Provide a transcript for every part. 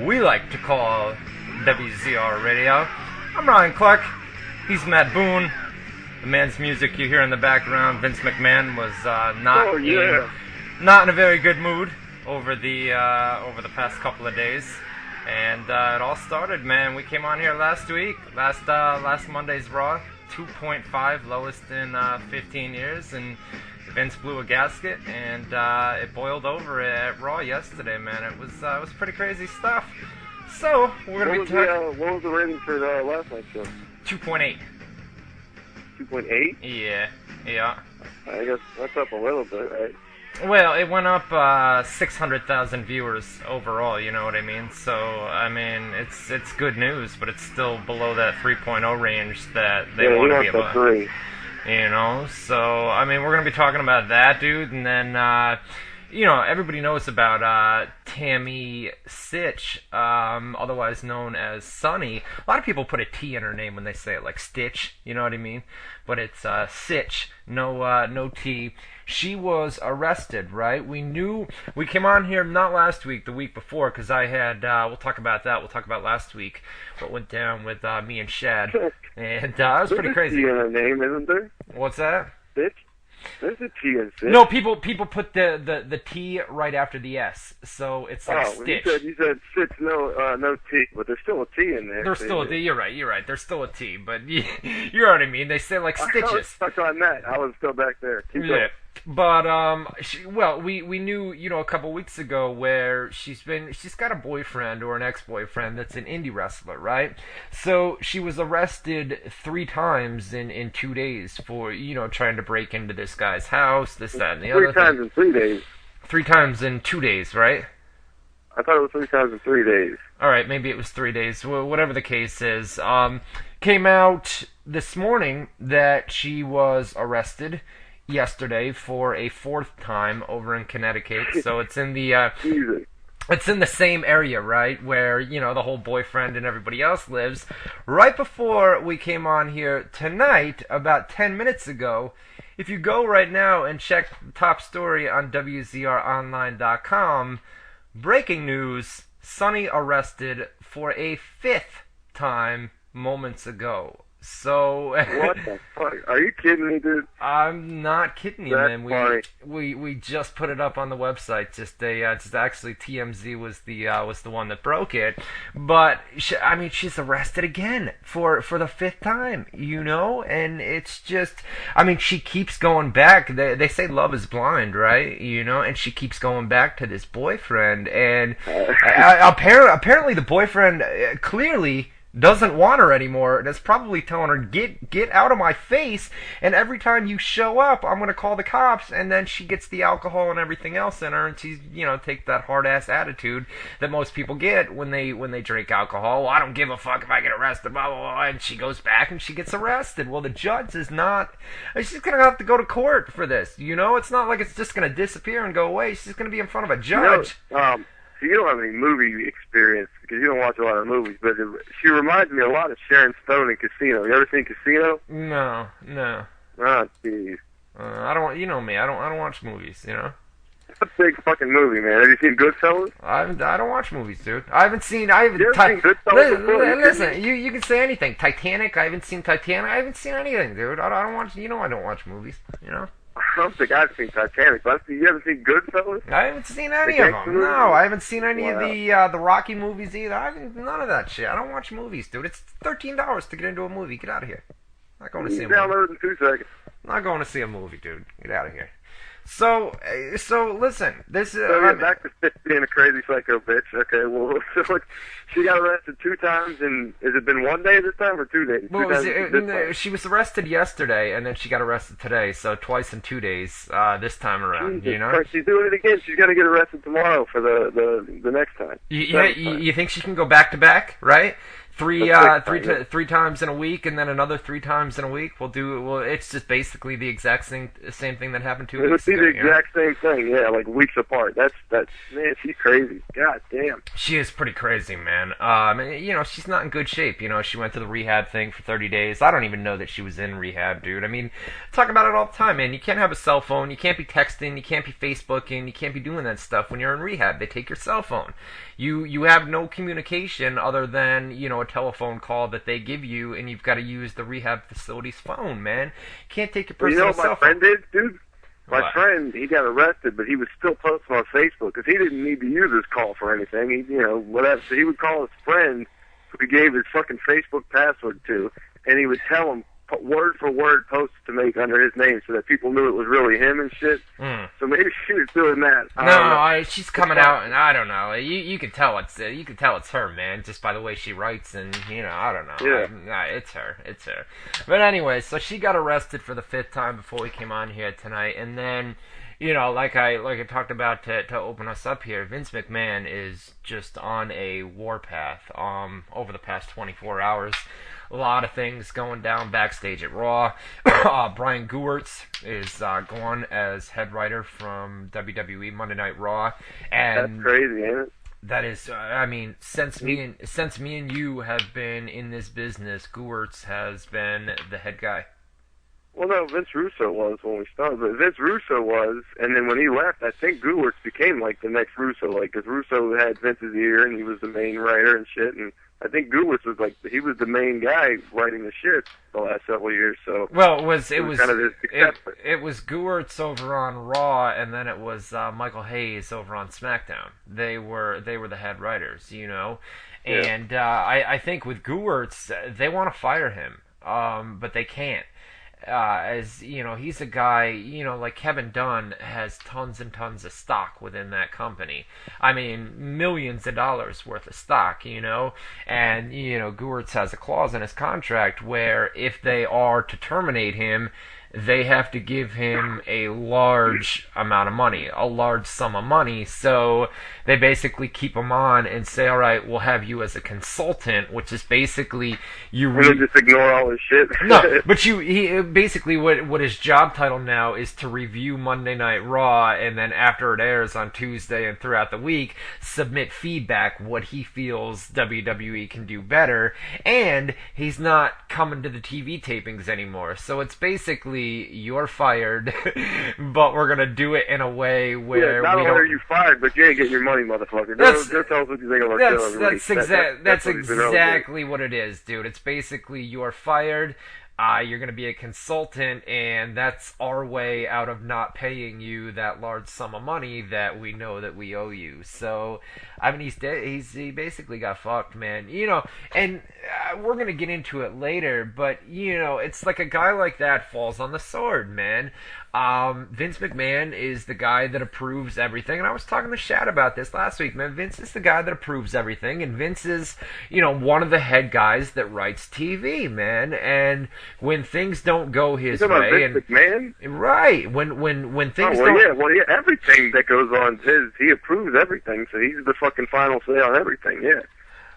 we like to call WZR Radio. I'm Ryan Clark. He's Matt Boone. The man's music you hear in the background, Vince McMahon, was not in a very good mood over the past couple of days. And it all started, man. We came on here last week, last Monday's Raw, 2.5, lowest in 15 years, and Vince blew a gasket, and it boiled over at Raw yesterday, man. It was pretty crazy stuff. So we're gonna be talking. What was the rating for the last night's show? 2.8. 2.8? Yeah. I guess that's up a little bit, right? Well, it went up 600,000 viewers overall, you know what I mean? So, I mean, it's good news, but it's still below that 3.0 range that they want to be above. 3. You know, so, I mean, we're going to be talking about that, dude, and then, everybody knows about Tammy Sitch, otherwise known as Sunny. A lot of people put a T in her name when they say it, like Stitch, you know what I mean? But it's Sitch, no T. She was arrested, right? We came on here not last week, the week before, because I had, we'll talk about that, we'll talk about last week, what went down with me and Shad, and it was pretty crazy. There's a T in her name, isn't there? What's that? Stitch? There's a T in Stitch. No, people put the T right after the S, so it's like Stitch. You said Stitch, no T, but there's still a T in there. There's still a T. You're right. There's still a T, but you know what I mean. They say like stitches. I was stuck on that. I was still back there. Keep going. But we knew, a couple weeks ago where she's got a boyfriend or an ex-boyfriend that's an indie wrestler, right? So she was arrested 3 times in 2 days for, trying to break into this guy's house, this, that, and the other thing. 3 times in 3 days. 3 times in 2 days, right? I thought it was 3 times in 3 days. All right, maybe it was 3 days. Well, whatever the case is, came out this morning that she was arrested yesterday for a 4th time over in Connecticut. So it's in the it's in the same area, right, where the whole boyfriend and everybody else lives. Right before we came on here tonight, about 10 minutes ago, if you go right now and check the top story on WZROnline.com, breaking news: Sunny arrested for a 5th time moments ago. So what the fuck? Are you kidding me, dude? I'm not kidding you, man. Funny. We just put it up on the website. Just actually TMZ was the one that broke it. But she's arrested again for the 5th time, and it's just, she keeps going back. They say love is blind, right? And she keeps going back to this boyfriend, and apparently the boyfriend clearly doesn't want her anymore. That's probably telling her, get out of my face, and every time you show up, I'm going to call the cops. And then she gets the alcohol and everything else in her, and she's, take that hard-ass attitude that most people get when they drink alcohol. Well, I don't give a fuck if I get arrested, blah, blah, blah. And she goes back and she gets arrested. Well, the judge is not, she's going to have to go to court for this, It's not like it's just going to disappear and go away. She's going to be in front of a judge. So you don't have any movie experience because you don't watch a lot of movies, but she reminds me a lot of Sharon Stone in Casino. You ever seen Casino? No. Oh, jeez. I don't. You know me. I don't watch movies. It's a big fucking movie, man. Have you seen Goodfellas? I don't watch movies, dude. I haven't seen Goodfellas before? Listen, you can say anything. Titanic. I haven't seen Titanic. I haven't seen anything, dude. I don't watch. I don't watch movies. I don't think I've seen Titanic, but you haven't seen Goodfellas? I haven't seen any of them. No, I haven't seen any of the Rocky movies either. None of that shit. I don't watch movies, dude. It's $13 to get into a movie. Get out of here. I'm not going to see a movie. Download it in 2 seconds. I'm not going to see a movie, dude. Get out of here. So listen, this is... back to Stitch being a crazy psycho bitch. Okay, well, so she got arrested 2 times, and has it been 1 day this time or 2 days? Well, she was arrested yesterday, and then she got arrested today, so twice in 2 days this time around, Jesus Christ, she's doing it again. She's got to get arrested tomorrow for the next time. You think she can go back to back, right? three times in a week, and then another 3 times in a week. It's just basically the exact same thing that happened 2 weeks ago. It'll be the exact same thing, yeah, like weeks apart. That's man, she's crazy. God damn. She is pretty crazy, man. She's not in good shape. She went to the rehab thing for 30 days. I don't even know that she was in rehab, dude. I mean, talk about it all the time, man. You can't have a cell phone. You can't be texting. You can't be Facebooking. You can't be doing that stuff when you're in rehab. They take your cell phone. You have no communication other than, a telephone call that they give you, and you've got to use the rehab facility's phone, man. You can't take your personal cell phone. You know what my friend did, dude? My friend, he got arrested, but he was still posting on Facebook because he didn't need to use his call for anything. Whatever. So he would call his friend who he gave his fucking Facebook password to, and he would tell him word for word posts to make under his name so that people knew it was really him and shit. So maybe she was doing that. She's coming out, and I don't know. You can tell it's her, man, just by the way she writes, and I don't know. Yeah. It's her. But anyway, so she got arrested for the 5th time before we came on here tonight, and then. Like I talked about to open us up here, Vince McMahon is just on a warpath. Over the past 24 hours, a lot of things going down backstage at Raw. Brian Gewirtz is gone as head writer from WWE Monday Night Raw, and that's crazy, ain't it? That is, since me and you have been in this business, Gewirtz has been the head guy. Well, no, Vince Russo was when we started, but Vince Russo was, and then when he left, I think Gewirtz became like the next Russo, because Russo had Vince's ear, and he was the main writer and shit, and I think Gewirtz was he was the main guy writing the shit the last several years. So well, it was kind of it was Gewirtz over on Raw, and then it was Michael Hayes over on SmackDown. They were the head writers, and I think with Gewirtz, they want to fire him, but they can't. As he's a guy, like Kevin Dunn has tons and tons of stock within that company. I mean, millions of dollars worth of stock, and Gewirtz has a clause in his contract where if they are to terminate him, they have to give him a large amount of money, a large sum of money. So they basically keep him on and say, all right, we'll have you as a consultant, which is basically you just ignore all his shit. No, but he basically what his job title now is to review Monday Night Raw, and then after it airs on Tuesday and throughout the week, submit feedback, what he feels WWE can do better. And he's not coming to the TV tapings anymore. So it's basically, you're fired, but we're gonna do it in a way where not only are you fired, but you ain't getting your money, motherfucker. That's what you think of our show. That's exactly what it is, dude. It's basically you're fired. You're going to be a consultant, and that's our way out of not paying you that large sum of money that we know that we owe you. So, I mean, he basically got fucked, man. And we're going to get into it later, but, it's like a guy like that falls on the sword, man. Vince McMahon is the guy that approves everything, and I was talking to Shad about this last week, man. Vince is the guy that approves everything, and Vince is, one of the head guys that writes TV, man. And when things don't go his way, and McMahon, right, when things everything that goes on he approves everything, so he's the fucking final say on everything, yeah.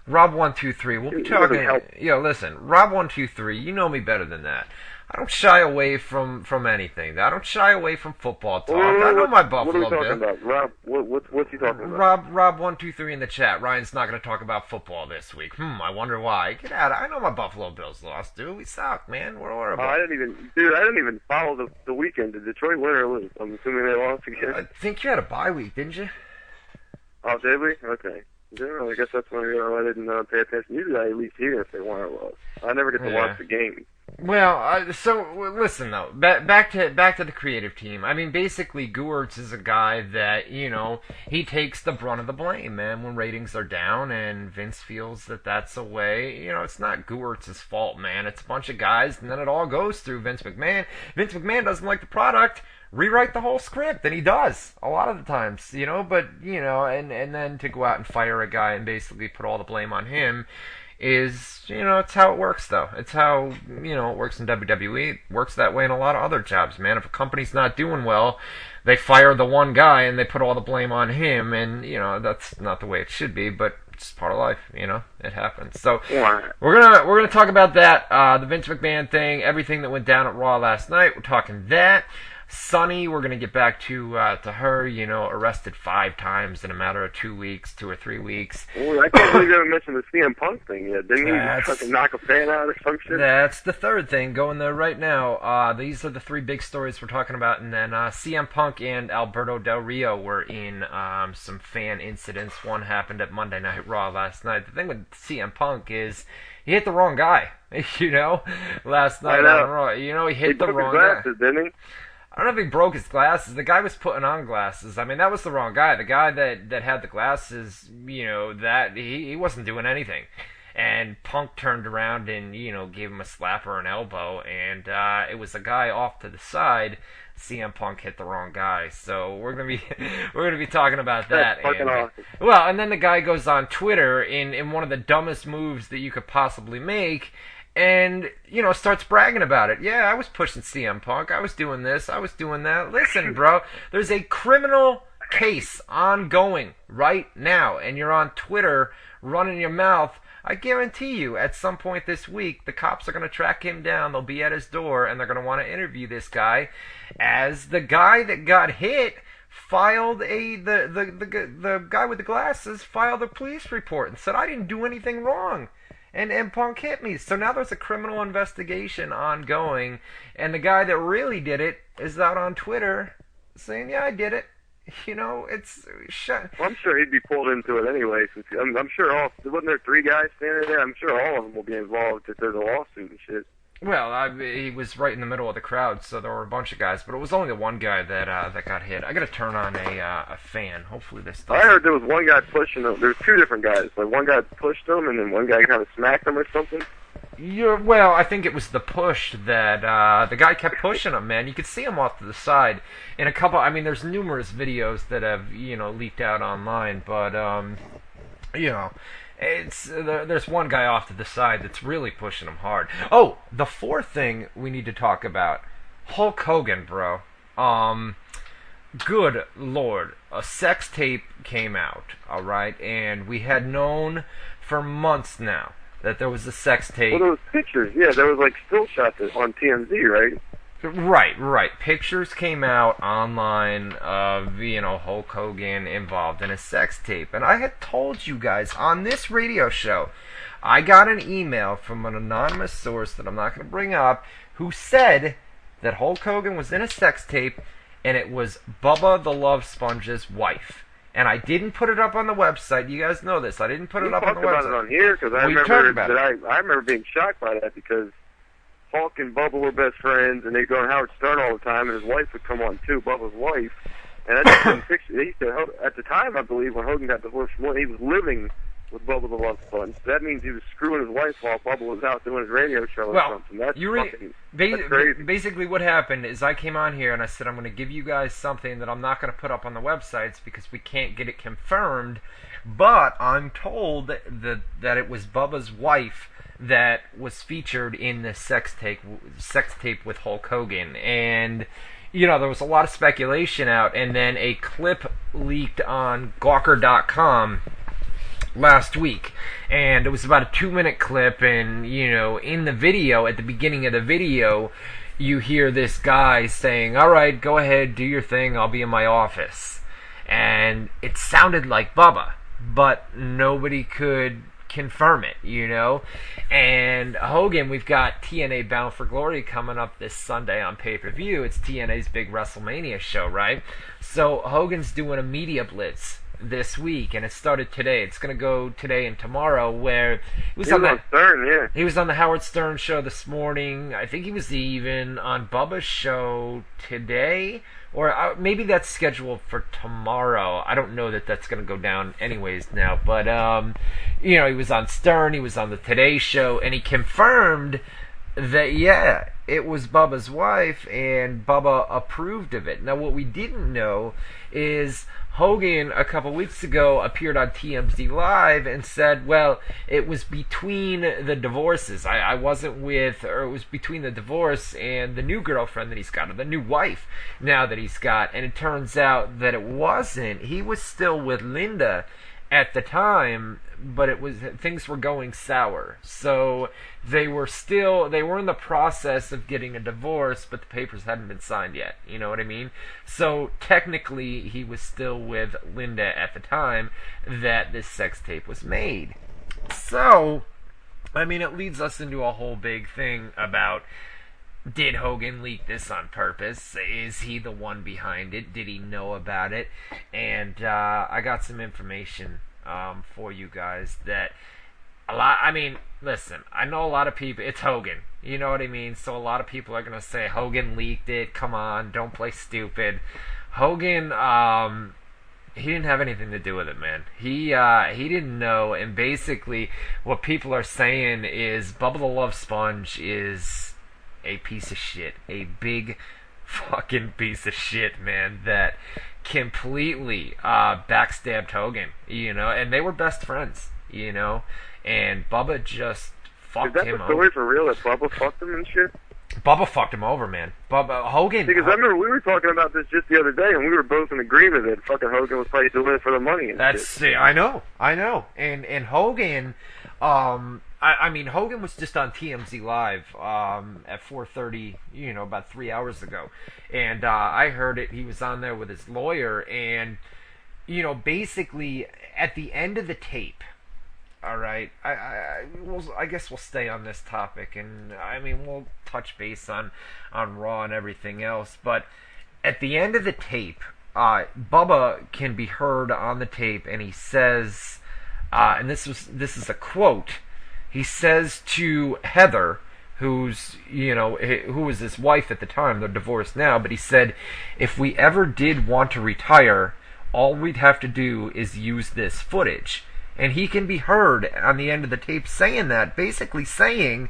Rob123, we'll be talking. Listen, Rob123, you know me better than that. I don't shy away from anything. I don't shy away from football talk. I know my Buffalo Bills. What are we talking about? Rob, what's he talking about? Rob123 in the chat. Ryan's not going to talk about football this week. I wonder why. Get out. I know my Buffalo Bills lost, dude. We suck, man. We're horrible. I didn't even follow the weekend. Did Detroit win or lose? I'm assuming they lost again. I think you had a bye week, didn't you? Oh, did we? Okay. Yeah, I guess that's why I didn't pay attention. Usually I at least hear if they won or lost. I never get to watch the game. Well, so listen though, back to the creative team. I mean, basically, Gewirtz is a guy that he takes the brunt of the blame, man, when ratings are down, and Vince feels that that's a way. It's not Gewirtz's fault, man. It's a bunch of guys, and then it all goes through Vince McMahon. Vince McMahon doesn't like the product. Rewrite the whole script, and he does a lot of the times, but and then to go out and fire a guy and basically put all the blame on him is, it's how it works, though. It's how, it works in WWE. It works that way in a lot of other jobs, man. If a company's not doing well, they fire the one guy and they put all the blame on him, and, that's not the way it should be, but it's part of life, you know. It happens. So we're gonna talk about that, the Vince McMahon thing, everything that went down at Raw last night. We're talking that. Sunny, we're going to get back to her, you know, arrested 5 times in a matter of 2 weeks, 2 or 3 weeks. Well, I can't believe you haven't mentioned the CM Punk thing yet. Didn't he fucking knock a fan out or some shit? That's the third thing going there right now. These are the 3 big stories we're talking about. And then CM Punk and Alberto Del Rio were in some fan incidents. One happened at Monday Night Raw last night. The thing with CM Punk is he hit the wrong guy, you know, last night on Raw. You know, he hit the wrong guy. Didn't he? I don't know if he broke his glasses. The guy was putting on glasses. I mean, that was the wrong guy. The guy that had the glasses, you know, that he wasn't doing anything. And Punk turned around and, you know, gave him a slap or an elbow. And it was a guy off to the side. CM Punk hit the wrong guy. So we're gonna be talking about that. That's fucking awesome. Well, and then the guy goes on Twitter in one of the dumbest moves that you could possibly make. And, you know, starts bragging about it. Yeah, I was pushing CM Punk. I was doing this. I was doing that. Listen, bro, there's a criminal case ongoing right now, and you're on Twitter running your mouth. I guarantee you, at some point this week, the cops are going to track him down. They'll be at his door, and they're going to want to interview this guy, as the guy that got hit filed the guy with the glasses filed a police report and said, I didn't do anything wrong. And Punk hit me. So now there's a criminal investigation ongoing, and the guy that really did it is out on Twitter saying, yeah, I did it. You know, it's... Well, I'm sure he'd be pulled into it anyway. Since I'm sure wasn't there 3 guys standing there? I'm sure all of them will be involved if there's a lawsuit and shit. Well, he was right in the middle of the crowd, so there were a bunch of guys, but it was only the one guy that got hit. I got to turn on a fan. Hopefully this doesn't... I heard there was one guy pushing him. There was 2 different guys. Like, one guy pushed him, and then one guy kind of smacked him or something. Well, I think it was the push that the guy kept pushing him, man. You could see him off to the side. In a couple... I mean, there's numerous videos that have, you know, leaked out online, but, you know... There's one guy off to the side that's really pushing him hard. Oh, the 4th thing we need to talk about. Hulk Hogan, bro. Good Lord. A sex tape came out, alright? And we had known for months now that there was a sex tape. Well, there was pictures. Yeah, there was like still shots on TMZ, right? Right. Pictures came out online of, you know, Hulk Hogan involved in a sex tape. And I had told you guys on this radio show, I got an email from an anonymous source that I'm not going to bring up, who said that Hulk Hogan was in a sex tape and it was Bubba the Love Sponge's wife. And I didn't put it up on the website. You guys know this. I didn't put it up on the website. We talked about it on here because I remember being shocked by that because Hulk and Bubba were best friends, and they'd go on Howard Stern all the time, and his wife would come on too, Bubba's wife. And I just couldn't picture. At the time, I believe, when Hogan got divorced from he was living with Bubba the Love Sponge. That means he was screwing his wife while Bubba was out doing his radio show or something. That's that's crazy. Basically, what happened is I came on here and I said, I'm going to give you guys something that I'm not going to put up on the websites because we can't get it confirmed. But I'm told that it was Bubba's wife that was featured in the sex tape with Hulk Hogan. And, you know, there was a lot of speculation out, and then a clip leaked on Gawker.com last week, and it was about a 2-minute clip, and, you know, in the video, at the beginning of the video, you hear this guy saying, alright, go ahead, do your thing, I'll be in my office. And it sounded like Bubba, but nobody could confirm it, you know. And Hogan, we've got TNA Bound for Glory coming up this Sunday on pay-per-view. It's TNA's big WrestleMania show, right? So Hogan's doing a media blitz this week, and it started today. It's going to go today and tomorrow, where he was on Stern, yeah. He was on the Howard Stern show this morning. I think he was even on Bubba's show today, or maybe that's scheduled for tomorrow. I don't know that that's going to go down anyways now, but you know, he was on Stern, he was on the Today Show, and he confirmed that, yeah, it was Bubba's wife, and Bubba approved of it. Now, what we didn't know is Hogan, a couple weeks ago, appeared on TMZ Live and said, well, it was between the divorces. I wasn't with, or it was between the divorce and the new girlfriend that he's got, or the new wife now that he's got. And it turns out that it wasn't. He was still with Linda at the time, but things were going sour. So they were in the process of getting a divorce, but the papers hadn't been signed yet. You know what I mean? So technically, he was still with Linda at the time that this sex tape was made. So, I mean, it leads us into a whole big thing about, did Hogan leak this on purpose? Is he the one behind it? Did he know about it? And I got some information for you guys that listen, I know a lot of people, it's Hogan, you know what I mean? So a lot of people are going to say, Hogan leaked it, come on, don't play stupid. Hogan, he didn't have anything to do with it, man. He didn't know, and basically what people are saying is Bubba the Love Sponge is a piece of shit, a big fucking piece of shit, man, that completely backstabbed Hogan, you know, and they were best friends, you know, and Bubba just fucked him over. Is that the story for real, that Bubba fucked him and shit? Bubba fucked him over, man. Hogan... Because I remember we were talking about this just the other day, and we were both in agreement that fucking Hogan was probably doing it for the money and shit. I know. And Hogan... I mean, Hogan was just on TMZ Live at 4:30, you know, about 3 hours ago. And I heard it. He was on there with his lawyer. And, you know, basically, at the end of the tape, all right, I guess we'll stay on this topic. And, I mean, we'll touch base on Raw and everything else. But at the end of the tape, Bubba can be heard on the tape. And he says, and this is a quote, he says to Heather, who was his wife at the time, they're divorced now, but he said, if we ever did want to retire, all we'd have to do is use this footage. And he can be heard on the end of the tape saying that, basically saying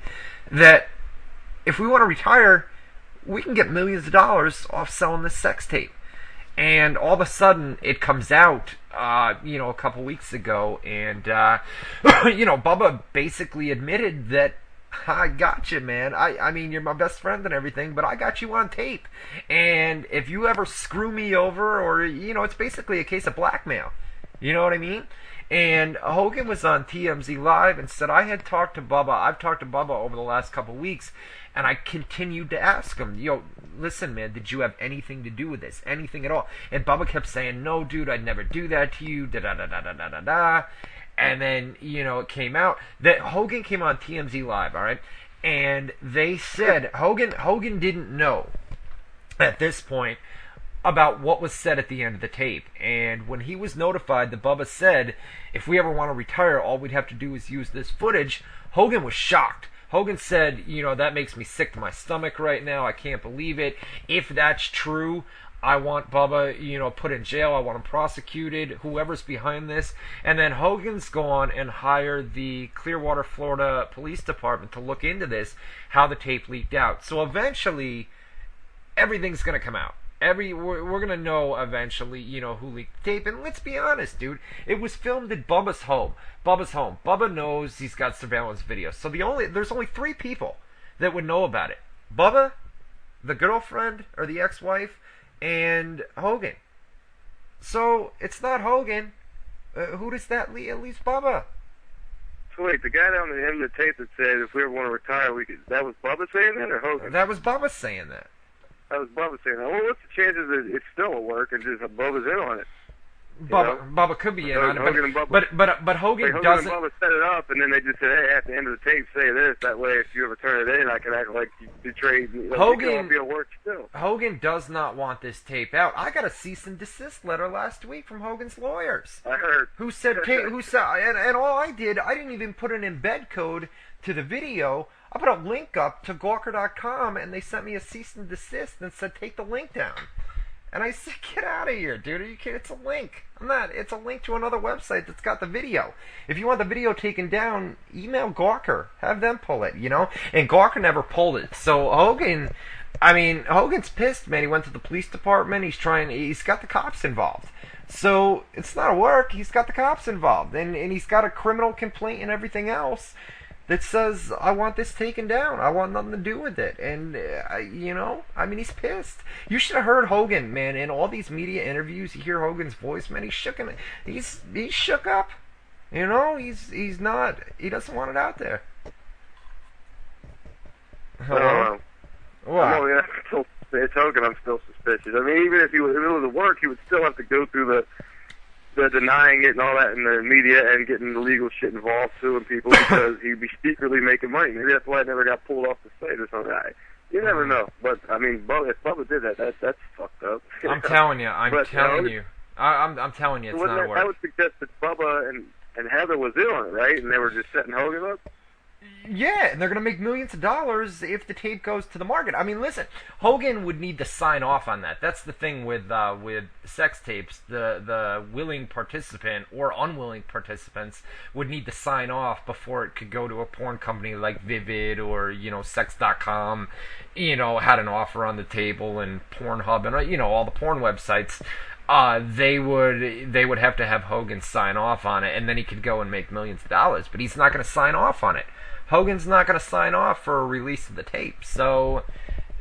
that if we want to retire, we can get millions of dollars off selling this sex tape. And all of a sudden, it comes out, a couple weeks ago, and, Bubba basically admitted that, I got you, man. I mean, you're my best friend and everything, but I got you on tape. And if you ever screw me over, or, it's basically a case of blackmail. You know what I mean? And Hogan was on TMZ Live and said, I've talked to Bubba over the last couple weeks, and I continued to ask him, listen, man, did you have anything to do with this? Anything at all? And Bubba kept saying, no, dude, I'd never do that to you, da-da-da-da-da-da-da. And then, it came out that Hogan came on TMZ Live, all right? And they said Hogan didn't know at this point about what was said at the end of the tape. And when he was notified that Bubba said, if we ever want to retire, all we'd have to do is use this footage, Hogan was shocked. Hogan said, that makes me sick to my stomach right now. I can't believe it. If that's true, I want Bubba, put in jail. I want him prosecuted, whoever's behind this. And then Hogan's gone and hired the Clearwater, Florida Police Department to look into this, how the tape leaked out. So eventually, everything's going to come out. We're gonna know eventually, who leaked the tape. And let's be honest, dude, it was filmed at Bubba's home. Bubba knows he's got surveillance video. So there's only 3 people that would know about it: Bubba, the girlfriend or the ex-wife, and Hogan. So it's not Hogan. Who does that leave? At least Bubba. So wait, the guy down the end of the tape that said if we ever want to retire, we could. That was Bubba saying that, or Hogan? That was Bubba saying that. That was Bubba saying that. Well, what's the chances that it still will work and just Bubba's in on it? Bubba could be in on it, but Hogan doesn't. Hogan and Bubba set it up, and then they just said, "Hey, at the end of the tape, say this. That way, if you ever turn it in, I can act like you betrayed me." Hogan, be at work still. Hogan does not want this tape out. I got a cease and desist letter last week from Hogan's lawyers. I heard. Who said, and all I didn't even put an embed code to the video. I put a link up to Gawker.com, and they sent me a cease and desist and said, take the link down. And I said, get out of here, dude. Are you kidding? It's a link. It's a link to another website that's got the video. If you want the video taken down, email Gawker. Have them pull it, And Gawker never pulled it. So Hogan's pissed, man. He went to the police department. He's got the cops involved. So it's not a work. He's got the cops involved. And he's got a criminal complaint and everything else. that says, I want this taken down. I want nothing to do with it. And, he's pissed. You should have heard Hogan, man. In all these media interviews, you hear Hogan's voice, man. He's shook up. He doesn't want it out there. Hello? What? It's Hogan, I'm still suspicious. I mean, even if it was a work, he would still have to go through the denying it and all that in the media and getting the legal shit involved, suing people, because he'd be secretly making money. Maybe that's why it never got pulled off the site or something. You never know. But, I mean, if Bubba did that's fucked up. I'm telling you. I'm telling you, it's not a work. That would suggest that Bubba and Heather was in on it, right? And they were just setting Hogan up? Yeah, and they're going to make millions of dollars if the tape goes to the market. I mean, listen, Hogan would need to sign off on that. That's the thing with sex tapes. The willing participant or unwilling participants would need to sign off before it could go to a porn company like Vivid or, Sex.com, had an offer on the table, and Pornhub and, all the porn websites. They would have to have Hogan sign off on it, and then he could go and make millions of dollars. But he's not going to sign off on it. Hogan's not going to sign off for a release of the tape. So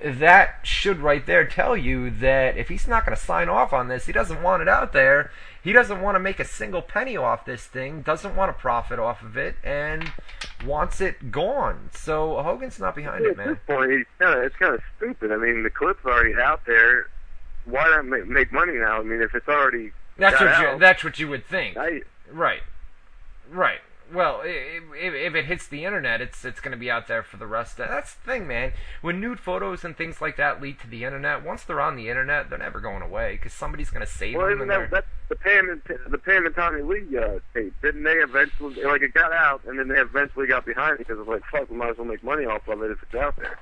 that should right there tell you that if he's not going to sign off on this, he doesn't want it out there. He doesn't want to make a single penny off this thing, doesn't want to profit off of it, and wants it gone. So Hogan's not behind it, man. At this point, it's kind of stupid. I mean, the clip's already out there. Why not make money now? I mean, if it's already that's what you would think. Right. Well, if it hits the internet, it's going to be out there for the rest. That's the thing, man. When nude photos and things like that lead to the internet, once they're on the internet, they're never going away because somebody's going to save them. Well, that's the Pam and Tommy Lee tape. Didn't they eventually, it got out, and then they eventually got behind it because it's like, fuck, we might as well make money off of it if it's out there.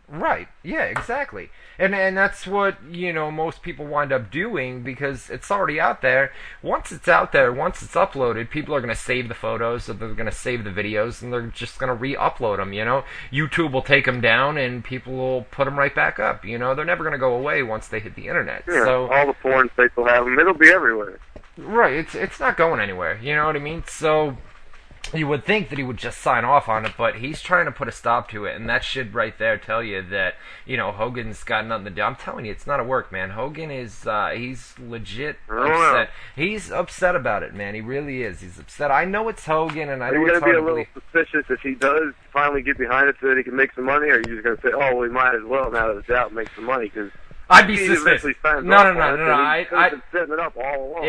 Right. Yeah, exactly. And that's what, most people wind up doing because it's already out there. Once it's out there, once it's uploaded, people are going to save the photos, or they're going to save the videos, and they're just going to re-upload them, YouTube will take them down, and people will put them right back up, They're never going to go away once they hit the internet. Yeah, so all the porn sites will have them. It'll be everywhere. Right. It's not going anywhere, you know what I mean? So you would think that he would just sign off on it, but he's trying to put a stop to it, and that should right there tell you that, Hogan's got nothing to do. I'm telling you, it's not a work, man. Hogan is, he's legit upset. He's upset about it, man. He really is. He's upset. I know it's Hogan, and I know it's hard to believe. Are you going to be a little suspicious if he does finally get behind it so that he can make some money, or are you just going to say, oh, we might as well, now that it's out, make some money, because I'd be suspicious. No. I've been setting it up all along.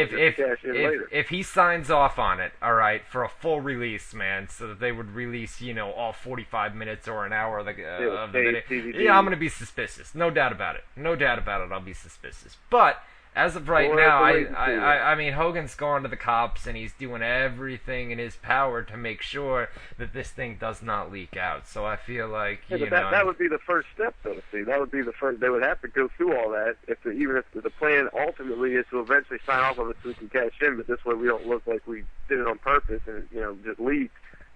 If he signs off on it, all right, for a full release, man, so that they would release, all 45 minutes or an hour of the video. Yeah, I'm gonna be suspicious. No doubt about it. I'll be suspicious. But as of right now, I mean, Hogan's gone to the cops, and he's doing everything in his power to make sure that this thing does not leak out. So I feel like, that would be the first step, though. See, that would be the first. They would have to go through all that. Even if the plan ultimately is to eventually sign off on it so we can cash in, but this way we don't look like we did it on purpose and just leak.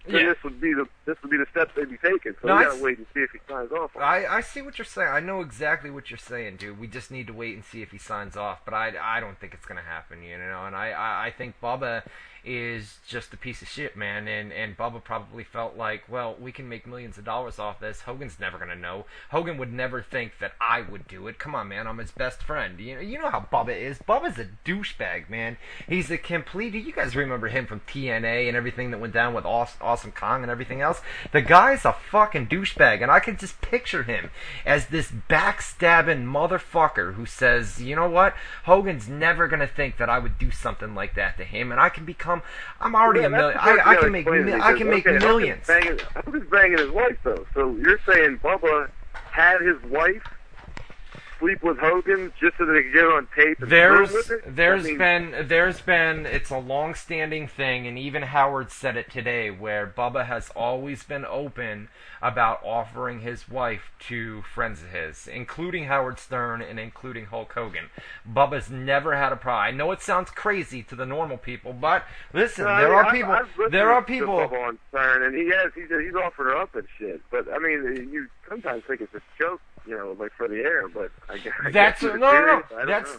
So this would be the steps they'd be taking. So we gotta wait and see if he signs off. I see what you're saying. I know exactly what you're saying, dude. We just need to wait and see if he signs off. But I don't think it's gonna happen, And I think Bubba is just a piece of shit, man. And Bubba probably felt like, well, we can make millions of dollars off this. Hogan's never gonna know. Hogan would never think that I would do it. Come on, man. I'm his best friend. You know how Bubba is. Bubba's a douchebag, man. He's a complete. You guys remember him from TNA and everything that went down with Awesome Kong and everything else? The guy's a fucking douchebag, and I can just picture him as this backstabbing motherfucker who says, you know what? Hogan's never gonna think that I would do something like that to him, and I can become. I'm already a million. I can make millions. Hogan's banging his wife, though. So you're saying Bubba had his wife sleep with Hogan just so that they could get it on tape and there's been it's a long-standing thing, and even Howard said it today, where Bubba has always been open about offering his wife to friends of his, including Howard Stern and including Hulk Hogan. Bubba's never had a problem. I know it sounds crazy to the normal people, but listen, there are people. Bubba on Stern, and he's offered her up and shit. But I mean, you sometimes think it's a joke. like for the air. But I guess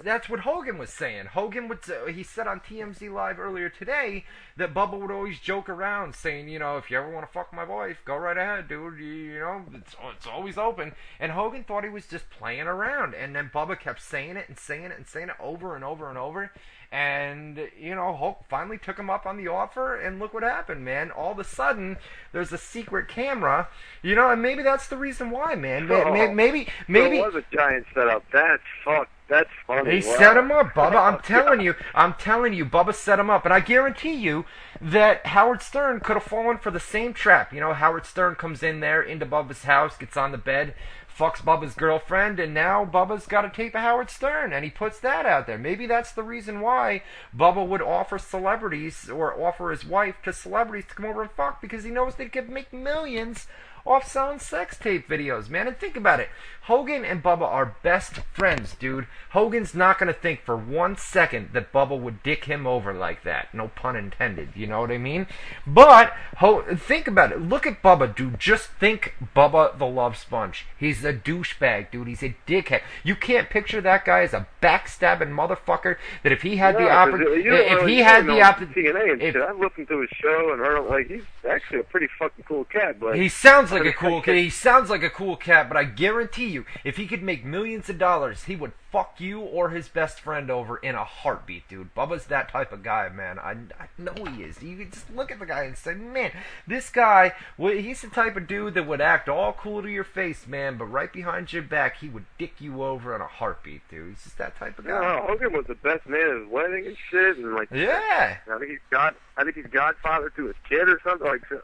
that's what Hogan was saying. Hogan would he said on TMZ Live earlier today that Bubba would always joke around saying, if you ever want to fuck my wife, go right ahead, dude. It's always open. And Hogan thought he was just playing around, and then Bubba kept saying it and saying it and saying it over and over and over. And, Hulk finally took him up on the offer, and look what happened, man. All of a sudden, there's a secret camera, and maybe that's the reason why, man. Maybe. There was a giant setup. That's funny. He set him up, Bubba. I'm telling you, Bubba set him up. And I guarantee you that Howard Stern could have fallen for the same trap. Howard Stern comes in there into Bubba's house, gets on the bed, fucks Bubba's girlfriend, and now Bubba's got a tape of Howard Stern, and he puts that out there. Maybe that's the reason why Bubba would offer celebrities, or offer his wife to celebrities to come over and fuck, because he knows they could make millions off selling sex tape videos, man. And think about it. Hogan and Bubba are best friends, dude. Hogan's not going to think for 1 second that Bubba would dick him over like that. No pun intended, you know what I mean? But, think about it. Look at Bubba, dude. Just think Bubba the Love Sponge. He's a douchebag, dude. He's a dickhead. You can't picture that guy as a backstabbing motherfucker that if he had the opportunity... I've listened to his show and heard, he's actually a pretty fucking cool cat, but... He sounds like a cool cat. He sounds like a cool cat, but I guarantee you, if he could make millions of dollars, he would fuck you or his best friend over in a heartbeat, dude. Bubba's that type of guy, man. I know he is. You can just look at the guy and say, man, this guy, he's the type of dude that would act all cool to your face, man, but right behind your back, he would dick you over in a heartbeat, dude. He's just that type of guy. No, Hogan was the best man at his wedding and shit, and yeah. I think he's godfather to his kid or something like that.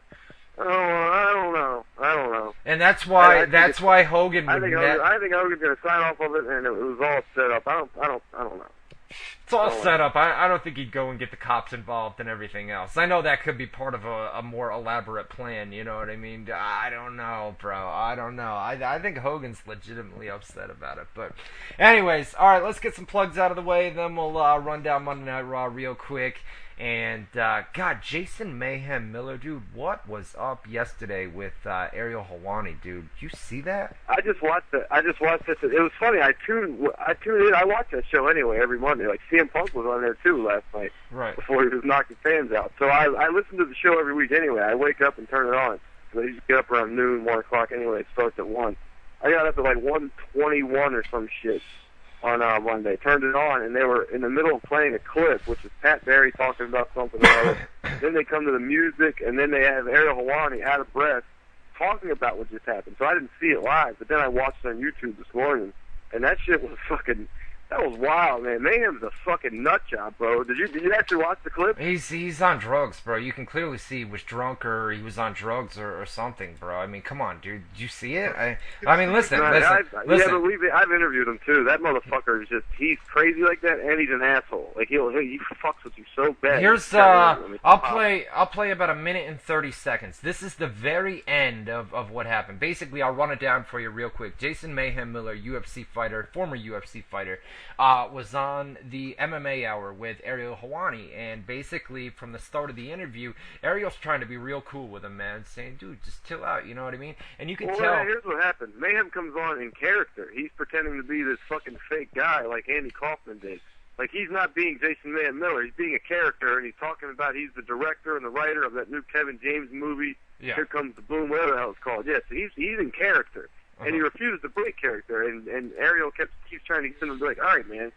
Oh, I don't know. And that's why Hogan would. I think Hogan's gonna sign off of it, and it was all set up. I don't know. It's all set up. I don't think he'd go and get the cops involved and everything else. I know that could be part of a more elaborate plan. You know what I mean? I don't know, bro. I don't know. I think Hogan's legitimately upset about it. But, anyways, all right. Let's get some plugs out of the way. Then we'll run down Monday Night Raw real quick. And, God, Jason Mayhem Miller, dude, what was up yesterday with Ariel Helwani, dude? Did you see that? I just watched it. It was funny. I tuned in. I watch that show anyway every Monday. Like, CM Punk was on there, too, last night. Right. Before he was knocking fans out. So I listen to the show every week anyway. I wake up and turn it on. So I usually get up around noon, 1 o'clock anyway. It starts at 1. I got up at 1:21 or some shit on Monday. Turned it on, and they were in the middle of playing a clip, which is Pat Barry talking about something or other. Then they come to the music, and then they have Ariel Helwani out of breath talking about what just happened. So I didn't see it live, but then I watched it on YouTube this morning, and that shit was that was wild, man. Mayhem's a fucking nut job, bro. Did you actually watch the clip? He's on drugs, bro. You can clearly see he was drunk or he was on drugs or something, bro. I mean, come on, dude. Did you see it? I mean, listen. Yeah, but I've interviewed him too. That motherfucker is he's crazy like that, and he's an asshole. Like he fucks with you so bad. Here's I'll play about 1 minute and 30 seconds. This is the very end of what happened. Basically, I'll run it down for you real quick. Jason Mayhem Miller, UFC fighter, former UFC fighter, was on the MMA Hour with Ariel Helwani, and basically from the start of the interview, Ariel's trying to be real cool with him, man, saying, dude, just chill out, you know what I mean? And you can tell... Here's what happened. Mayhem comes on in character. He's pretending to be this fucking fake guy like Andy Kaufman did. Like, he's not being Jason Mayhem Miller. He's being a character, and he's talking about he's the director and the writer of that new Kevin James movie, Here Comes the Boom, whatever the hell it's called. Yeah, so he's in character. And he refuses to break character, and Ariel keeps trying to get him to be like, all right, man,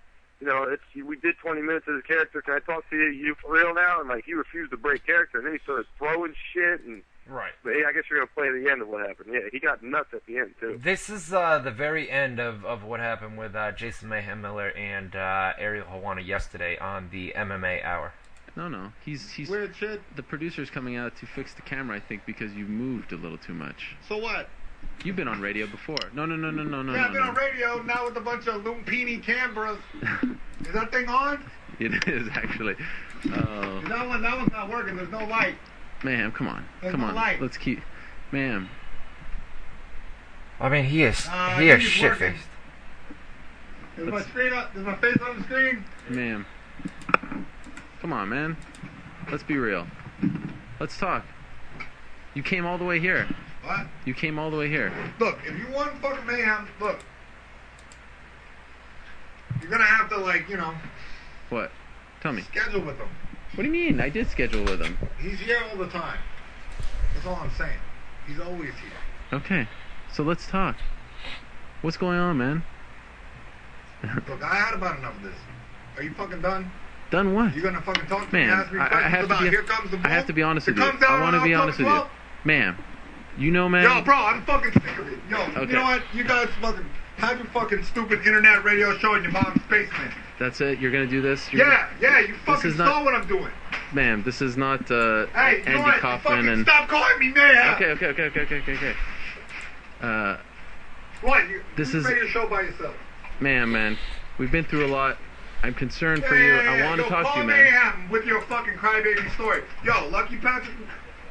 we did 20 minutes of his character. Can I talk to you for real now? And he refused to break character, and then he started throwing shit. And right. But I guess you're gonna play the end of what happened. Yeah, he got nuts at the end too. This is the very end of what happened with Jason Mayhem Miller and Ariel Helwani yesterday on the MMA Hour. No, he's weird shit. The producer's coming out to fix the camera, I think, because you moved a little too much. So what? You've been on radio before. No. Yeah, I've been on radio now with a bunch of Lumpini Canberras. Is that thing on? It is, actually. That one's not working. There's no light. Ma'am, come on. There's no light. Let's keep... Ma'am. I mean, he is shit-faced. There's my face on the screen. Ma'am. Come on, man. Let's be real. Let's talk. You came all the way here. What? You came all the way here. Look, if you want fucking mayhem, look. You're gonna have to, like, you know... What? Tell me. Schedule with him. What do you mean? I did schedule with him. He's here all the time. That's all I'm saying. He's always here. Okay. So let's talk. What's going on, man? Look, I had about enough of this. Are you fucking done? Done what? You gonna fucking talk to Man, me and ask me questions about here comes the ball? I have to be honest with you. Comes down I want to be honest with you. Ma'am, you know, man. Yo, bro, I'm fucking sick of it. Yo, Okay. You know what? You guys fucking have your fucking stupid internet radio show in your mom's basement. That's it? You're going to do this? Yeah, you fucking saw what I'm doing. Ma'am, this is not hey, you know Andy what? Kaufman and... Stop calling me man. Okay. What? This you is... made your show by yourself. Man, we've been through a lot. I'm concerned for you. I want to talk to you, man. Call with your fucking crybaby story. Yo, Lucky Patrick...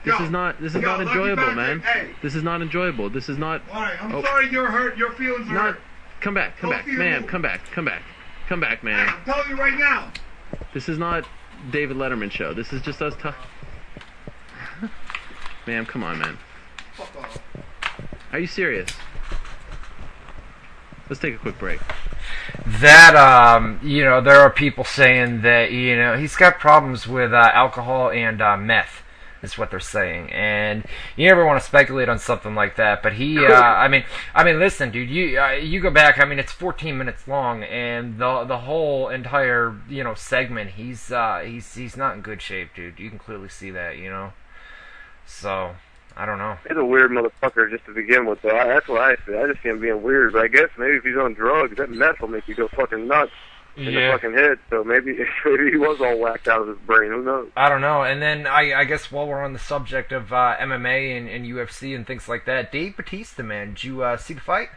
This is not enjoyable, Patrick, man. Hey. This is not enjoyable. This is not... Alright, I'm sorry you're hurt. Your feelings are hurt. Come back, ma'am. Come back, man. Hey, I'm telling you right now. This is not David Letterman show. This is just us talking. Ma'am, come on, man. Fuck off. Are you serious? Let's take a quick break. That, there are people saying that, he's got problems with alcohol and meth, is what they're saying. And you never want to speculate on something like that, but he, I mean, listen, dude, you go back, it's 14 minutes long, and the whole entire, segment, he's not in good shape, dude. You can clearly see that, So... I don't know. He's a weird motherfucker just to begin with, though. That's what I say. I just see him being weird. But I guess maybe if he's on drugs, that meth will make you go fucking nuts in the fucking head. So maybe he was all whacked out of his brain. Who knows? I don't know. And then I guess while we're on the subject of MMA and UFC and things like that, Dave Bautista, man, did you see the fight?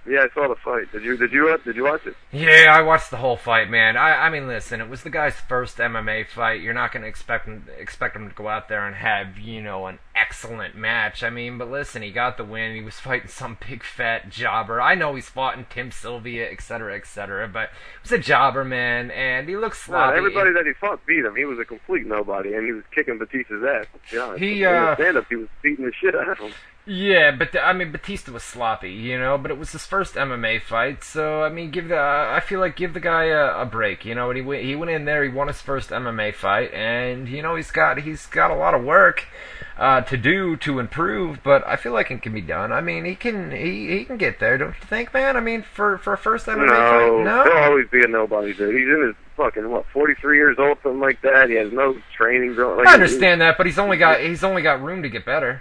Yeah, I saw the fight. Did you watch it? Yeah, I watched the whole fight, man. I mean, listen, it was the guy's first MMA fight. You're not going to expect him to go out there and have, an excellent match. But listen, he got the win. He was fighting some big fat jobber. I know he's fought in Tim Sylvia, etc., but it was a jobber, man, and he looks sloppy. Everybody that he fought beat him. He was a complete nobody, and he was kicking Batista's ass. Yeah, in stand-up, he was beating the shit out of him. Yeah, but Batista was sloppy, but it was his first MMA fight, so I feel like give the guy a break, and he went in there, he won his first MMA fight, and he's got a lot of work to do to improve, but I feel like it can be done. He can get there, don't you think, man? For a first MMA fight, no, he'll always be a nobody, dude. He's in his fucking 43 years old, something like that. He has no training going. I understand that, but he's only got room to get better.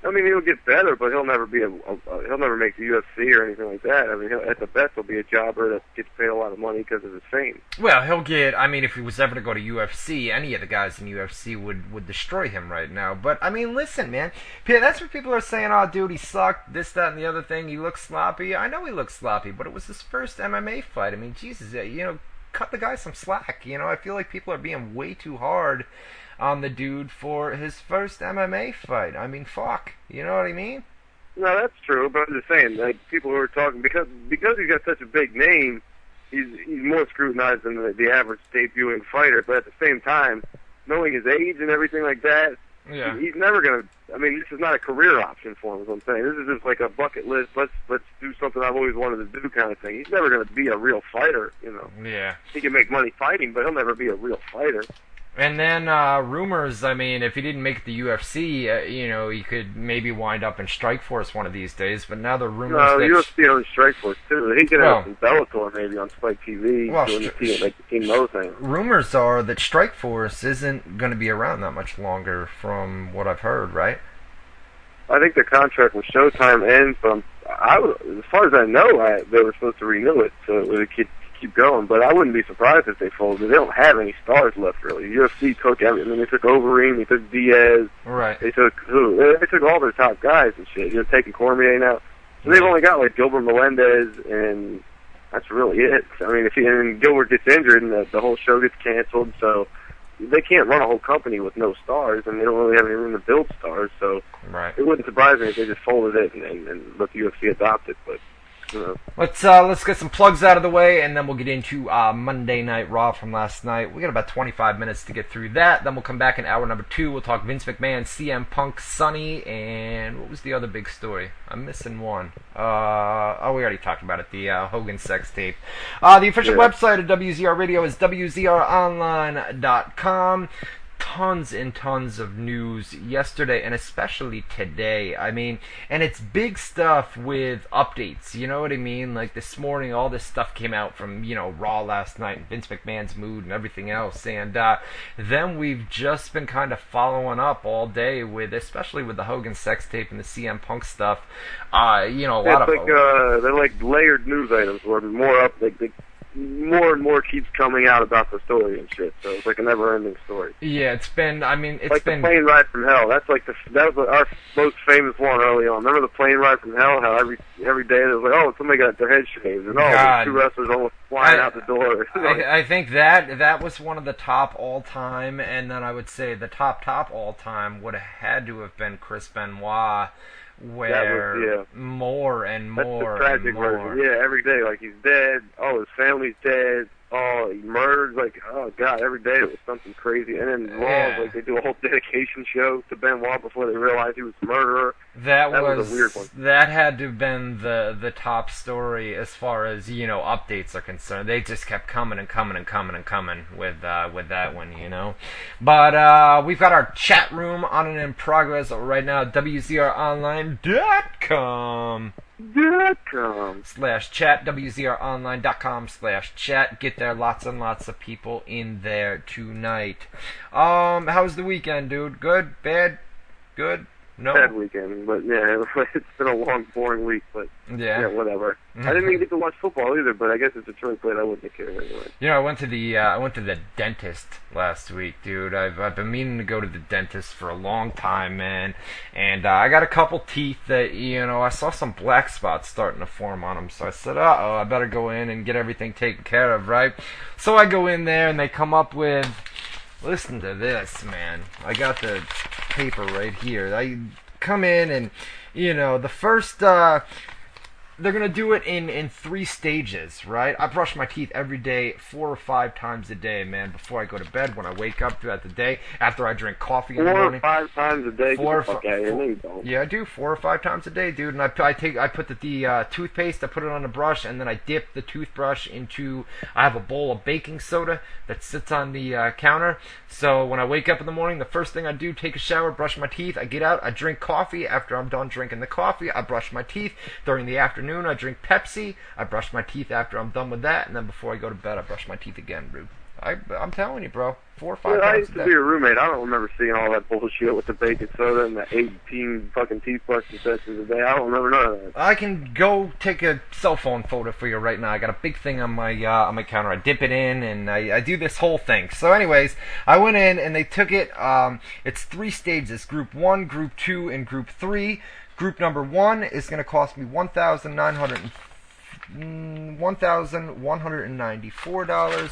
He'll get better, but he'll never be he'll never make the UFC or anything like that. At the best, he'll be a jobber that gets paid a lot of money because of his fame. Well, he'll get. If he was ever to go to UFC, any of the guys in UFC would destroy him right now. But listen, man, that's what people are saying. Oh, dude, he sucked. This, that, and the other thing. He looks sloppy. I know he looks sloppy, but it was his first MMA fight. Jesus, cut the guy some slack. I feel like people are being way too hard on the dude for his first MMA fight. Fuck. You know what I mean? No, that's true, but I'm just saying, like, people who are talking, because he's got such a big name, he's more scrutinized than the average debuting fighter, but at the same time, knowing his age and everything like that, yeah, he's never going to, this is not a career option for him, is what I'm saying. This is just like a bucket list, let's do something I've always wanted to do kind of thing. He's never going to be a real fighter, Yeah. He can make money fighting, but he'll never be a real fighter. And then rumors, if he didn't make the UFC, he could maybe wind up in Strikeforce one of these days, but now the rumors that... No, UFC owns Strikeforce, too. He could have some Bellator maybe on Spike TV, doing the Team Mo thing. Rumors are that Strikeforce isn't going to be around that much longer from what I've heard, right? I think the contract with Showtime ends, but as far as I know, they were supposed to renew it, so it could keep going, but I wouldn't be surprised if they folded. They don't have any stars left, really. UFC took everything. They took Overeem, they took Diaz, right? They took all their top guys and shit. You're taking Cormier now, so they've only got like Gilbert Melendez, and that's really it. If Gilbert gets injured and the whole show gets canceled, so they can't run a whole company with no stars, and they don't really have any room to build stars. So right. It wouldn't surprise me if they just folded it and let the UFC adopt it, but. Let's get some plugs out of the way, and then we'll get into Monday Night Raw from last night. We got about 25 minutes to get through that. Then we'll come back in hour number 2. We'll talk Vince McMahon, CM Punk, Sonny, and what was the other big story? I'm missing one. We already talked about it. The Hogan sex tape. The official website of WZR Radio is WZROnline.com. Tons and tons of news yesterday and especially today. I mean, and it's big stuff with updates, you know what I mean? Like this morning, all this stuff came out from, Raw last night and Vince McMahon's mood and everything else. And then we've just been kind of following up all day with, especially with the Hogan sex tape and the CM Punk stuff. A lot of... they're like layered news items where more up, more and more keeps coming out about the story and shit. So it's like a never-ending story. Yeah, it's been the plane ride from hell. That was our most famous one early on. Remember the plane ride from hell? How every day it was like, somebody got their head shaved, and the 2 wrestlers almost flying out the door. I think that was one of the top all-time, and then I would say the top all-time would have had to have been Chris Benoit. Where more and more. That's the tragic version. Yeah, every day, like he's dead. Oh, his family's dead. Oh, he murdered. Like, oh god, every day it was something crazy. And then Raw, like they do a whole dedication show to Benoit before they realized he was the murderer. That was a weird one. That had to have been the top story as far as updates are concerned. They just kept coming and coming and coming and coming with that one, But we've got our chat room on and in progress right now. WZROnline.com. /chat, WZROnline.com/chat. Get there, lots and lots of people in there tonight. How's the weekend, dude? Good? Bad? Good? No? Bad weekend, but yeah, it's been a long, boring week, but yeah whatever. I didn't even get to watch football either, but I guess if Detroit played, I wouldn't care anyway. I went to the dentist last week, dude. I've been meaning to go to the dentist for a long time, man. And I got a couple teeth that I saw some black spots starting to form on them. So I said, I better go in and get everything taken care of, right? So I go in there and they come up with. Listen to this, man. I got the paper right here. I come in and, the first, they're going to do it in 3 stages, right? I brush my teeth every day, 4 or 5 times a day, man, before I go to bed, when I wake up throughout the day, after I drink coffee in the morning. 4 or 5 times a day? Yeah, I do, 4 or 5 times a day, dude. And I put the toothpaste, I put it on the brush, and then I dip the toothbrush into, I have a bowl of baking soda that sits on the counter. So when I wake up in the morning, the first thing I do, take a shower, brush my teeth, I get out, I drink coffee. After I'm done drinking the coffee, I brush my teeth. During the afternoon, I drink Pepsi. I brush my teeth after I'm done with that, and then before I go to bed, I brush my teeth again, dude. I'm telling you, bro. 4 or 5 times a day. I used to be a roommate. I don't remember seeing all that bullshit with the baking soda and the 18 fucking toothbrushes sessions a day. I don't remember none of that. I can go take a cell phone photo for you right now. I got a big thing on my counter. I dip it in, and I do this whole thing. So anyways, I went in, and they took it. It's 3 stages. Group 1, Group 2, and Group 3. Group number 1 is going to cost me $1,194.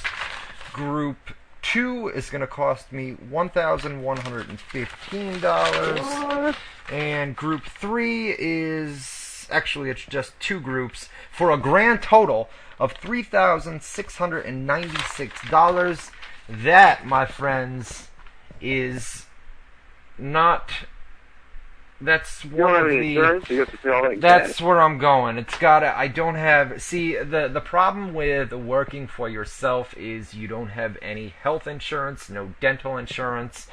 Group 2 is going to cost me $1,115. And Group 3 is, actually it's just 2 groups, for a grand total of $3,696. That, my friends, is not... That's one of the. That's where I'm going. It's gotta. I don't have. See, the problem with working for yourself is you don't have any health insurance, no dental insurance,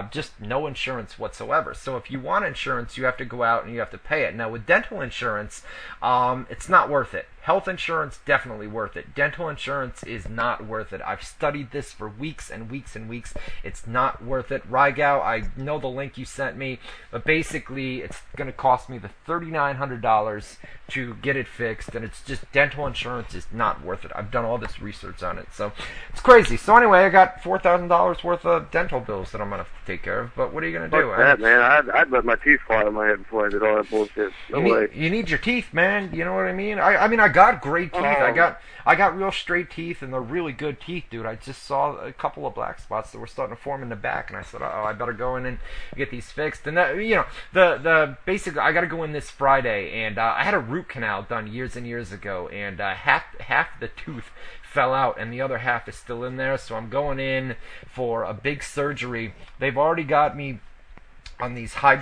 just no insurance whatsoever. So if you want insurance, you have to go out and you have to pay it. Now with dental insurance, it's not worth it. Health insurance, definitely worth it. Dental insurance is not worth it. I've studied this for weeks and weeks and weeks. It's not worth it. Rygao, I know the link you sent me, but basically it's going to cost me the $3,900 to get it fixed, and it's just dental insurance is not worth it. I've done all this research on it, so it's crazy. So anyway, I got $4,000 worth of dental bills that I'm going to have to take care of, but what are you going to do? That, man, I'd let my teeth fall out of my head before I did all that bullshit. No way. You need your teeth, man. You know what I mean? I got got great teeth. I got real straight teeth, and they're really good teeth, dude. I just saw a couple of black spots that were starting to form in the back, and I said, I better go in and get these fixed. And that, the basically, I got to go in this Friday, and I had a root canal done years and years ago, and half the tooth fell out, and the other half is still in there. So I'm going in for a big surgery. They've already got me on these five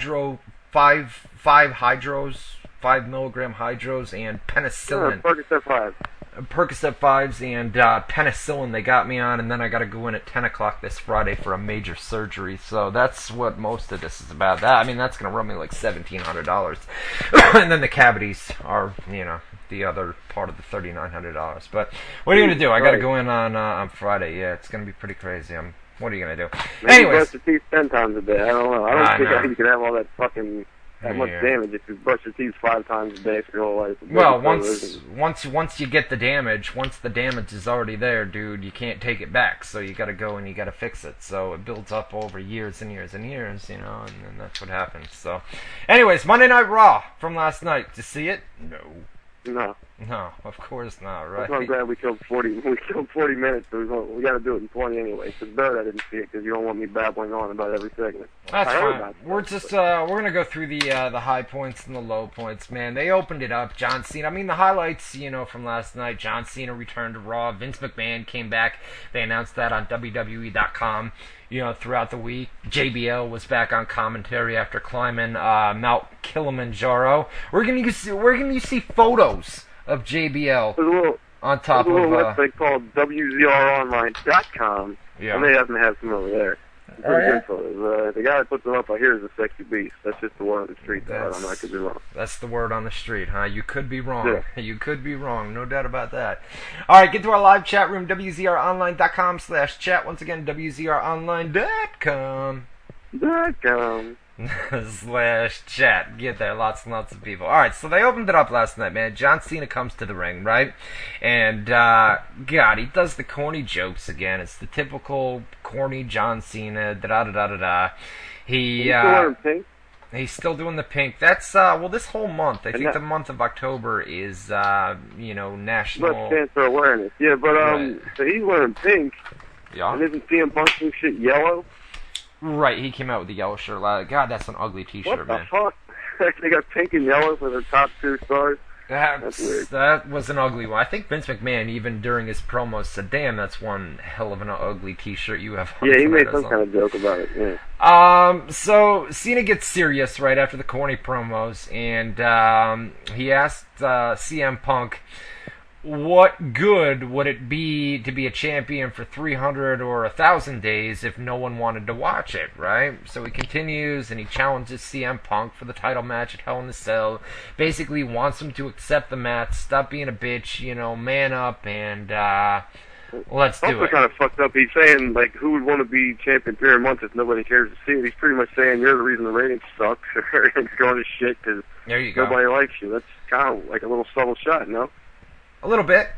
hydros, 5 milligram hydros, and penicillin. Percocet 5. Percocet 5s and penicillin they got me on, and then I got to go in at 10 o'clock this Friday for a major surgery. So that's what most of this is about. That's going to run me like $1,700. And then the cavities are, the other part of the $3,900. But what are you going to do? I got to go in on Friday. Yeah, it's going to be pretty crazy. What are you going to do? Maybe brush your teeth 10 times a day. I don't know. I don't think you can have all that fucking... much damage if you brush your teeth 5 times a day for your whole life. Well, once you get the damage, once the damage is already there, dude, you can't take it back. So you got to go and you got to fix it. So it builds up over years and years and years, and then that's what happens. So, anyways, Monday Night Raw from last night. Did you see it? No, of course not, right? I'm glad we killed 40. We killed 40 minutes. So we got to do it in 20 anyway. It's better I didn't see it because you don't want me babbling on about every segment. That's fine. We're gonna go through the high points and the low points, man. They opened it up. John Cena. The highlights, from last night. John Cena returned to Raw. Vince McMahon came back. They announced that on WZROnline.com. Throughout the week. JBL was back on commentary after climbing Mount Kilimanjaro. We're gonna see photos of JBL on top of a website called WZROnline.com. Yeah. I may have to have some over there. Pretty good photos. The guy that puts them up, I hear, is a sexy beast. That's just the word on the street. I don't know. I could be wrong. That's the word on the street, huh? You could be wrong. Yeah. You could be wrong. No doubt about that. All right, get to our live chat room, WZROnline.com/chat. Once again, WZROnline.com. /chat. Get there, lots and lots of people. Alright, so they opened it up last night, man. John Cena comes to the ring, right? And, God, he does the corny jokes again. It's the typical corny John Cena, da-da-da-da-da. He's still wearing pink? He's still doing the pink. That's, this whole month. I think the month of October is, national... Blood cancer awareness. Yeah, but, so he's wearing pink. Yeah. And isn't CM Punk some shit yellow? Right, he came out with the yellow shirt. God, that's an ugly T-shirt, man. What the fuck? They got pink and yellow for their top 2 stars. That's weird. That was an ugly one. I think Vince McMahon, even during his promos, said, "Damn, that's one hell of an ugly T-shirt you have." Yeah, he made some kind of joke about it. Yeah. So Cena gets serious right after the corny promos, and he asked CM Punk, what good would it be to be a champion for 300 or 1,000 days if no one wanted to watch it, right? So he continues and he challenges CM Punk for the title match at Hell in a Cell. Basically wants him to accept the match, stop being a bitch, man up, and let's do it. Also kind of fucked up. He's saying, who would want to be champion 300 months if nobody cares to see it? He's pretty much saying you're the reason the ratings suck. It's going to shit because nobody likes you. That's kind of like a little subtle shot, no? A little bit,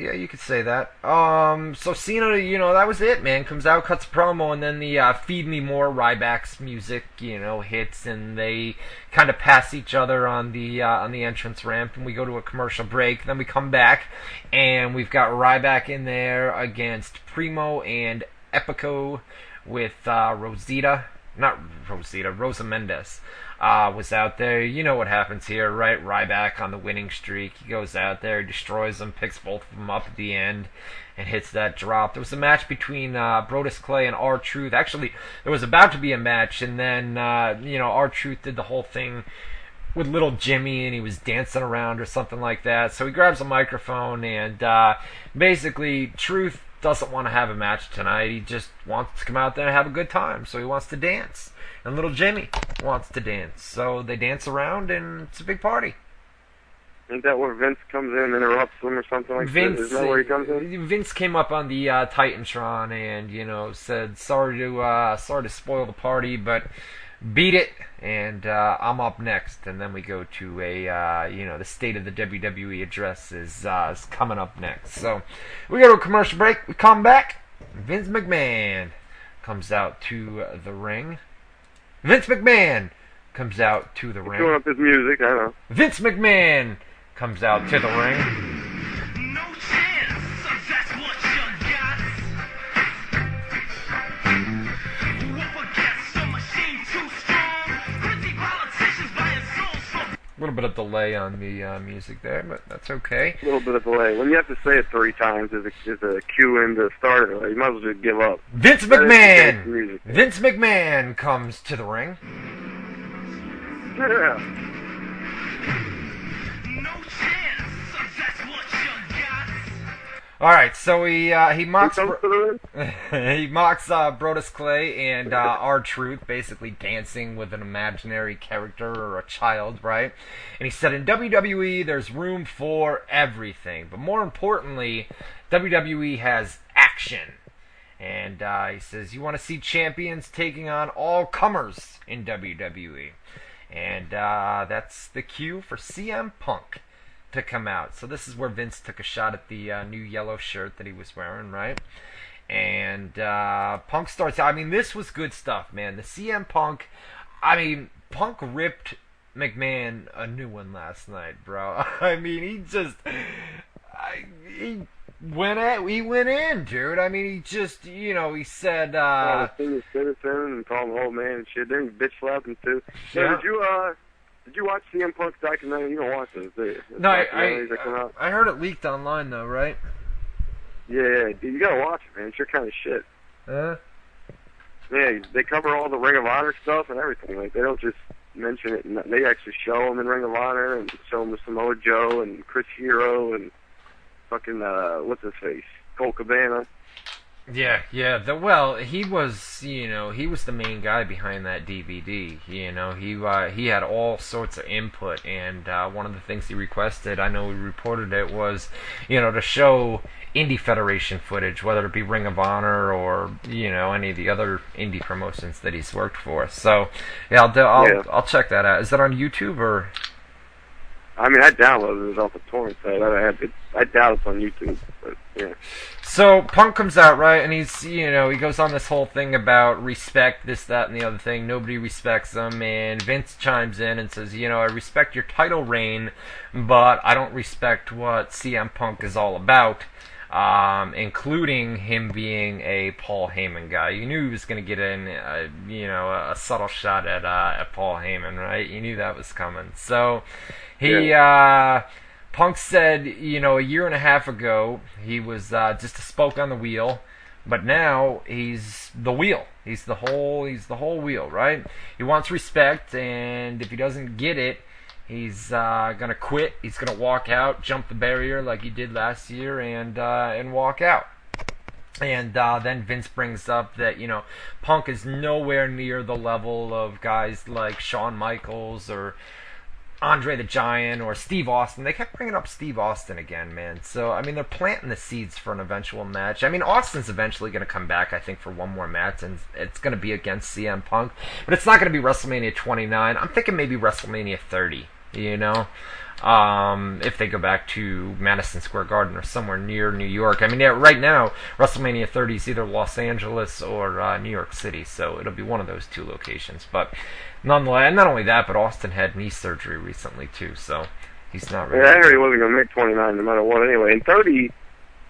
yeah, you could say that. So Cena, that was it, man. Comes out, cuts a promo, and then the Feed Me More Ryback's music, hits, and they kind of pass each other on the entrance ramp, and we go to a commercial break. Then we come back, and we've got Ryback in there against Primo and Epico with Rosa Mendes. Was out there. You know what happens here, right? Ryback on the winning streak. He goes out there, destroys them, picks both of them up at the end, and hits that drop. There was a match between Brodus Clay and R-Truth. Actually, there was about to be a match, and then, R-Truth did the whole thing with little Jimmy, and he was dancing around or something like that. So he grabs a microphone, and basically, Truth doesn't want to have a match tonight. He just wants to come out there and have a good time. So he wants to dance. And little Jimmy wants to dance. So they dance around, and it's a big party. Isn't that where Vince comes in and interrupts them or something like that? Isn't that where he comes in? Vince came up on the Titantron and, said, sorry to spoil the party, but beat it, and I'm up next. And then we go to the State of the WWE address is coming up next. So we go to a commercial break. We come back. Vince McMahon comes out to the ring. Vince McMahon comes out to the ring. Showing up his music, I know. Vince McMahon comes out to the ring. little bit of delay on the music there, but that's okay. A little bit of delay. When you have to say it 3 times as a cue in to start it, you might as well just give up. Vince McMahon! Vince McMahon comes to the ring. Yeah. All right, so he mocks he mocks Brodus Clay and R-Truth, basically dancing with an imaginary character or a child, right? And he said, in WWE, there's room for everything, but more importantly, WWE has action. And he says, you want to see champions taking on all comers in WWE, and that's the cue for CM Punk to come out. So this is where Vince took a shot at the new yellow shirt that he was wearing, right? And Punk starts. I mean, this was good stuff, man. The CM Punk. I mean, Punk ripped McMahon a new one last night, bro. I mean, he just. He went in, dude. I mean, he just, he said. Senior citizen and called him old man and shit. Then he bitch slapped him too. Yeah. Did you watch CM Punk's documentary? You don't watch those, do you? No, I heard it leaked online, though, right? Yeah, dude, you gotta watch it, man. It's your kind of shit. Yeah, they cover all the Ring of Honor stuff and everything. Like, they don't just mention it. They actually show them in Ring of Honor and show them to Samoa Joe and Chris Hero and fucking, what's his face? Colt Cabana. Yeah. He was, he was the main guy behind that DVD. He had all sorts of input, and one of the things he requested, I know we reported it, was, to show Indie Federation footage, whether it be Ring of Honor or, any of the other indie promotions that he's worked for. So, yeah, I'll check that out. Is that on YouTube or? I mean, I downloaded it off the torrent site. I doubt it's on YouTube, but yeah. So Punk comes out, right, and he's, he goes on this whole thing about respect, this, that, and the other thing. Nobody respects him, and Vince chimes in and says, I respect your title reign, but I don't respect what CM Punk is all about, including him being a Paul Heyman guy. You knew he was going to get in, a subtle shot at Paul Heyman, right? You knew that was coming. So Punk said, a year and a half ago, he was just a spoke on the wheel, but now he's the wheel. He's the whole wheel, right? He wants respect, and if he doesn't get it, he's gonna quit. He's gonna walk out, jump the barrier like he did last year, and walk out. And then Vince brings up that, Punk is nowhere near the level of guys like Shawn Michaels or Andre the Giant or Steve Austin. They kept bringing up Steve Austin again, man. So, I mean, they're planting the seeds for an eventual match. I mean, Austin's eventually going to come back, I think, for one more match, and it's going to be against CM Punk. But it's not going to be WrestleMania 29. I'm thinking maybe WrestleMania 30, if they go back to Madison Square Garden or somewhere near New York. I mean, right now, WrestleMania 30 is either Los Angeles or New York City, so it'll be one of those two locations. But nonetheless, not only that, but Austin had knee surgery recently too, so he's not really. Yeah, I heard he wasn't going to make 29 no matter what anyway. And 30,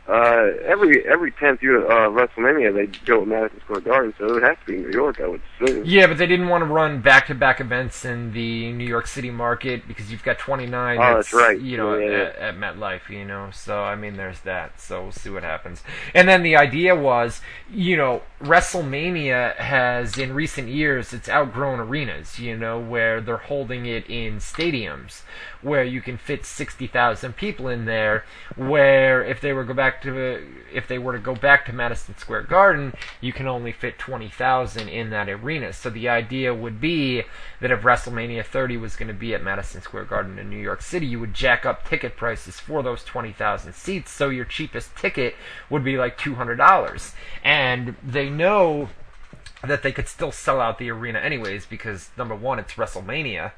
every 10th year WrestleMania, they go with Madison Square Garden, so it would have to be New York, I would assume. Yeah, but they didn't want to run back-to-back events in the New York City market because you've got 29. That's right. At MetLife, So I mean, there's that. So we'll see what happens. And then the idea was, WrestleMania has in recent years it's outgrown arenas, where they're holding it in stadiums where you can fit 60,000 people in there. Where if they were to go back to Madison Square Garden, you can only fit 20,000 in that arena. So the idea would be that if WrestleMania 30 was going to be at Madison Square Garden in New York City, you would jack up ticket prices for those 20,000 seats. So your cheapest ticket would be like $200, and they know that they could still sell out the arena anyways because number one, it's WrestleMania,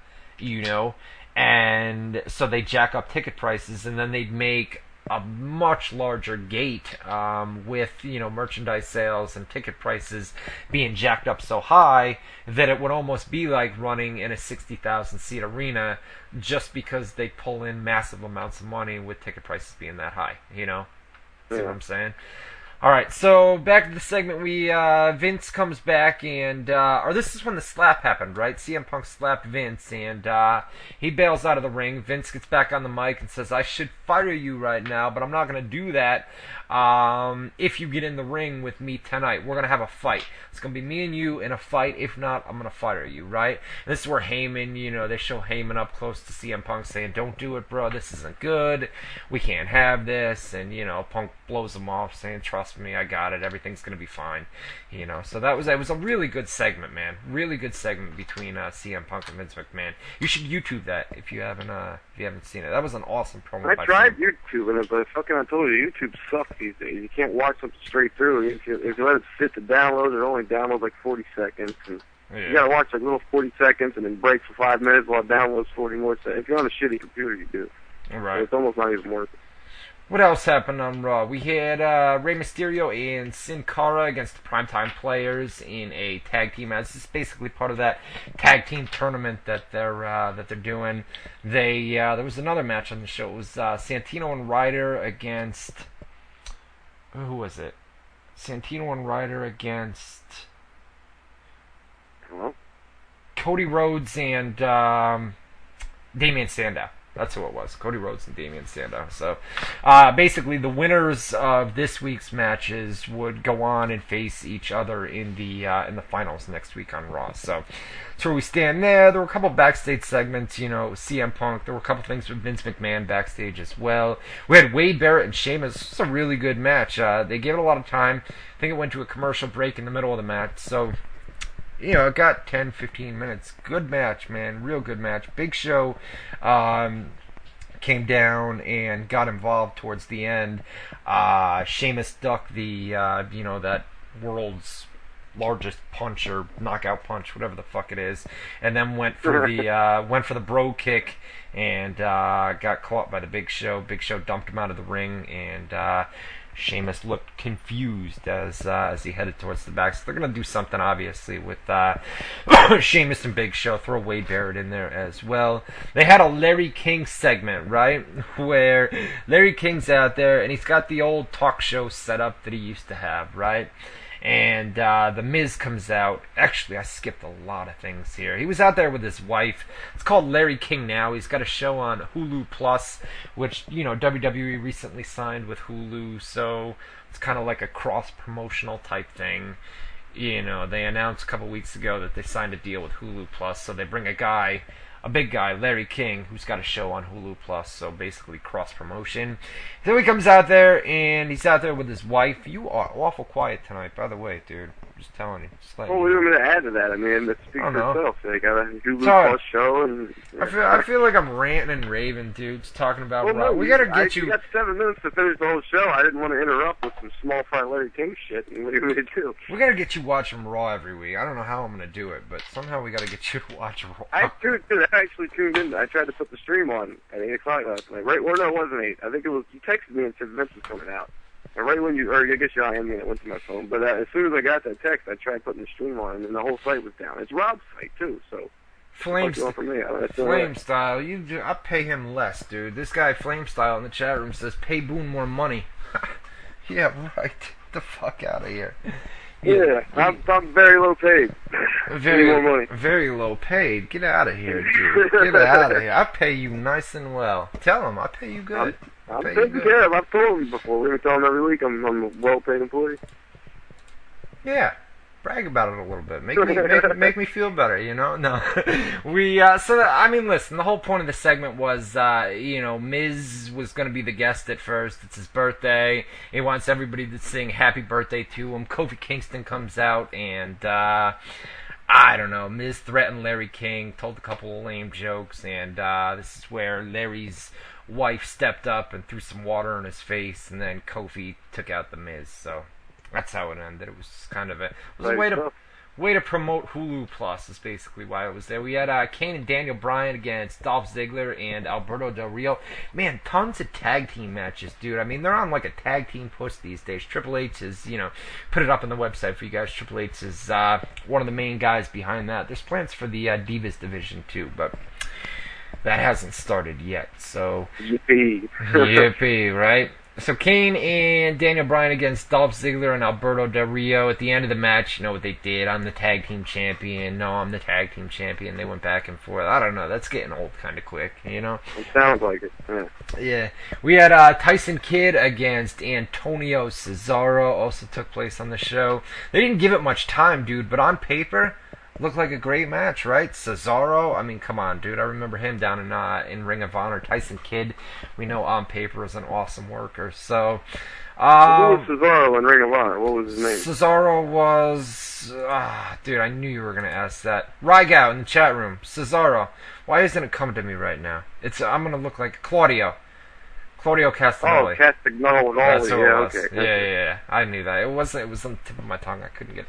and so they jack up ticket prices, and then they'd make a much larger gate with merchandise sales and ticket prices being jacked up so high that it would almost be like running in a 60,000 seat arena just because they pull in massive amounts of money with ticket prices being that high. See what I'm saying? All right, so back to the segment. Vince comes back, and or this is when the slap happened, right? CM Punk slapped Vince, and he bails out of the ring. Vince gets back on the mic and says, "I should fire you right now, but I'm not going to do that. If you get in the ring with me tonight, we're going to have a fight. It's going to be me and you in a fight. If not, I'm going to fire you, right?" And this is where Heyman, they show Heyman up close to CM Punk saying, "Don't do it, bro. This isn't good. We can't have this." And, Punk blows him off saying, "Trust me, I got it. Everything's going to be fine." So it was a really good segment, man. Really good segment between CM Punk and Vince McMahon. You should YouTube that if you haven't seen it. That was an awesome promo. I tried YouTube, but I told you, YouTube sucks these days. You can't watch something straight through. If you let it sit to download, it only downloads like 40 seconds. And you gotta watch like little 40 seconds and then break for 5 minutes while it downloads 40 more seconds. If you're on a shitty computer, you do. Right. It's almost not even worth it. What else happened on Raw? We had Rey Mysterio and Sin Cara against the Primetime Players in a tag team match. This is basically part of that tag team tournament that they're doing. There was another match on the show. It was Santino and Ryder against, who was it? Santino and Ryder against Cody Rhodes and Damian Sandow. That's who it was. Cody Rhodes and Damian Sandow. So, basically, the winners of this week's matches would go on and face each other in the finals next week on Raw. So, that's where we stand there. There were a couple backstage segments, CM Punk. There were a couple things with Vince McMahon backstage as well. We had Wade Barrett and Sheamus. This was a really good match. They gave it a lot of time. I think it went to a commercial break in the middle of the match. So, it got 10, 15 minutes. Good match, man. Real good match. Big Show came down and got involved towards the end. Sheamus ducked that world's largest punch or knockout punch, whatever the fuck it is, and then went for the bro kick and got caught by the Big Show. Big Show dumped him out of the ring, and Sheamus looked confused as he headed towards the back. So they're going to do something, obviously, with Sheamus and Big Show. Throw Wade Barrett in there as well. They had a Larry King segment, right, where Larry King's out there, and he's got the old talk show set up that he used to have, right? And The Miz comes out. Actually, I skipped a lot of things here. He was out there with his wife. It's called Larry King Now. He's got a show on Hulu Plus, which, WWE recently signed with Hulu, so it's kind of like a cross-promotional type thing. They announced a couple weeks ago that they signed a deal with Hulu Plus, so they bring a big guy, Larry King, who's got a show on Hulu Plus, so basically cross-promotion. So he comes out there, and he's out there with his wife. You are awful quiet tonight, by the way, dude. I'm just telling you. What do you want me to add to that? I mean, it speaks for itself. They got a Hulu Plus show, and I feel like I'm ranting and raving, dude. Just talking about Raw. We gotta get you. You got 7 minutes to finish the whole show. I didn't want to interrupt with some small fry Larry King shit. And what do you want me to do? We gotta get you watching Raw every week. I don't know how I'm gonna do it, but somehow we gotta get you to watch Raw. I actually tuned in. I tried to put the stream on at 8 o'clock last night. Right? Well, no, it wasn't 8. I think it was. You texted me and said Vince was coming out. And right when I guess you IM'd me, it went to my phone. But as soon as I got that text, I tried putting the stream on, and the whole site was down. It's Rob's site too, so. Flame Style, I pay him less, dude. This guy Flame Style in the chat room says pay Boone more money. Yeah, right. Get the fuck out of here. Yeah, I'm very low paid. Very low paid. Get out of here, dude. Get out of here. I pay you nice and well. Tell him I pay you good. I'm taking care of. I've told him before. We tell him every week I'm a well-paid employee. Yeah. Brag about it a little bit. Make me feel better, No. Listen, the whole point of the segment was, Miz was going to be the guest at first. It's his birthday. He wants everybody to sing happy birthday to him. Kofi Kingston comes out and, I don't know, Miz threatened Larry King, told a couple of lame jokes, and this is where Larry's wife stepped up and threw some water in his face, and then Kofi took out the Miz, so that's how it ended. It was kind of a way to promote Hulu Plus is basically why it was there. We had Kane and Daniel Bryan against Dolph Ziggler and Alberto Del Rio. Man, tons of tag team matches, dude. I mean, they're on like a tag team push these days. Triple H is, put it up on the website for you guys. Triple H is one of the main guys behind that. There's plans for the Divas division too, but that hasn't started yet, so. Yippee. Yippee, right? So Kane and Daniel Bryan against Dolph Ziggler and Alberto Del Rio. At the end of the match, you know what they did? I'm the tag team champion. No, I'm the tag team champion. They went back and forth. I don't know. That's getting old kind of quick, you know? It sounds like it. Yeah. Yeah. We had Tyson Kidd against Antonio Cesaro. Also took place on the show. They didn't give it much time, dude, but on paper, looked like a great match, right? Cesaro, I mean, come on, dude. I remember him down in Ring of Honor. Tyson Kidd, we know on paper is an awesome worker. So, who was Cesaro in Ring of Honor? What was his name? Cesaro was, dude, I knew you were gonna ask that. Rygow in the chat room. Cesaro. Why isn't it coming to me right now? I'm gonna look like Claudio Castagnoli. Oh, Castagnoli. That's who yeah, it was. okay. Yeah. I knew that. It was on the tip of my tongue. I couldn't get.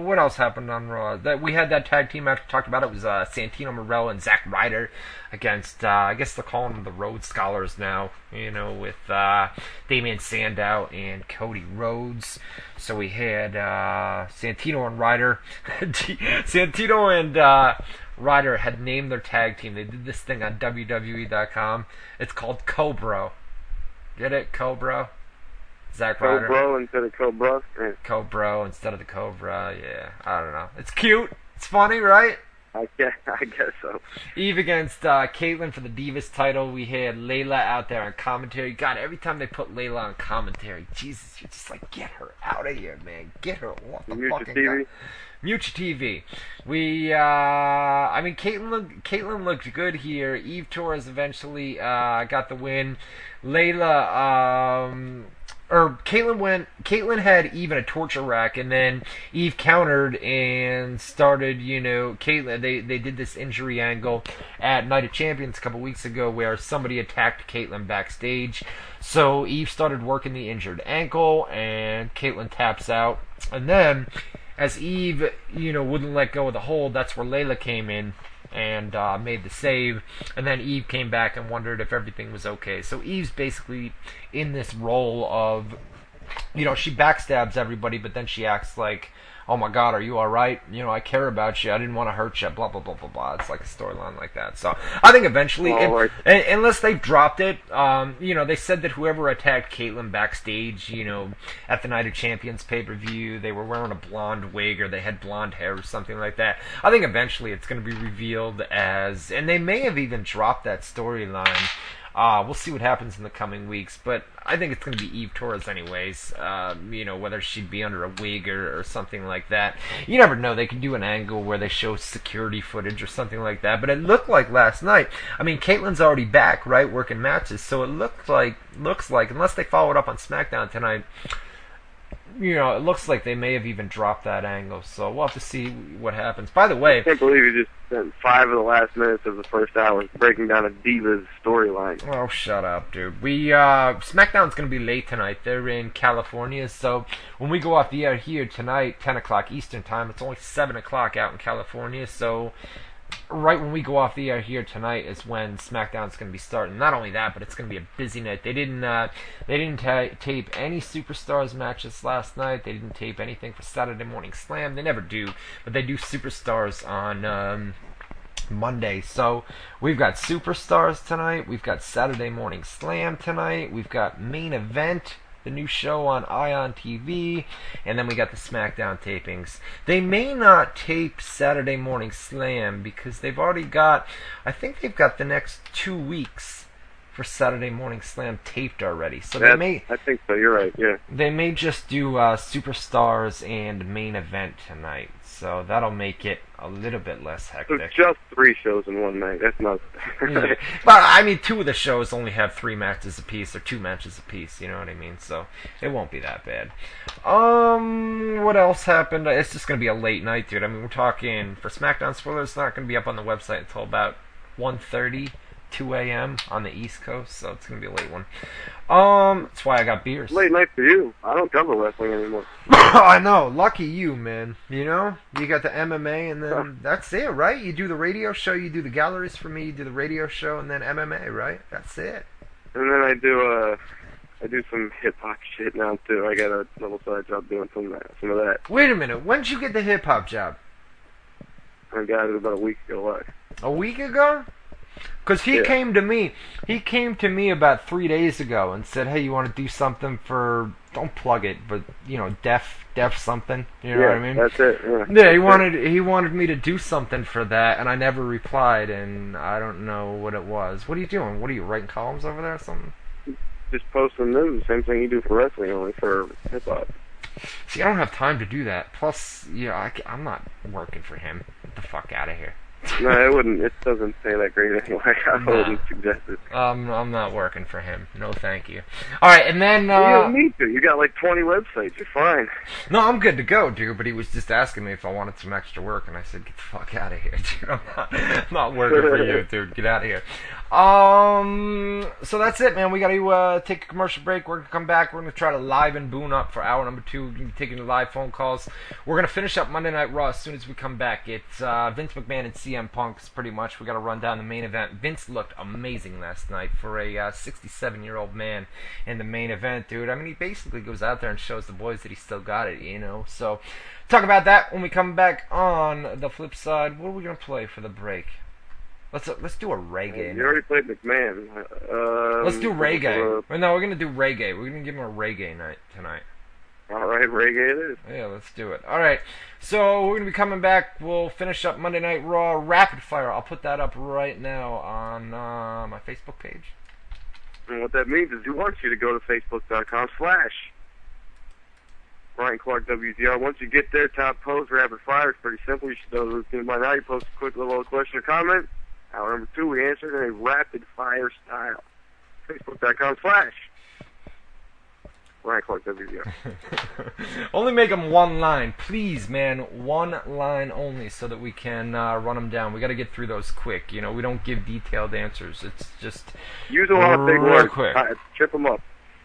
What else happened on Raw? That we had that tag team match we talked about. It was Santino Marella and Zack Ryder against I guess they're calling them the Rhodes Scholars now. You know, with Damian Sandow and Cody Rhodes. So we had Santino and Ryder. Santino and Ryder had named their tag team. They did this thing on WZROnline.com. It's called Cobra. Get it? Cobra? Zack Ryder. Cobra instead of Cobra? Yeah. Cobra instead of the Cobra, yeah. I don't know. It's cute. It's funny, right? I guess so. Eve against Caitlyn for the Divas title. We had Layla out there on commentary. God, every time they put Layla on commentary, Jesus, you're just like, get her out of here, man. Get her off the fucking TV. Mutual TV. I mean, Caitlyn looked good here. Eve Torres eventually got the win. Caitlyn had Eve in a torture rack, and then Eve countered and started, Caitlyn, they did this injury angle at Night of Champions a couple weeks ago where somebody attacked Caitlyn backstage. So Eve started working the injured ankle, and Caitlyn taps out. And then, as Eve, wouldn't let go of the hold, that's where Layla came in and made the save. And then Eve came back and wondered if everything was okay. So Eve's basically in this role of, she backstabs everybody, but then she acts like, oh my God, are you alright? I care about you. I didn't want to hurt you. Blah, blah, blah, blah, blah. It's like a storyline like that. So I think eventually, unless they dropped it, they said that whoever attacked Caitlyn backstage, at the Night of Champions pay-per-view, they were wearing a blonde wig or they had blonde hair or something like that. I think eventually it's going to be revealed as, and they may have even dropped that storyline. We'll see what happens in the coming weeks, but I think it's going to be Eve Torres anyways, whether she'd be under a wig or something like that. You never know. They could do an angle where they show security footage or something like that, but it looked like last night, I mean, Caitlyn's already back, right, working matches, so it looks like, unless they follow it up on SmackDown tonight, it looks like they may have even dropped that angle, so we'll have to see what happens. By the way, I can't believe you just spent 5 of the last minutes of the first hour breaking down a Divas storyline. Oh, shut up, dude. SmackDown's going to be late tonight. They're in California, so when we go off the air here tonight, 10 o'clock Eastern Time, it's only 7 o'clock out in California, so right when we go off the air here tonight is when SmackDown's going to be starting. Not only that, but it's going to be a busy night. They didn't tape any Superstars matches last night. They didn't tape anything for Saturday Morning Slam. They never do, but they do Superstars on Monday. So we've got Superstars tonight. We've got Saturday Morning Slam tonight. We've got Main Event, the new show on Ion TV, and then we got the SmackDown tapings. They may not tape Saturday Morning Slam because they've already got, I think they've got the next 2 weeks for Saturday Morning Slam taped already. So I think so, you're right, yeah. They may just do Superstars and Main Event tonight, so that'll make it a little bit less hectic. It's just 3 shows in one night. That's not. Yeah. But I mean, 2 of the shows only have 3 matches apiece or 2 matches apiece. You know what I mean? So it won't be that bad. What else happened? It's just gonna be a late night, dude. I mean, we're talking for SmackDown spoilers. It's not gonna be up on the website until about 1:30. 2 a.m. on the East Coast, so it's going to be a late one. That's why I got beers. Late night for you. I don't cover wrestling anymore. I know. Lucky you, man. You got the MMA, and then that's it, right? You do the radio show, you do the galleries for me, you do the radio show, and then MMA, right? That's it. And then I do some hip-hop shit now, too. I got a little side job doing some of that. Wait a minute. When did you get the hip-hop job? I got it about a week ago. What? A week ago? Because he came to me. He came to me about 3 days ago and said, "Hey, you want to do something for? Don't plug it, but deaf something. You know what I mean? That's it. Yeah, he wanted me to do something for that, and I never replied, and I don't know what it was. What are you doing? What are you writing columns over there or something? Just posting news. Same thing you do for wrestling, only for hip hop. See, I don't have time to do that. Plus, I'm not working for him. Get the fuck out of here. No, it wouldn't. It doesn't say that great anyway. I wouldn't suggest it. I'm not working for him. No, thank you. All right, and then you don't need to. You got like 20 websites. You're fine. No, I'm good to go, dude. But he was just asking me if I wanted some extra work, and I said, "Get the fuck out of here, dude. I'm not working for you, dude. Get out of here." So that's it, man. We got to take a commercial break. We're gonna come back. We're gonna try to liven Boone up for hour number 2. We're gonna be taking the live phone calls. We're gonna finish up Monday Night Raw as soon as we come back. It's Vince McMahon and CM Punk. Pretty much. We got to run down the main event. Vince looked amazing last night for a 67-year-old man in the main event, dude. I mean, he basically goes out there and shows the boys that he still got it, So, talk about that when we come back. On the flip side, what are we gonna play for the break? Let's do a reggae. You already played McMahon. Let's do reggae. No, we're gonna do reggae. We're gonna give him a reggae night tonight. All right, reggae it is. Yeah, let's do it. All right, so we're gonna be coming back. We'll finish up Monday Night Raw Rapid Fire. I'll put that up right now on my Facebook page. And what that means is he wants you to go to facebook.com/ Ryan Clark WZR. Once you get there, top post, Rapid Fire. It's pretty simple. You should know the routine by now. You post a quick little question or comment. Hour number 2, we answer it in a rapid fire style. Facebook.com/ Ryan Clark WZR. Only make them one line, please, man. One line only, so that we can run them down. We got to get through those quick. We don't give detailed answers. It's just use a lot of big words. Quick. Trip them up.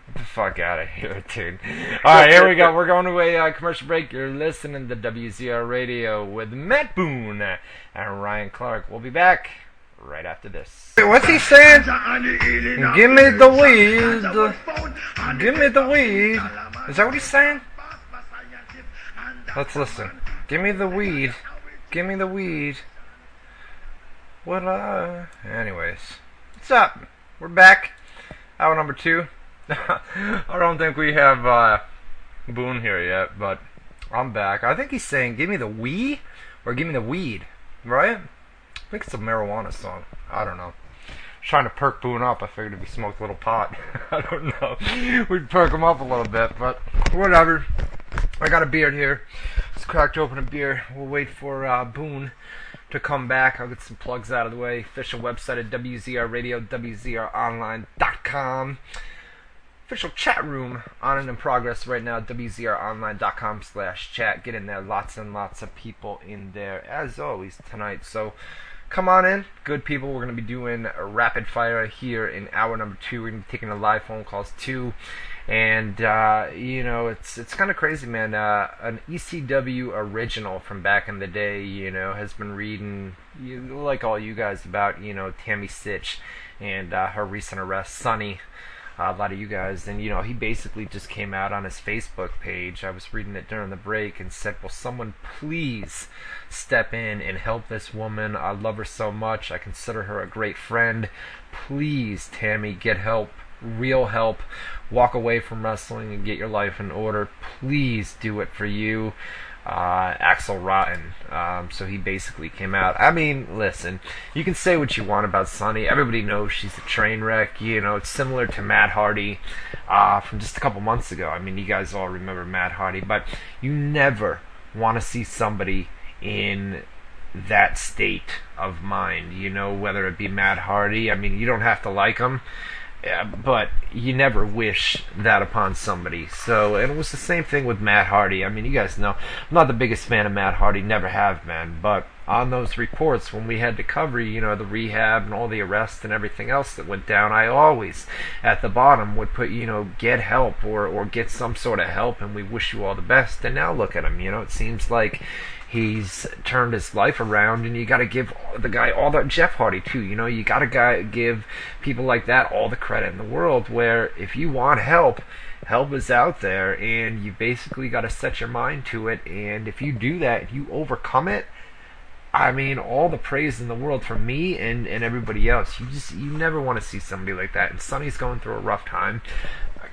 Get the fuck out of here, dude. All right, here we go. We're going to a commercial break. You're listening to WZR Radio with Matt Boone and Ryan Clark. We'll be back right after this. What's he saying? Give me the weed. Give me the weed. Is that what he's saying? Let's listen. Give me the weed. Give me the weed. What, anyways. What's up? We're back. Hour number 2. I don't think we have, Boone here yet, but I'm back. I think he's saying, give me the weed, or give me the weed, right? I think it's a marijuana song. I don't know. Trying to perk Boone up. I figured if he smoked a little pot, I don't know, we'd perk him up a little bit, but whatever. I got a beer here. Just cracked open a beer. We'll wait for Boone to come back. I'll get some plugs out of the way. Official website at WZR Radio, WZROnline.com. Official chat room on and in progress right now, WZROnline.com/chat. Get in there. Lots and lots of people in there, as always, tonight. So come on in. Good people. We're going to be doing a rapid fire here in hour number 2. We're going to be taking the live phone calls too. And, it's kind of crazy, man. An ECW original from back in the day, has been reading, like all you guys, about, Tammy Sitch and her recent arrest, Sonny. A lot of you guys, and he basically just came out on his Facebook page. I was reading it during the break and said, will someone please step in and help this woman? I love her so much. I consider her a great friend. Please, Tammy, get help, real help. Walk away from wrestling and get your life in order. Please do it for you. Axel Rotten. So he basically came out. I mean, listen, you can say what you want about Sonny. Everybody knows she's a train wreck. It's similar to Matt Hardy from just a couple months ago. I mean, you guys all remember Matt Hardy, but you never want to see somebody in that state of mind, whether it be Matt Hardy. I mean, you don't have to like him. Yeah, but you never wish that upon somebody. So, and it was the same thing with Matt Hardy. I mean, you guys know, I'm not the biggest fan of Matt Hardy, never have been. But on those reports, when we had to cover, the rehab and all the arrests and everything else that went down, I always, at the bottom, would put, get help or get some sort of help, and we wish you all the best. And now look at him, it seems like he's turned his life around, and you got to give the guy all the Jeff Hardy too. You got to give people like that all the credit in the world. Where if you want help is out there, and you basically got to set your mind to it. And if you do that, if you overcome it, I mean, all the praise in the world from me and everybody else. You never want to see somebody like that. And Sonny's going through a rough time,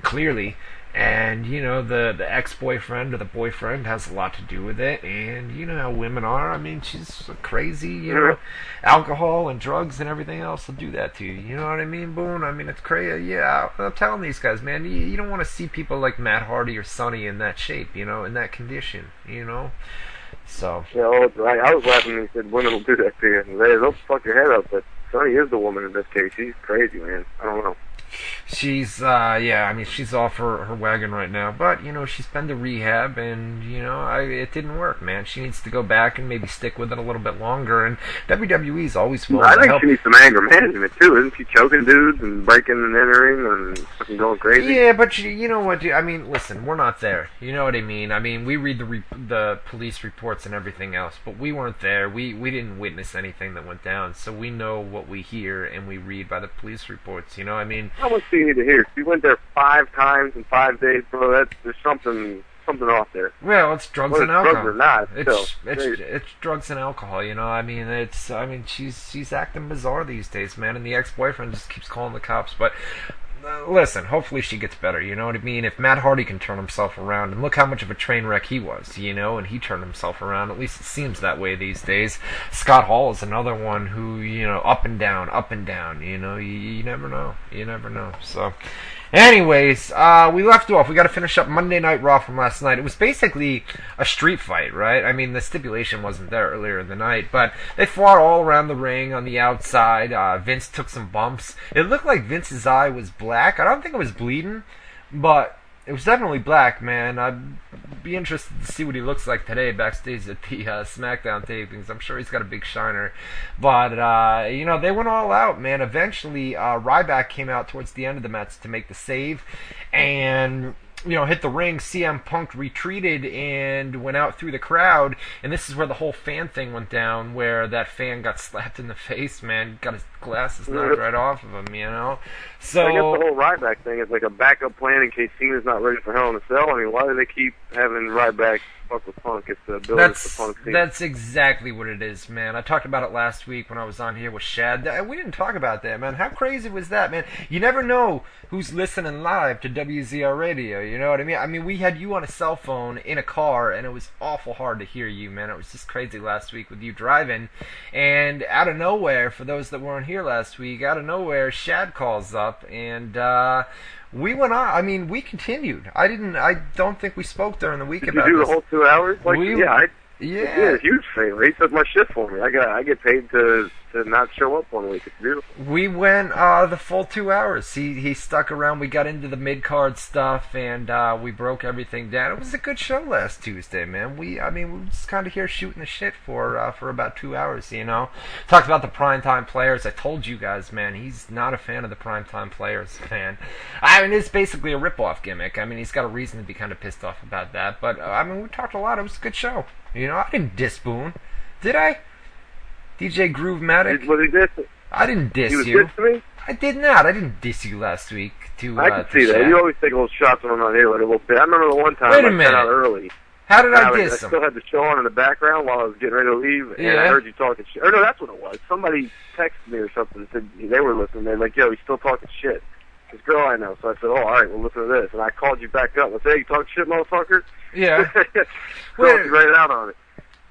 clearly. And, you know, the ex-boyfriend or the boyfriend has a lot to do with it. And you know how women are. I mean, she's crazy, you know. Alcohol and drugs and everything else will do that to you. You know what I mean, Boone? I mean, it's crazy. Yeah, I'm telling these guys, man, you don't want to see people like Matt Hardy or Sonny in that shape, you know, in that condition, you know. So. Yeah, I was laughing when he said women will do that to you. They'll fuck your head up, but Sonny is the woman in this case. She's crazy, man. I don't know. She's, yeah, I mean, she's off her wagon right now, but, you know, she's been to rehab, and, you know, it didn't work, man. She needs to go back and maybe stick with it a little bit longer, and WWE's always willing to help. I think she needs some anger management, too. Isn't she choking dudes and breaking and entering and fucking going crazy? Yeah, but you know what, I mean, listen, we're not there. You know what I mean? I mean, we read the police reports and everything else, but we weren't there. We didn't witness anything that went down, so we know what we hear and we read by the police reports, you know? I mean... How much do you need to hear? She went there 5 times in 5 days, bro. There's something off there. Well, it's drugs and alcohol. Drugs or not, it's drugs and alcohol. You know, I mean, she's acting bizarre these days, man. And the ex-boyfriend just keeps calling the cops. But listen, hopefully she gets better. You know what I mean? If Matt Hardy can turn himself around, and look how much of a train wreck he was, you know, and he turned himself around. At least it seems that way these days. Scott Hall is another one who, you know, up and down. You know, you never know. You never know. So. Anyways, we left off. We got to finish up Monday Night Raw from last night. It was basically a street fight, right? I mean, the stipulation wasn't there earlier in the night, but they fought all around the ring on the outside. Vince took some bumps. It looked like Vince's eye was black. I don't think it was bleeding, but it was definitely black, man. I'd be interested to see what he looks like today backstage at the SmackDown tapings. I'm sure he's got a big shiner. But, you know, they went all out, man. Eventually, Ryback came out towards the end of the match to make the save. And, you know, hit the ring. CM Punk retreated and went out through the crowd. And this is where the whole fan thing went down, where that fan got slapped in the face, man. Got his glasses knocked right off of him, you know. So I guess the whole Ryback thing is like a backup plan in case Cena's not ready for Hell in a Cell. I mean, why do they keep having Ryback fuck with Punk? It's the ability for Punk Cena. That's exactly what it is, man. I talked about it last week when I was on here with Shad. We didn't talk about that, man. How crazy was that, man? You never know who's listening live to WZR Radio, you know what I mean? I mean, we had you on a cell phone in a car, and it was awful hard to hear you, man. It was just crazy last week with you driving. And out of nowhere, for those that weren't here last week, out of nowhere, Shad calls up, and we went on. I mean, we continued. I don't think we spoke during the week about this. Did you do the whole 2 hours? Like, yeah. Yeah, huge favor. He took my shift for me. I get paid to not show up 1 week. It's beautiful. We went the full 2 hours. He stuck around. We got into the mid-card stuff, and we broke everything down. It was a good show last Tuesday, man. We were just kind of here shooting the shit for about 2 hours, you know. Talked about the primetime players. I told you guys, man, he's not a fan of the primetime players, fan. I mean, it's basically a rip-off gimmick. I mean, he's got a reason to be kind of pissed off about that. But, I mean, we talked a lot. It was a good show. You know, I didn't diss Boone. Did I? DJ Groove-matic? Was he dissing? I didn't diss you. He was dissing me? I did not. I didn't diss you last week. I can see that. You always take little shots when I'm not here, like a little bit. I remember the one time I got out early. How did I diss him? I still had the show on in the background while I was getting ready to leave, and I heard you talking shit. Or no, that's what it was. Somebody texted me or something and said they were listening. They're like, yo, he's still talking shit. This girl I know. So I said, oh, all right, well, listen to this. And I called you back up and said, hey, you talk shit, motherfucker? Yeah. Well, you read it out on it.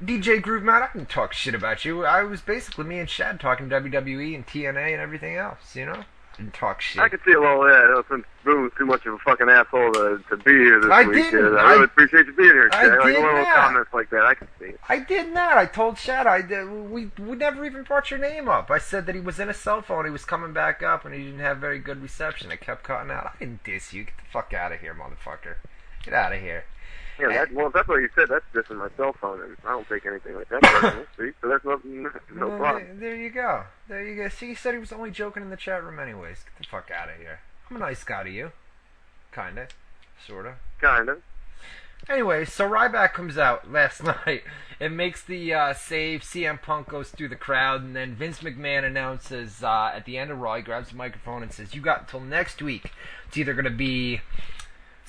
DJ Groove Matt, I didn't talk shit about you. I was basically me and Shad talking WWE and TNA and everything else, you know? Didn't talk shit. I could see a little of that. Since Boone was too much of a fucking asshole to be here this week. I really appreciate you being here, Shad. I like did little not. comments like that, I can see it. I did not. I told Shad, we never even brought your name up. I said that he was in a cell phone, he was coming back up, and he didn't have very good reception. It kept cutting out. I didn't diss you. Get the fuck out of here, motherfucker. Get out of here. Yeah, if that's what you said, that's just in my cell phone, and I don't take anything like that personal, see? So that's no problem. There you go. There you go. See, you said he was only joking in the chat room anyways. Get the fuck out of here. I'm a nice guy to you. Kinda. Sorta. Kinda. Anyway, so Ryback comes out last night and makes the save. CM Punk goes through the crowd, and then Vince McMahon announces at the end of Raw, he grabs the microphone and says, you got until next week. It's either going to be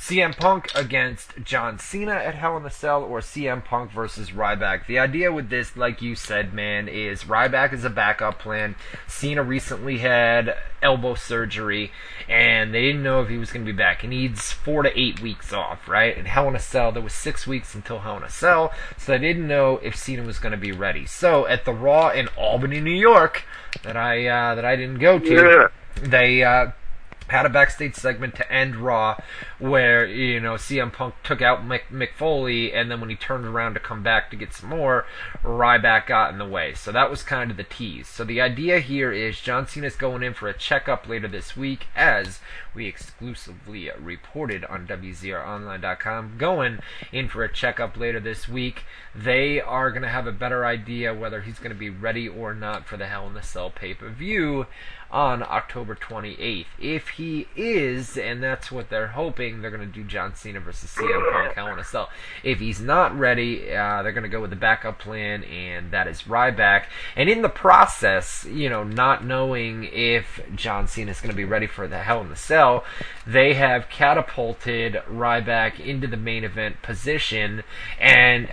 CM Punk against John Cena at Hell in a Cell, or CM Punk versus Ryback. The idea with this, like you said, man, is Ryback is a backup plan. Cena recently had elbow surgery, and they didn't know if he was going to be back. He needs 4 to 8 weeks off, right? And Hell in a Cell, there was 6 weeks until Hell in a Cell, so they didn't know if Cena was going to be ready. So at the Raw in Albany, New York, that I didn't go to, they had a backstage segment to end Raw where, CM Punk took out Mick Foley, and then when he turned around to come back to get some more, Ryback got in the way. So that was kind of the tease. So the idea here is John Cena's going in for a checkup later this week, as we exclusively reported on WZROnline.com, going in for a checkup later this week. They are going to have a better idea whether he's going to be ready or not for the Hell in a Cell pay-per-view on October 28th. If he is, and that's what they're hoping, they're going to do John Cena versus CM Punk Hell in a Cell. If he's not ready, they're going to go with the backup plan, and that is Ryback. And in the process, not knowing if John Cena is going to be ready for the Hell in a Cell, they have catapulted Ryback into the main event position. And,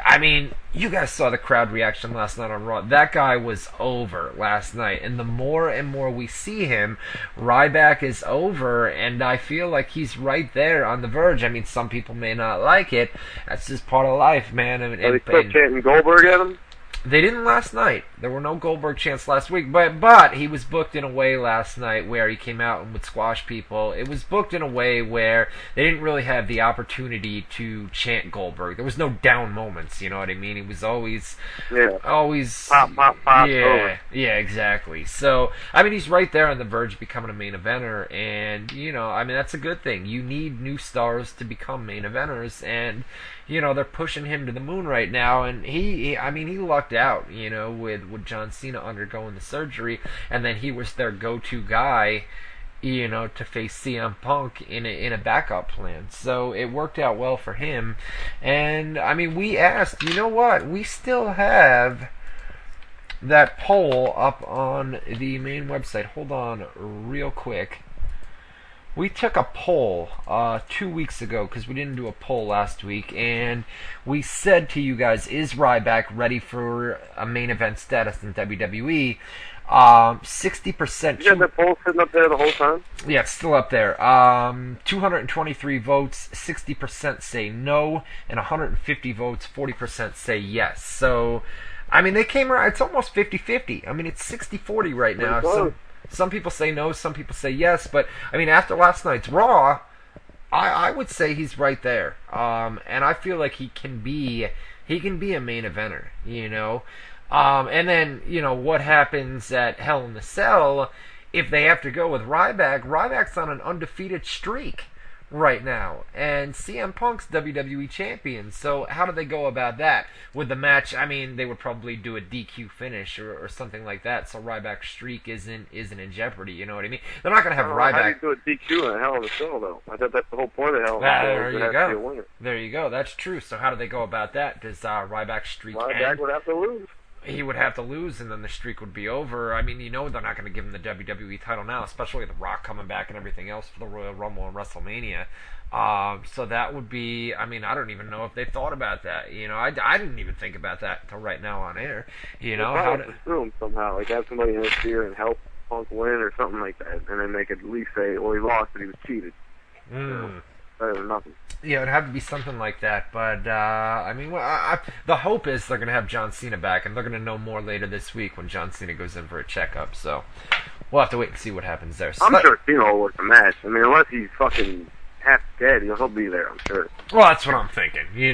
you guys saw the crowd reaction last night on Raw. That guy was over last night. And the more and more we see him, Ryback is over. And I feel like he's right there on the verge. Some people may not like it. That's just part of life, man. Are they still chanting Goldberg at him? They didn't last night. There were no Goldberg chants last week, but he was booked in a way last night where he came out and would squash people. It was booked in a way where they didn't really have the opportunity to chant Goldberg. There was no down moments, you know what I mean? He was always pop, pop, yeah, over. Yeah, exactly. So, he's right there on the verge of becoming a main eventer, and, that's a good thing. You need new stars to become main eventers, and they're pushing him to the moon right now, and he lucked out, with John Cena undergoing the surgery, and then he was their go-to guy, to face CM Punk in a backup plan. So it worked out well for him, and, we asked, we still have that poll up on the main website. Hold on real quick. We took a poll 2 weeks ago because we didn't do a poll last week, and we said to you guys, is Ryback ready for a main event status in WWE? 60%. You had the poll sitting up there the whole time? Yeah, it's still up there. 223 votes, 60% say no, and 150 votes, 40% say yes. So, they came around, it's almost 50-50. It's 60-40 right now. Some people say no, some people say yes, but after last night's Raw, I would say he's right there. And I feel like he can be a main eventer, And then, what happens at Hell in a Cell, if they have to go with Ryback, Ryback's on an undefeated streak right now, and CM Punk's WWE champion. So how do they go about that with the match? They would probably do a DQ finish or something like that, so Ryback's streak isn't in jeopardy. You know what I mean? They're not going to have Ryback. How do you do a DQ in a Hell in a Cell, though? I thought that's the whole point of Hell in a Cell. There you go. There you go. That's true. So how do they go about that? Does Ryback's streak end? Ryback would have to lose. He would have to lose, and then the streak would be over. They're not going to give him the WWE title now, especially with The Rock coming back and everything else for the Royal Rumble and WrestleMania. So that would be, I don't even know if they thought about that. I didn't even think about that until right now on air. How to screw him somehow, like have somebody interfere and help Punk win or something like that, and then they could at least say, well, he lost, but he was cheated. Better than nothing. Yeah, it'd have to be something like that, but, the hope is they're going to have John Cena back, and they're going to know more later this week when John Cena goes in for a checkup, so we'll have to wait and see what happens there. I'm sure Cena will work the match. Unless he's fucking half dead, he'll be there, I'm sure. Well, that's what I'm thinking. He's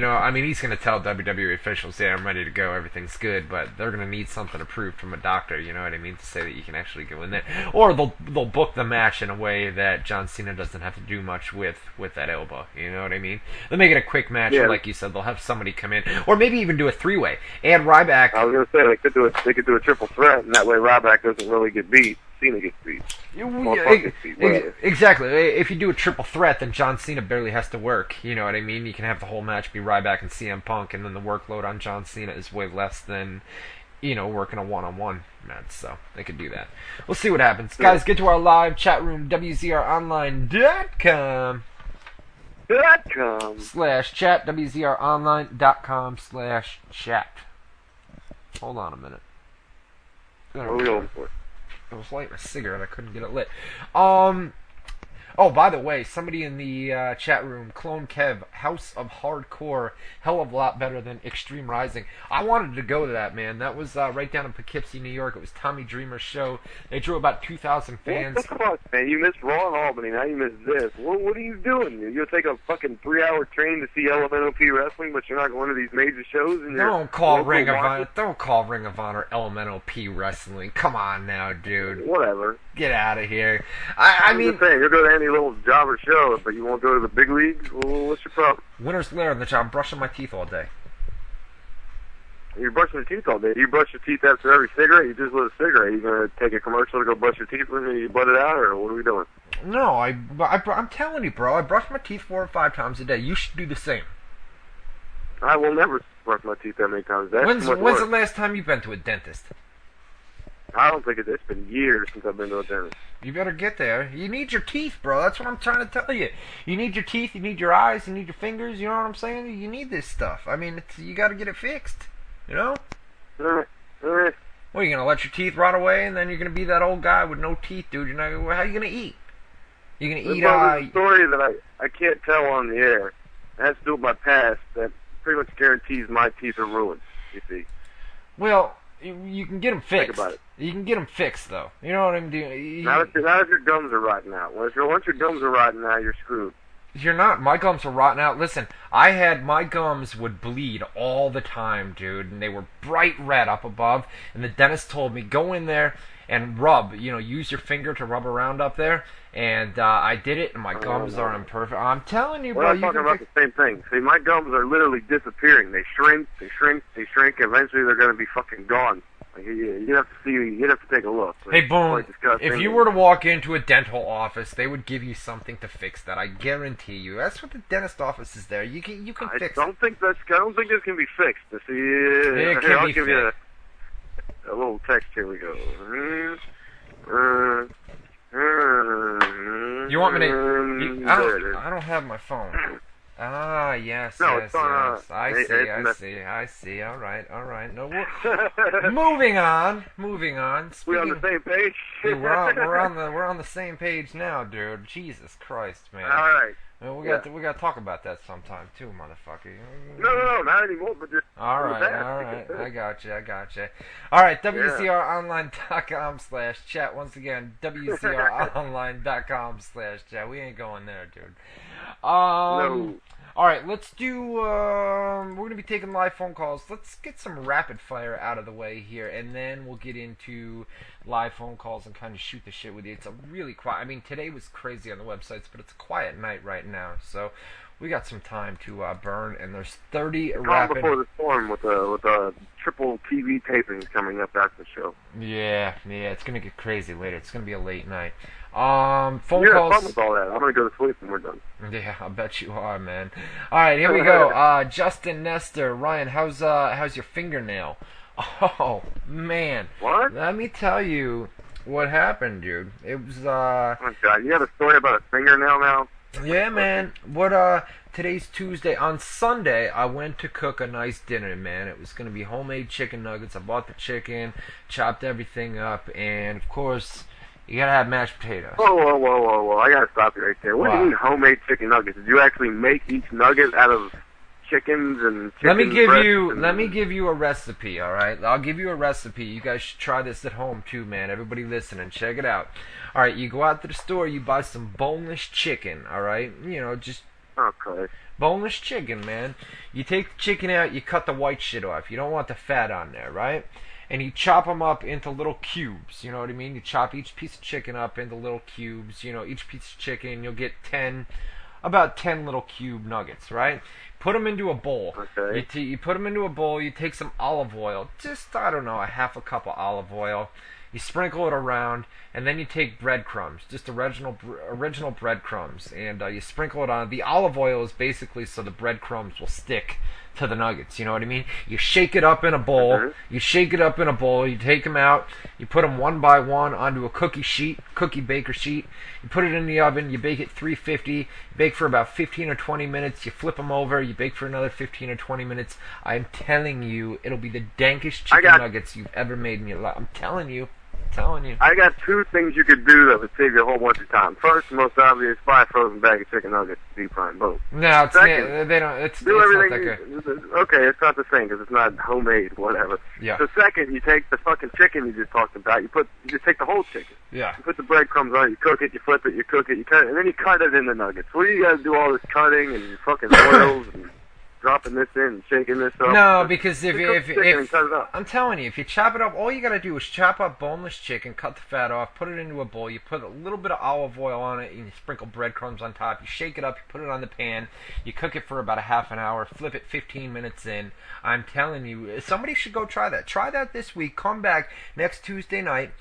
going to tell WWE officials, yeah, I'm ready to go, everything's good, but they're going to need something approved from a doctor, you know what I mean, to say that you can actually go in there. Or they'll book the match in a way that John Cena doesn't have to do much with that elbow, you know what I mean? They'll make it a quick match, or like you said, they'll have somebody come in, or maybe even do a three-way. And Ryback... I was going to say, they could do a triple threat, and that way Ryback doesn't really get beat. Cena gets beat. Exactly. If you do a triple threat, then John Cena barely has to work. You know what I mean? You can have the whole match be Ryback and CM Punk, and then the workload on John Cena is way less than, working a one-on-one match. So they could do that. We'll see what happens. Guys, get to our live chat room, WZROnline.com. WZROnline.com/chat. WZROnline.com/chat. Hold on a minute. What are we going for? I was lighting a cigarette. I couldn't get it lit. Oh, by the way, somebody in the chat room, Clone Kev, House of Hardcore, hell of a lot better than Extreme Rising. I wanted to go to that, man. That was right down in Poughkeepsie, New York. It was Tommy Dreamer's show. They drew about 2,000 fans. What the fuck, man? You missed Raw in Albany. Now you missed this. What are you doing? You'll take a fucking 3-hour train to see LMNOP wrestling, but you're not going to these major shows? And Don't call Ring of Honor LMNOP wrestling. Come on now, dude. Whatever. Get out of here. I mean, just saying, you'll go to any little job or show, but you won't go to the big leagues? Well, what's your problem? Winner's Lair in the job. I'm brushing my teeth all day. You're brushing your teeth all day. You brush your teeth after every cigarette? You just lit a cigarette. You going to take a commercial to go brush your teeth and you butt it out, or what are we doing? No, I'm telling you, bro. I brush my teeth 4 or 5 times a day. You should do the same. I will never brush my teeth that many times a day. When's the last time you've been to a dentist? I don't think it's been years since I've been to a dentist. You better get there. You need your teeth, bro. That's what I'm trying to tell you. You need your teeth, you need your eyes, you need your fingers, you know what I'm saying? You need this stuff. I mean, you got to get it fixed, you know? Well, What, are you going to let your teeth rot away and then you're going to be that old guy with no teeth, dude? How are you going to eat? You're going to eat... There's a story that I can't tell on the air. It has to do with my past that pretty much guarantees my teeth are ruined, you see. Well... You can get them fixed. Think about it. You can get them fixed, though. You know what I'm doing? Not if your gums are rotting out. Once your gums are rotting out, you're screwed. You're not. My gums are rotting out. Listen, my gums would bleed all the time, dude, and they were bright red up above, and the dentist told me, go in there and rub, use your finger to rub around up there, and I did it, and my gums are imperfect. I'm telling you, bro. We're not talking about the same thing. See, my gums are literally disappearing. They shrink, eventually they're going to be fucking gone. Like, you'd have to take a look. Hey, Boone, if you were to walk into a dental office, they would give you something to fix that. I guarantee you. That's what the dentist office is there. You can fix it. I don't think this can be fixed. See, I'll give you a little text. Here we go. You want me to... I don't have my phone. Ah, yes, no, yes. I see. All right. No, moving on. We on the same page? we're on the same page now, dude. Jesus Christ, man. All right. Well, we got to talk about that sometime too, motherfucker. No, not anymore. But just all right. I got you. All right, WZROnline.com/chat. Once again, WZROnline.com/chat. We ain't going there, dude. No. All right, let's do. We're gonna be taking live phone calls. Let's get some rapid fire out of the way here, and then we'll get into live phone calls and kind of shoot the shit with you. It's a really quiet. I mean, today was crazy on the websites, but it's a quiet night right now, so we got some time to burn. And there's 30 rapid. Before the storm with a triple TV tapings coming up after the show. Yeah, it's gonna get crazy later. It's gonna be a late night. Phone calls. Fun with all that. I'm gonna go to sleep when we're done. Yeah, I bet you are, man. All right, here we go. Justin Nestor, Ryan, how's your fingernail? Oh man, what? Let me tell you what happened, dude. It was Oh God, you have a story about a fingernail now? Yeah, man. Today's Tuesday. On Sunday, I went to cook a nice dinner, man. It was gonna be homemade chicken nuggets. I bought the chicken, chopped everything up, and of course, you gotta have mashed potatoes. Whoa. I gotta stop you right there. What do you mean homemade chicken nuggets? Did you actually make each nugget out of chickens and chicken Let me give you a recipe, all right? I'll give you a recipe. You guys should try this at home too, man. Everybody listening, check it out. All right, you go out to the store, you buy some boneless chicken, all right? Just okay. Boneless chicken, man. You take the chicken out, you cut the white shit off. You don't want the fat on there, right? And you chop them up into little cubes, you know what I mean? You chop each piece of chicken up into little cubes, each piece of chicken, you'll get about 10 little cube nuggets, right? Put them into a bowl. Okay. You put them into a bowl. You take some olive oil, just I don't know, a half a cup of olive oil. You sprinkle it around, and then you take breadcrumbs, just original breadcrumbs, and you sprinkle it on. The olive oil is basically so the breadcrumbs will stick to the nuggets. You know what I mean? You shake it up in a bowl. Mm-hmm. You shake it up in a bowl. You take them out. You put them one by one onto a cookie baker sheet. You put it in the oven. You bake it 350. You bake for about 15 or 20 minutes. You flip them over. You bake for another 15 or 20 minutes. I'm telling you, it'll be the dankest chicken nuggets you've ever made in your life. I'm telling you. I got two things you could do that would save you a whole bunch of time. First, most obvious, buy a frozen bag of chicken nuggets, deep frying, boom. No, it's Second, they don't. It's do it's everything. not that good. Okay, it's not the same because it's not homemade, whatever. Yeah. So second, you take the fucking chicken you just talked about. You just take the whole chicken. Yeah. You put the breadcrumbs on it. You cook it. You flip it. You cook it. You cut it, and then you cut it in the nuggets. What do you got to do all this cutting and fucking oils and dropping this in and shaking this up? No, because if cut it up. I'm telling you, if you chop it up, all you gotta do is chop up boneless chicken, cut the fat off, put it into a bowl. You put a little bit of olive oil on it, and you sprinkle breadcrumbs on top. You shake it up, you put it on the pan, you cook it for about a half an hour, flip it 15 minutes in. I'm telling you, somebody should go try that. Try that this week. Come back next Tuesday night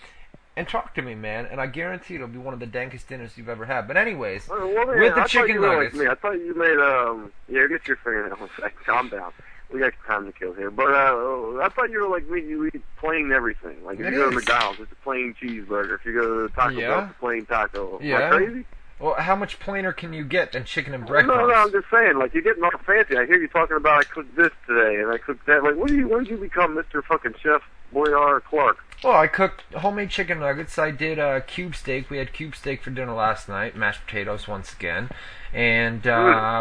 and talk to me, man, and I guarantee it'll be one of the dankest dinners you've ever had. But anyways, with the chicken nuggets. I thought you made, yeah, get your fingernails. Calm down. We got time to kill here. But I thought you were like me. You eat plain everything. Like if you go to McDonald's, it's a plain cheeseburger. If you go to Taco Bell, it's a plain taco. Yeah. Am I crazy? Well, how much plainer can you get than chicken and breadcrumbs? No, I'm just saying, like, you're getting all fancy. I hear you talking about I cooked this today, and I cooked that. Like, when did you become Mr. fucking Chef Ryan Clark? Well, I cooked homemade chicken nuggets. I did cube steak. We had cube steak for dinner last night. Mashed potatoes once again. And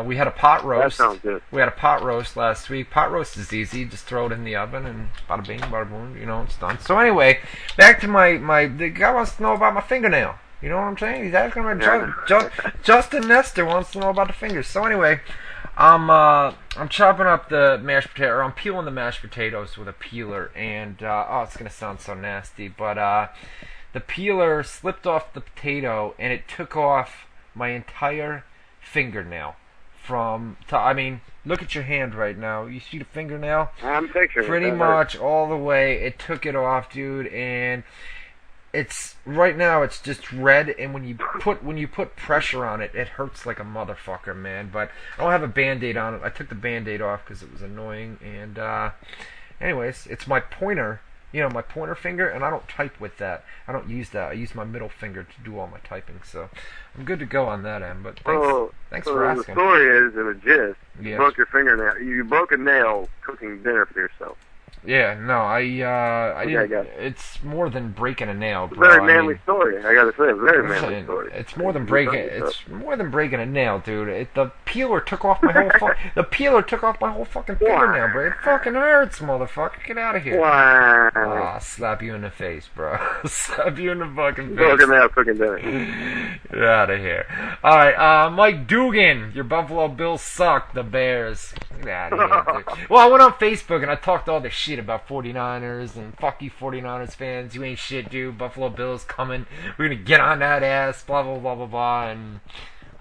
we had a pot roast. That sounds good. We had a pot roast last week. Pot roast is easy. Just throw it in the oven and bada bing, bada boom. You know, it's done. So anyway, back to the guy wants to know about my fingernail. You know what I'm saying? He's asking about Justin Nestor wants to know about the fingers. So anyway, I'm chopping up the mashed potato, or I'm peeling the mashed potatoes with a peeler, and it's gonna sound so nasty, but the peeler slipped off the potato, and it took off my entire fingernail. Look at your hand right now. You see the fingernail? I'm picturing pretty much all the way. It took it off, dude, and it's right now. It's just red, and when you put pressure on it, it hurts like a motherfucker, man. But I don't have a Band-Aid on it. I took the Band-Aid off because it was annoying. And anyways, it's my pointer, my pointer finger, and I don't type with that. I don't use that. I use my middle finger to do all my typing. So I'm good to go on that end. But thanks for asking. The story is, in a gist, yes. You broke your fingernail. You broke a nail cooking dinner for yourself. Yeah, no, I didn't. It's more than breaking a nail, bro. Very manly story. I gotta say, very manly story. It's more than breaking. It's more than breaking a nail, dude. The peeler took off my whole. The peeler took off my whole fucking fingernail, bro. It fucking hurts, motherfucker. Get out of here. Wow. I'll slap you in the face, bro. Slap you in the fucking face. Broken nail cooking dinner. Get out of here. All right, Mike Dugan, your Buffalo Bills suck. The Bears. Get out of here, dude. Well, I went on Facebook and I talked all this shit about 49ers and fuck you 49ers fans. You ain't shit, dude. Buffalo Bills coming. We're gonna get on that ass. Blah blah blah blah blah. And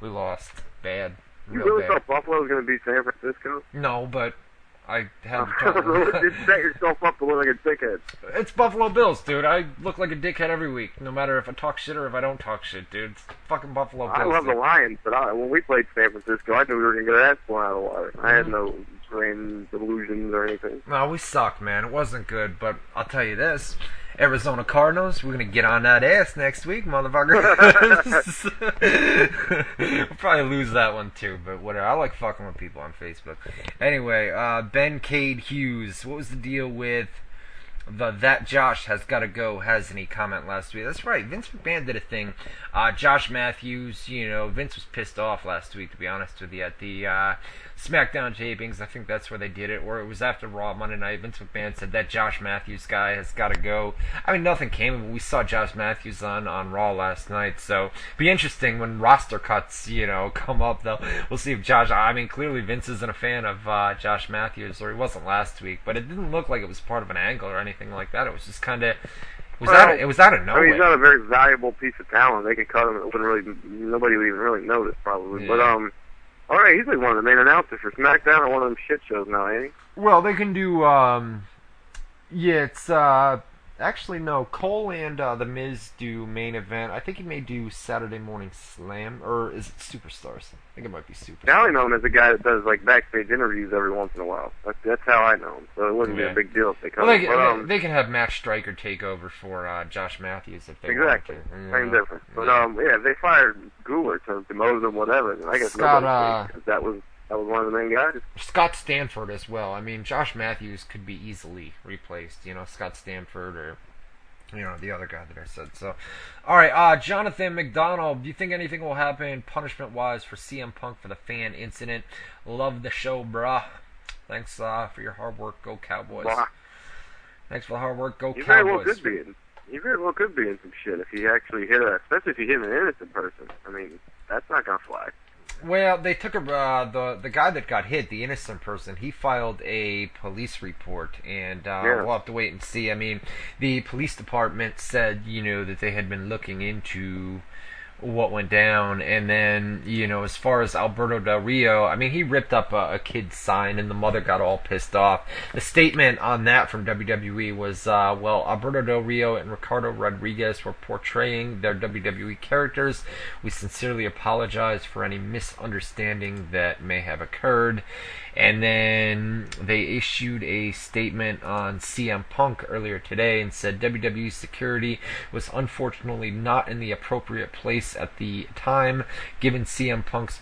we lost. Bad. You really thought Buffalo was gonna beat San Francisco? No, but I had to tell you. You set yourself up to look like a dickhead. It's Buffalo Bills, dude. I look like a dickhead every week, no matter if I talk shit or if I don't talk shit, dude. It's fucking Buffalo Bills. I love the Lions, but when we played San Francisco, I knew we were gonna get our ass blown out of the water. I had no brain delusions or anything. No, we sucked, man. It wasn't good, but I'll tell you this. Arizona Cardinals, we're going to get on that ass next week, motherfucker. We'll probably lose that one too, but whatever. I like fucking with people on Facebook. Anyway, Ben Cade Hughes, what was the deal with That Josh Has Gotta Go? Has any comment last week? That's right, Vince McMahon did a thing. Josh Matthews, Vince was pissed off last week, to be honest with you, at the SmackDown tapings. I think that's where they did it, or it was after Raw Monday night. Vince McMahon said that Josh Matthews guy has got to go. I mean, nothing came of it. We saw Josh Matthews on Raw last night, so it'll be interesting when roster cuts, come up, though. We'll see if clearly Vince isn't a fan of Josh Matthews, or he wasn't last week, but it didn't look like it was part of an angle or anything like that. It was just kind of... It was out of nowhere. I mean, he's not a very valuable piece of talent. They could cut him. Nobody would even really notice, probably. Yeah. All right, he's like one of the main announcers for SmackDown or one of them shit shows now, ain't he? Well, they can do, it's, actually, no, Cole and The Miz do main event. I think he may do Saturday Morning Slam, or is it Superstars? I think it might be Superstars. Now I know him as a guy that does, like, backstage interviews every once in a while. That's how I know him, so it wouldn't be a big deal if they come. Well, they can have Matt Stryker take over for Josh Matthews if they want to. Same difference. But, if they fired Gooler to demote him, whatever, then I guess nobody because that was one of the main guys. Scott Stanford as well. I mean, Josh Matthews could be easily replaced. Scott Stanford or, the other guy that I said. So, all right, Jonathan McDonald, do you think anything will happen punishment-wise for CM Punk for the fan incident? Love the show, brah. Thanks for your hard work. Go Cowboys. Blah. Thanks for the hard work. Go Cowboys. He very well could be in some shit if he actually hit especially if he hit an innocent person. I mean, that's not going to fly. Well, they took the guy that got hit, the innocent person. He filed a police report, and we'll have to wait and see. I mean, the police department said, that they had been looking into what went down, and then, as far as Alberto Del Rio, I mean, he ripped up a kid's sign, and the mother got all pissed off. The statement on that from WWE was, Alberto Del Rio and Ricardo Rodriguez were portraying their WWE characters. We sincerely apologize for any misunderstanding that may have occurred. And then they issued a statement on CM Punk earlier today and said WWE security was unfortunately not in the appropriate place at the time, given CM Punk's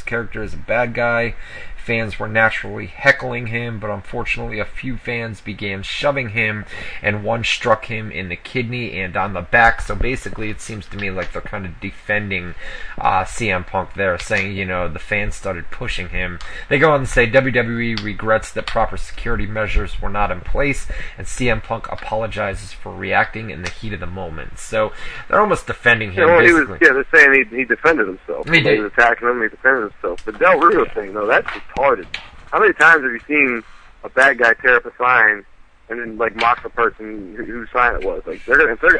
character as a bad guy. Fans were naturally heckling him, but unfortunately a few fans began shoving him, and one struck him in the kidney and on the back. So basically it seems to me like they're kind of defending CM Punk there, saying, the fans started pushing him. They go on and say WWE regrets that proper security measures were not in place, and CM Punk apologizes for reacting in the heat of the moment. So they're almost defending him. They're saying he defended himself. He was attacking him, he defended himself. The Del Rio thing, though, that's retarded. How many times have you seen a bad guy tear up a sign and then mock the person whose sign it was? I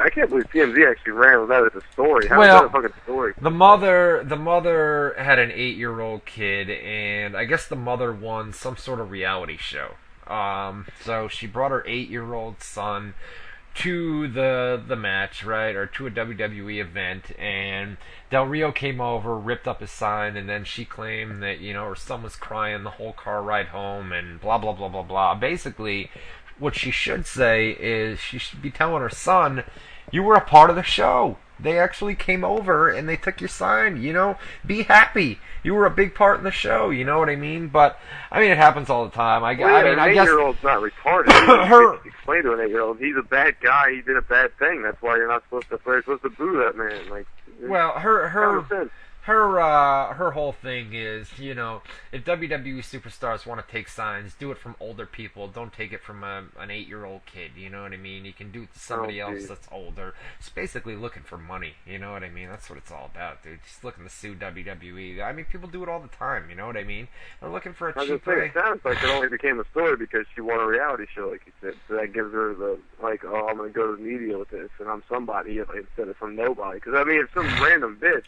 can't believe TMZ actually ran with that as a story. How is that a fucking story? The mother had an 8-year-old kid, and I guess the mother won some sort of reality show. So she brought her 8-year-old son to the match, right, or to a WWE event, and Del Rio came over, ripped up his sign, and then she claimed that, her son was crying the whole car ride home, and blah, blah, blah, blah, blah. Basically, what she should say is she should be telling her son, you were a part of the show. They actually came over and they took your sign, be happy. You were a big part in the show, you know what I mean? But, it happens all the time. I guess an 8-year-old's not retarded. Explain to an 8-year-old, he's a bad guy, he did a bad thing. That's why you're not supposed to boo that man. Her whole thing is, if WWE superstars want to take signs, do it from older people. Don't take it from an 8-year-old kid. You know what I mean? You can do it to somebody else that's older. It's basically looking for money. You know what I mean? That's what it's all about, dude. Just looking to sue WWE. People do it all the time. You know what I mean? They're looking for a cheap way. It sounds like it only became a story because she won a reality show, like you said. So that gives her the I'm going to go to the media with this, and I'm somebody instead of some nobody. Because if some random bitch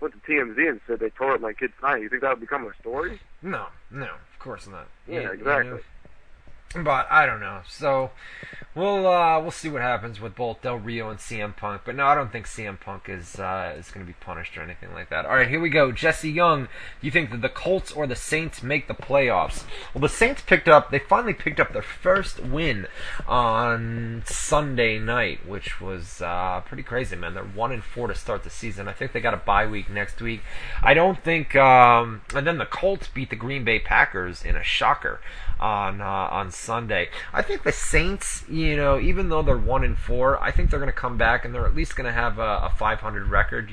went to TMZ and said they tore up my kid's sign, you think that would become a story? No, of course not. Yeah, exactly. But I don't know. So we'll see what happens with both Del Rio and CM Punk. But no, I don't think CM Punk is going to be punished or anything like that. All right, here we go. Jesse Young, do you think that the Colts or the Saints make the playoffs? Well, the Saints finally picked up their first win on Sunday night, which was pretty crazy, man. They're 1-4 to start the season. I think they got a bye week next week. I don't think. And then the Colts beat the Green Bay Packers in a shocker on Sunday. I think the Saints, even though they're 1-4, I think they're going to come back and they're at least going to have a 500 record,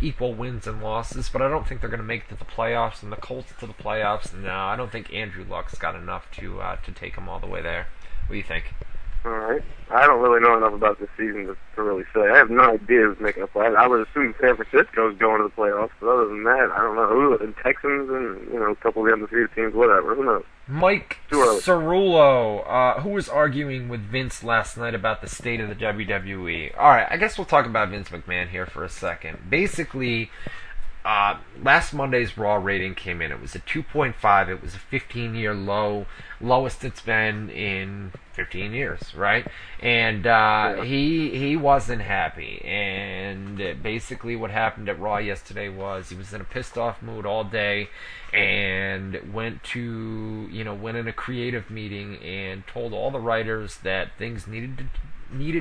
equal wins and losses, but I don't think they're going to make it to the playoffs. And the Colts to the playoffs, no, I don't think Andrew Luck's got enough to take them all the way there. What do you think? All right. I don't really know enough about this season to really say. I have no idea who's making a playoff. I would assume San Francisco's going to the playoffs, but other than that, I don't know who. The Texans and, a couple of the undefeated teams, whatever. Who knows? Mike Cerullo, who was arguing with Vince last night about the state of the WWE. All right, I guess we'll talk about Vince McMahon here for a second. Basically, last Monday's Raw rating came in. It was a 2.5. It was a 15-year low, lowest it's been in 15 years, right? And he wasn't happy. And basically what happened at Raw yesterday was he was in a pissed-off mood all day and went in a creative meeting and told all the writers that things needed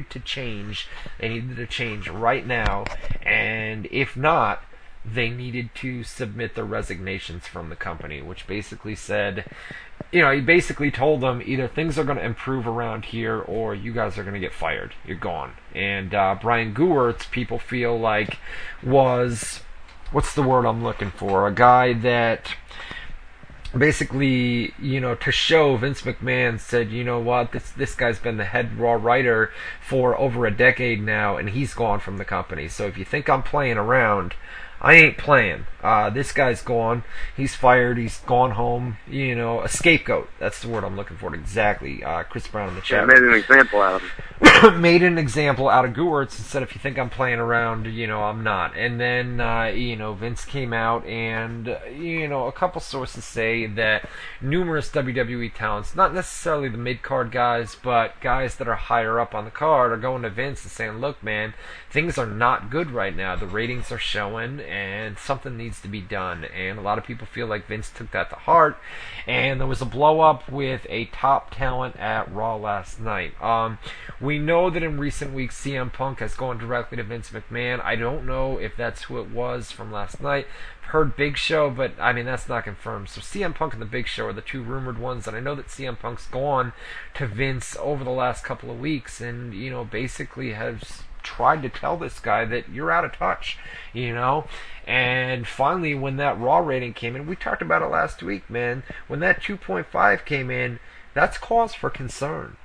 to change. They needed to change right now, and if not, they needed to submit their resignations from the company, which basically said, he basically told them either things are going to improve around here or you guys are going to get fired. You're gone. And Brian Gewirtz, people feel like, was, what's the word I'm looking for? A guy that basically, to show Vince McMahon said, you know what, this guy's been the head Raw writer for over a decade now, and he's gone from the company. So if you think I'm playing around, I ain't playing. This guy's gone. He's fired. He's gone home. A scapegoat. That's the word I'm looking for. Exactly. Chris Brown in the chat. Yeah, made an example out of him. Made an example out of Gewirtz and said, if you think I'm playing around, I'm not. And then, Vince came out and, a couple sources say that numerous WWE talents, not necessarily the mid-card guys, but guys that are higher up on the card, are going to Vince and saying, look, man, things are not good right now. The ratings are showing, and something needs to be done. And a lot of people feel like Vince took that to heart. And there was a blow-up with a top talent at Raw last night. We know that in recent weeks CM Punk has gone directly to Vince McMahon. I don't know if that's who it was from last night. Heard Big Show, but that's not confirmed. So CM Punk and the Big Show are the two rumored ones, and I know that CM Punk's gone to Vince over the last couple of weeks, and basically has tried to tell this guy that you're out of touch, and finally when that Raw rating came in, we talked about it last week, man, when that 2.5 came in, that's cause for concern,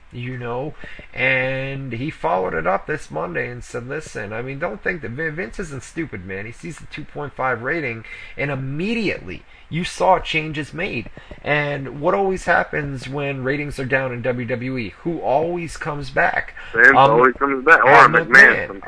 and he followed it up this Monday and said, listen, don't think that Vince isn't stupid, man. He sees the 2.5 rating and immediately you saw changes made. And what always happens when ratings are down in WWE? Who always comes back? Vince always comes back. Or McMahon.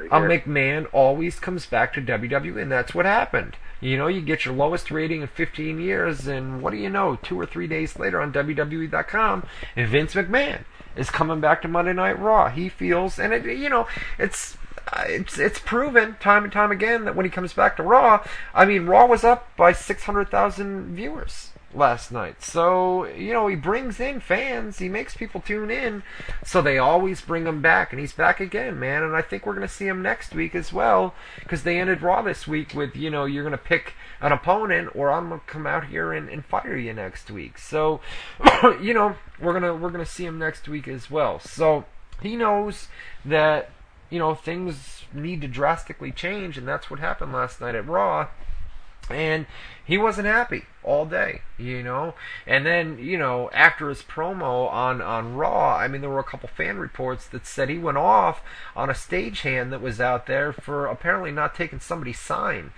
McMahon always comes back to WWE, and that's what happened. You get your lowest rating in 15 years, and what do you know? 2 or 3 days later on WWE.com, and Vince McMahon is coming back to Monday Night Raw. He feels, and it's proven time and time again that when he comes back to Raw, Raw was up by 600,000 viewers last night. So, he brings in fans, he makes people tune in, so they always bring him back, and he's back again, man. And I think we're going to see him next week as well, because they ended Raw this week with, you're going to pick an opponent, or I'm going to come out here and fire you next week. So, we're going to see him next week as well. So, he knows that, things need to drastically change, and that's what happened last night at Raw. And he wasn't happy all day, And then, after his promo on Raw, there were a couple fan reports that said he went off on a stagehand that was out there for apparently not taking somebody's sign.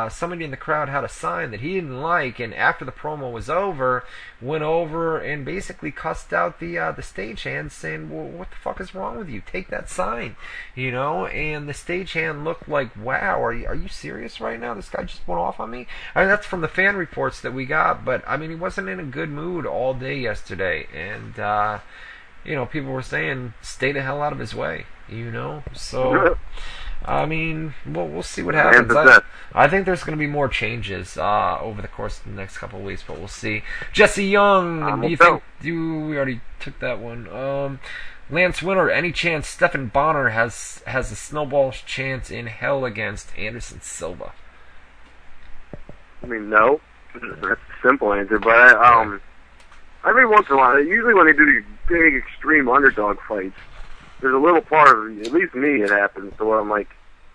Somebody in the crowd had a sign that he didn't like, and after the promo was over, went over and basically cussed out the stagehand, saying, well, what the fuck is wrong with you? Take that sign, And the stagehand looked like, wow, are you serious right now? This guy just went off on me? That's from the fan reports that we got, but he wasn't in a good mood all day yesterday, and people were saying stay the hell out of his way, So we'll see what happens. I think there's going to be more changes over the course of the next couple of weeks, but we'll see. Jesse Young, do you think? We already took that one. Lance Winter, any chance Stephan Bonner has a snowball chance in hell against Anderson Silva? No. That's a simple answer, but every once in a while, usually when they do these big, extreme underdog fights, there's a little part of, at least me, it happens, to where I'm like,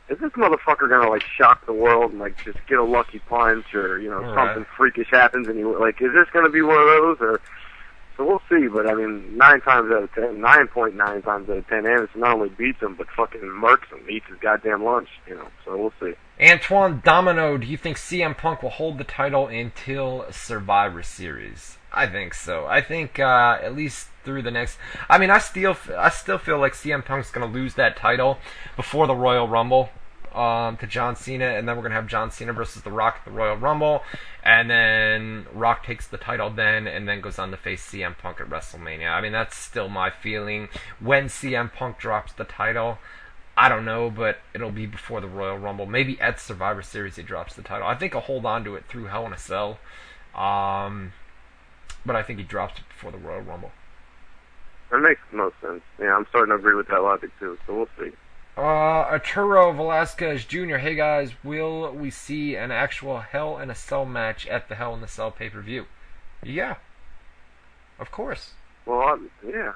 is this motherfucker gonna, shock the world and, just get a lucky punch, or, something freakish happens, and is this gonna be one of those, or... So we'll see, but 9.9 times out of 10, Anderson not only beats him, but fucking murks him, eats his goddamn lunch, so we'll see. Antoine Domino, do you think CM Punk will hold the title until Survivor Series? I think so. I think at least through the next... I still feel like CM Punk's going to lose that title before the Royal Rumble. to John Cena, and then we're gonna have John Cena versus The Rock at the Royal Rumble, and then Rock takes the title then, and then goes on to face CM Punk at WrestleMania. I mean, that's still my feeling. When CM Punk drops the title, I don't know, but it'll be before the Royal Rumble. Maybe at Survivor Series he drops the title. I think he'll hold on to it through Hell in a Cell, but I think he drops it before the Royal Rumble. That makes the most sense. Yeah, I'm starting to agree with that logic too, so we'll see. Arturo Velasquez Jr. Hey guys, will we see an actual Hell in a Cell match at the Hell in a Cell pay-per-view? Yeah. Of course. Well,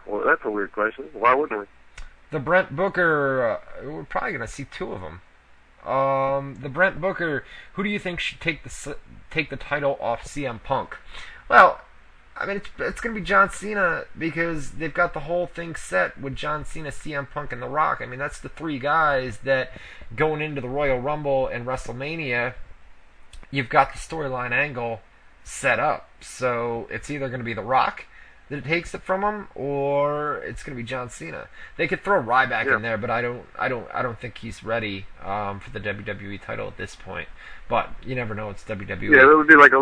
well, that's a weird question. Why wouldn't we? The Brent Booker, we're probably going to see two of them. The Brent Booker, who do you think should take the title off CM Punk? Well, I mean, it's going to be John Cena because they've got the whole thing set with John Cena, CM Punk, and The Rock. I mean, that's the three guys that going into the Royal Rumble and WrestleMania, you've got the storyline angle set up. So it's either going to be The Rock that takes it from him, or it's going to be John Cena. They could throw Ryback in there, but I don't think he's ready for the WWE title at this point. But you never know. It's WWE. Yeah, it would be like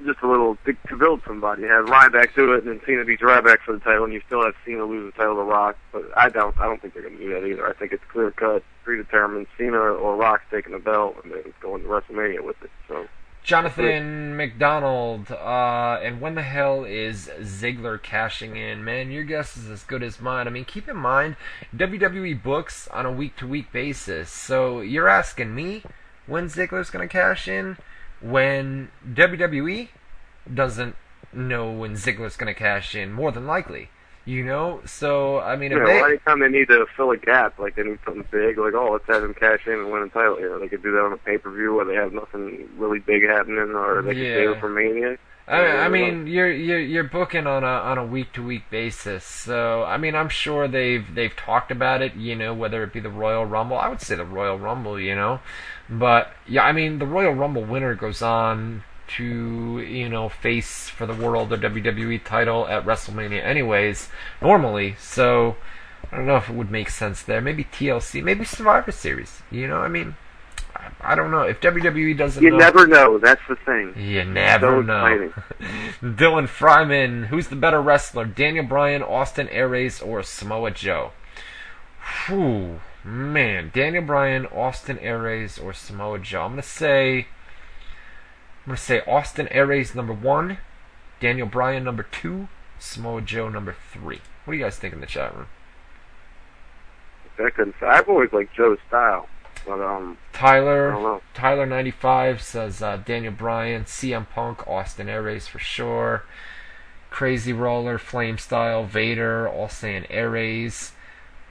just a little to build somebody. You have Ryback do it, and then Cena beats Ryback for the title, and you still have Cena lose the title to Rock. But I don't think they're going to do that either. I think it's clear cut, predetermined. Cena or Rock's taking the belt, and then going to WrestleMania with it. So. Jonathan McDonald, and when the hell is Ziggler cashing in? Man, your guess is as good as mine. I mean, keep in mind, WWE books on a week-to-week basis. So you're asking me when Ziggler's going to cash in, when WWE doesn't know when Ziggler's going to cash in, more than likely. You know, so, I mean, anytime they need to fill a gap, like they need something big, like, let's have him cash in and win a title here. They could do that on a pay-per-view where they have nothing really big happening, or they could save it for Mania. I mean, you're booking on a week-to-week basis, so, I mean, I'm sure they've talked about it, you know, whether it be the Royal Rumble. I would say the Royal Rumble, you know, but, yeah, I mean, the Royal Rumble winner goes on to, you know, face for the World or WWE title at WrestleMania anyways, normally, so I don't know if it would make sense there. Maybe TLC, maybe Survivor Series, you know, I mean, I don't know. If WWE doesn't know... You never know, that's the thing. You never know. Dylan Fryman, who's the better wrestler, Daniel Bryan, Austin Aries, or Samoa Joe? Whew, man, Daniel Bryan, Austin Aries, or Samoa Joe? I'm going to say Austin Aries number 1, Daniel Bryan number 2, Samoa Joe number 3. What do you guys think in the chat room? I've always liked Joe's style, but Tyler 95 says Daniel Bryan, CM Punk, Austin Aries for sure. Crazy Roller, Flame Style, Vader, all saying Aries.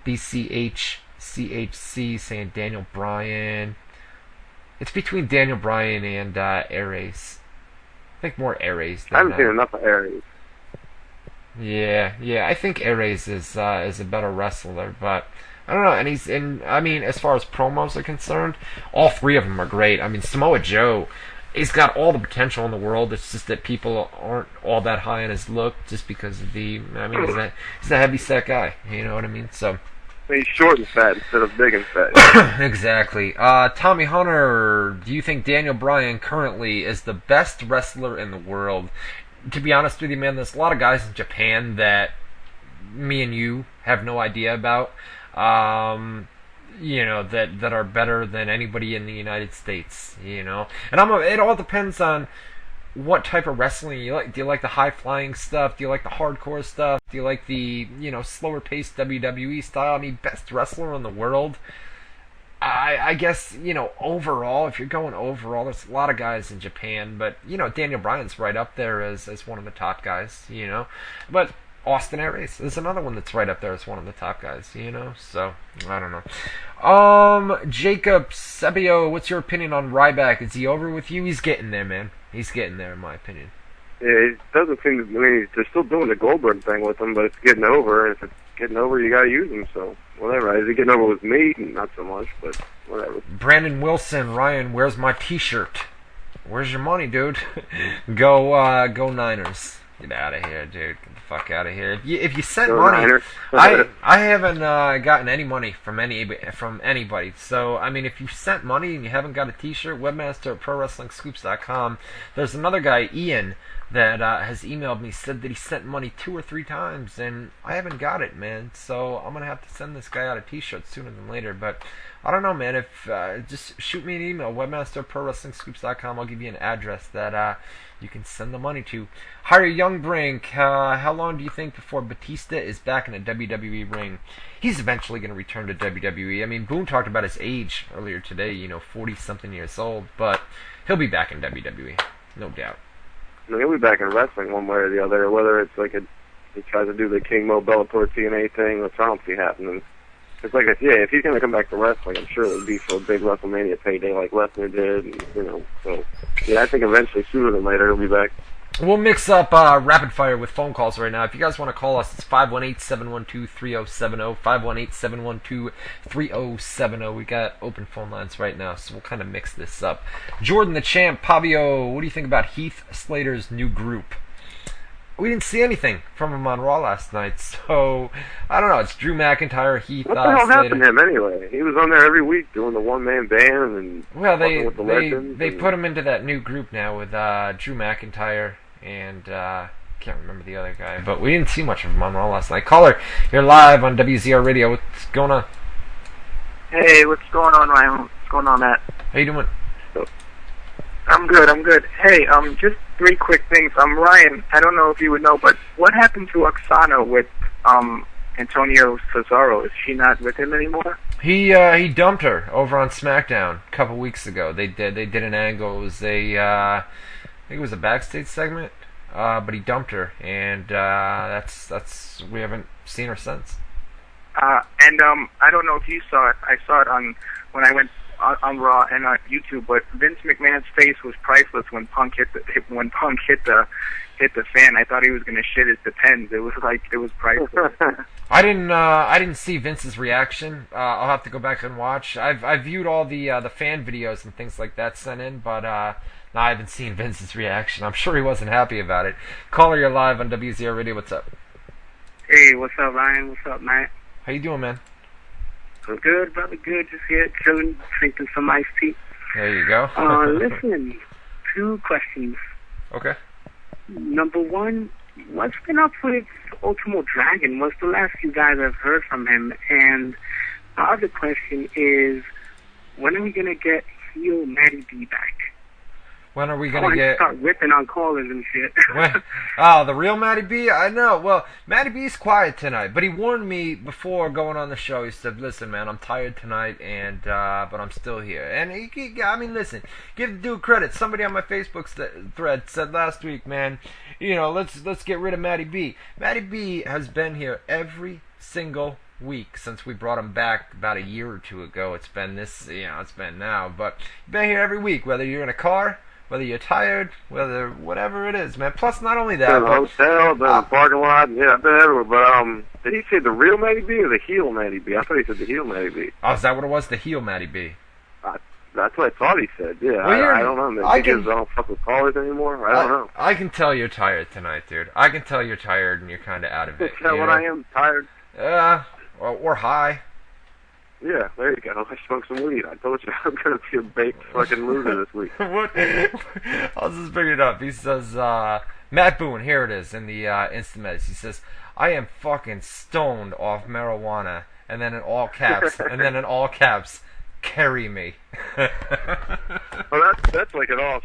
BCH CHC saying Daniel Bryan. It's between Daniel Bryan and Aries. I think more Aries. I haven't seen enough of Aries. Yeah. I think Aries is a better wrestler, but I don't know. I mean, as far as promos are concerned, all three of them are great. I mean, Samoa Joe, he's got all the potential in the world. It's just that people aren't all that high on his look, just because of he's a heavy set guy. You know what I mean? So. He's short and fat instead of big and fat. Exactly. Tommy Hunter, do you think Daniel Bryan currently is the best wrestler in the world? To be honest with you, man, there's a lot of guys in Japan that me and you have no idea about, you know, that are better than anybody in the United States, you know? And it all depends on what type of wrestling you like. Do you like the high-flying stuff? Do you like the hardcore stuff? Do you like the, you know, slower-paced WWE style? I mean, best wrestler in the world. I guess, you know, overall, if you're going overall, there's a lot of guys in Japan, but, you know, Daniel Bryan's right up there as one of the top guys, you know. But Austin Aries is another one that's right up there as one of the top guys, you know. So, I don't know. Jacob Sebio, what's your opinion on Ryback? Is he over with you? He's getting there, man. He's getting there, in my opinion. Yeah, it doesn't seem to. I mean, they're still doing the Goldberg thing with him, but it's getting over. And if it's getting over, you gotta use him. So whatever. Is it getting over with me? Not so much, but whatever. Brandon Wilson, Ryan, where's my T-shirt? Where's your money, dude? Go Niners. Get out of here, dude. Get the fuck out of here. If you sent Go money, Niners. I haven't gotten any money from anybody. So, I mean, if you sent money and you haven't got a T-shirt, webmaster at ProWrestlingScoops.com. There's another guy, Ian, that has emailed me, said that he sent money 2 or 3 times, and I haven't got it, man. So I'm gonna have to send this guy out a T-shirt sooner than later. But I don't know, man. If just shoot me an email, webmaster at ProWrestlingScoops.com. I'll give you an address that you can send the money to. Harry Youngbrink, how long do you think before Batista is back in a WWE ring? He's eventually going to return to WWE. I mean, Boone talked about his age earlier today, 40-something years old, but he'll be back in WWE, no doubt. He'll be back in wrestling one way or the other, whether it's like he tries to do the King Mo Bellator TNA thing, which I don't see happening. It's like, if he's going to come back to wrestling, I'm sure it would be for a big WrestleMania payday like Lesnar did, and, so, yeah, I think eventually, sooner than later, he'll be back. We'll mix up rapid fire with phone calls right now. If you guys want to call us, it's 518-712-3070, 518-712-3070. We got open phone lines right now, so we'll kind of mix this up. Jordan the Champ, Pavio, what do you think about Heath Slater's new group? We didn't see anything from him on Raw last night, so I don't know. It's Drew McIntyre, Heath What the hell Slater. happened to him anyway? He was on there every week doing the one-man band and with the legends. They put him into that new group now with Drew McIntyre and can't remember the other guy, but we didn't see much of him on Raw last night. Caller, you're live on WZR Radio. What's going on? Hey, what's going on, Ryan? What's going on, Matt? How you doing? I'm good. Hey, just 3 quick things. Ryan, I don't know if you would know, but what happened to Oksana with Antonio Cesaro? Is she not with him anymore? He dumped her over on SmackDown a couple weeks ago. They did an angle. It was I think it was a backstage segment, but he dumped her, and that's we haven't seen her since. And I don't know if you saw it. I saw it when I went on Raw and on YouTube, but Vince McMahon's face was priceless when Punk hit the fan. I thought he was going to shit his depends. It was priceless. I didn't see Vince's reaction. I'll have to go back and watch. I've viewed all the fan videos and things like that sent in, but I haven't seen Vince's reaction. I'm sure he wasn't happy about it. Caller, you're live on WZR Radio. What's up? Hey, what's up, Ryan? What's up, Matt? How you doing, man? I'm good, brother. Good. Just here, chilling, drinking some iced tea. There you go. Listen, 2 questions. Okay. Number 1, what's been up with Ultimo Dragon? What's the last you guys have heard from him? And the other question is, when are we going to get heel Matty B back? When are we going to get... start whipping on callers and shit. The real Matty B? I know. Well, Matty B's quiet tonight, but he warned me before going on the show. He said, listen, man, I'm tired tonight, and but I'm still here. And listen, give the dude credit. Somebody on my Facebook thread said last week, man, let's get rid of Matty B. Matty B has been here every single week since we brought him back about a year or 2 ago. It's been it's been now, but he's been here every week, whether you're in a car, whether you're tired, whatever it is, man. Plus, not only that, in the hotel, in the parking lot, yeah, I've been everywhere. But did he say the real Matty B or the heel Matty B? I thought he said the heel Matty B. Oh, is that what it was? The heel Matty B? That's what I thought he said. Yeah, well, I don't know. Maybe I don't fuck with callers anymore. I don't know. I can tell you're tired tonight, dude. I can tell you're tired and you're kind of out of it. Is that what I am? Tired? Or high. Yeah, there you go. I smoked some weed. I told you I'm going to be a baked fucking loser this week. What? I'll just bring it up. He says, Matt Boone, here it is in the Instant Meds. He says, I am fucking stoned off marijuana. And then in all caps, carry me. Well, that's like an off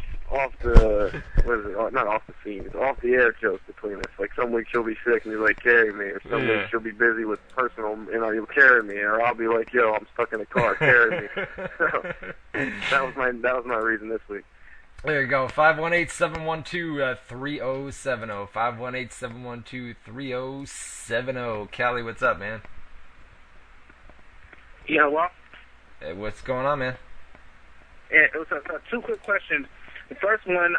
the, what is it? Not off the scene. It's off the air joke between us. Like some weeks she'll be sick and he's like, carry me, or some weeks she'll be busy with personal, you'll carry me, or I'll be like, yo, I'm stuck in the car, carry me. So that was my reason this week. There you go. 518-712-3070. 518-712-3070. Callie, what's up, man? Yeah, well. Hey, what's going on, man? Yeah, it was 2 quick questions. The first one,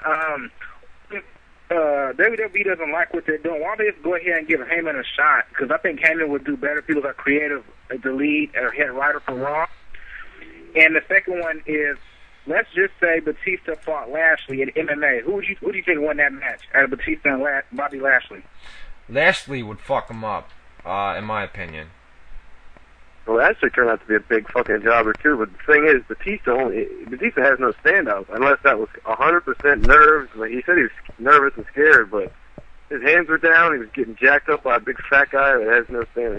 WWE doesn't like what they're doing. Why don't they just go ahead and give Heyman a shot? Because I think Heyman would do better. People are creative, the lead or head writer for Raw. And the second one is, let's just say Batista fought Lashley in MMA. Who do you think won that match out of Batista and Bobby Lashley? Lashley would fuck him up, in my opinion. Well, that actually turned out to be a big fucking jobber too. But the thing is, Batista has no stand-up unless that was 100% nerves. Like he said, he was nervous and scared, but his hands were down. He was getting jacked up by a big fat guy that has no stand.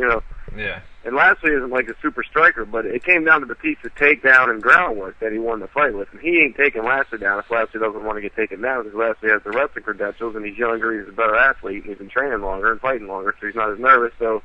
Yeah. And Lashley isn't like a super striker, but it came down to Batista's takedown and groundwork that he won the fight with, and he ain't taking Lashley down if Lashley doesn't want to get taken down, because Lashley has the wrestling credentials, and he's younger, he's a better athlete, and he's been training longer and fighting longer, so he's not as nervous. So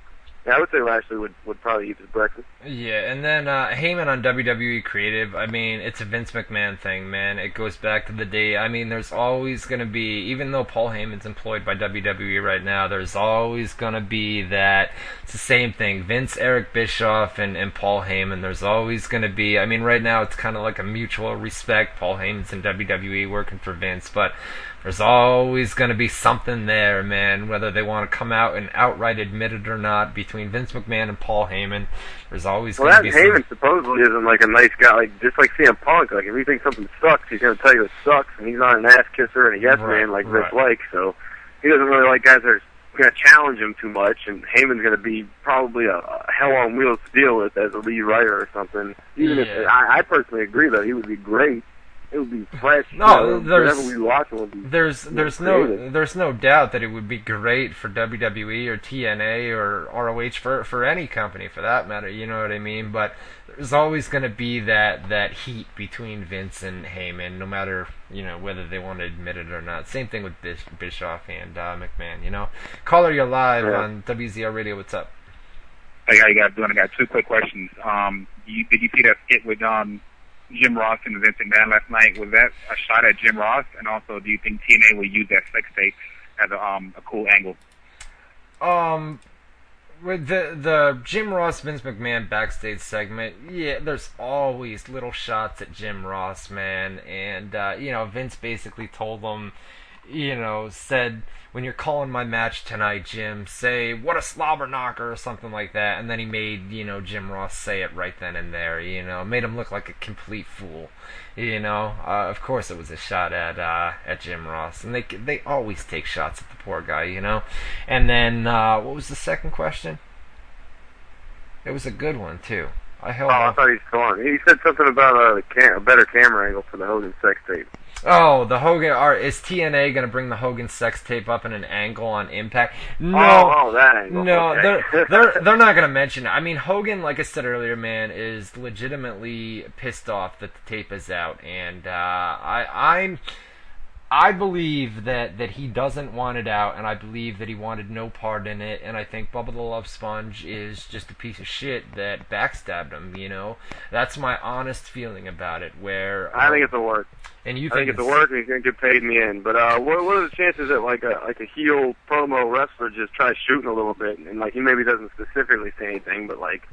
yeah, I would say Lashley would probably eat his breakfast. Yeah, and then Heyman on WWE Creative, I mean, it's a Vince McMahon thing, man. It goes back to the day. I mean, there's always going to be, even though Paul Heyman's employed by WWE right now, there's always going to be that, it's the same thing. Vince, Eric Bischoff, and Paul Heyman, there's always going to be, I mean, right now it's kind of like a mutual respect. Paul Heyman's in WWE working for Vince, but there's always going to be something there, man, whether they want to come out and outright admit it or not, between Vince McMahon and Paul Heyman. There's always going to be Heyman supposedly isn't like a nice guy, like just like CM Punk. Like if he thinks something sucks, he's going to tell you it sucks, and he's not an ass kisser and a yes man like Vince likes. So he doesn't really like guys that are going to challenge him too much. And Heyman's going to be probably a hell on wheels to deal with as a lead writer or something. Even if I personally agree that he would be great. It would be fresh. No, there's no doubt that it would be great for WWE or TNA or ROH for any company for that matter. You know what I mean? But there's always going to be that heat between Vince and Heyman, no matter whether they want to admit it or not. Same thing with Bischoff and McMahon. Caller, you're live on WZR Radio. What's up? Hey, how you guys doing? I got two quick questions. Did you see that skit with Jim Ross and Vince McMahon last night? Was that a shot at Jim Ross? And also, do you think TNA will use that sex tape as a cool angle? With the Jim Ross Vince McMahon backstage segment, yeah, there's always little shots at Jim Ross, man, and Vince basically told him, said, when you're calling my match tonight, Jim, say, what a slobber knocker, or something like that. And then he made, Jim Ross say it right then and there, made him look like a complete fool, Of course it was a shot at Jim Ross. And they always take shots at the poor guy, And then, what was the second question? It was a good one, too. I thought he was gone. He said something about a better camera angle for the Hogan sex tape. Oh, the Hogan. Is TNA going to bring the Hogan sex tape up in an angle on Impact? No. Oh, that angle. No, okay. they're not going to mention it. I mean, Hogan, like I said earlier, man, is legitimately pissed off that the tape is out, and I believe that he doesn't want it out, and I believe that he wanted no part in it, and I think Bubba the Love Sponge is just a piece of shit that backstabbed him, That's my honest feeling about it, where... I think it's a work. And you think it's a work, and he's going to get paid in the end. But what are the chances that like a heel promo wrestler just tries shooting a little bit, and like he maybe doesn't specifically say anything, but like...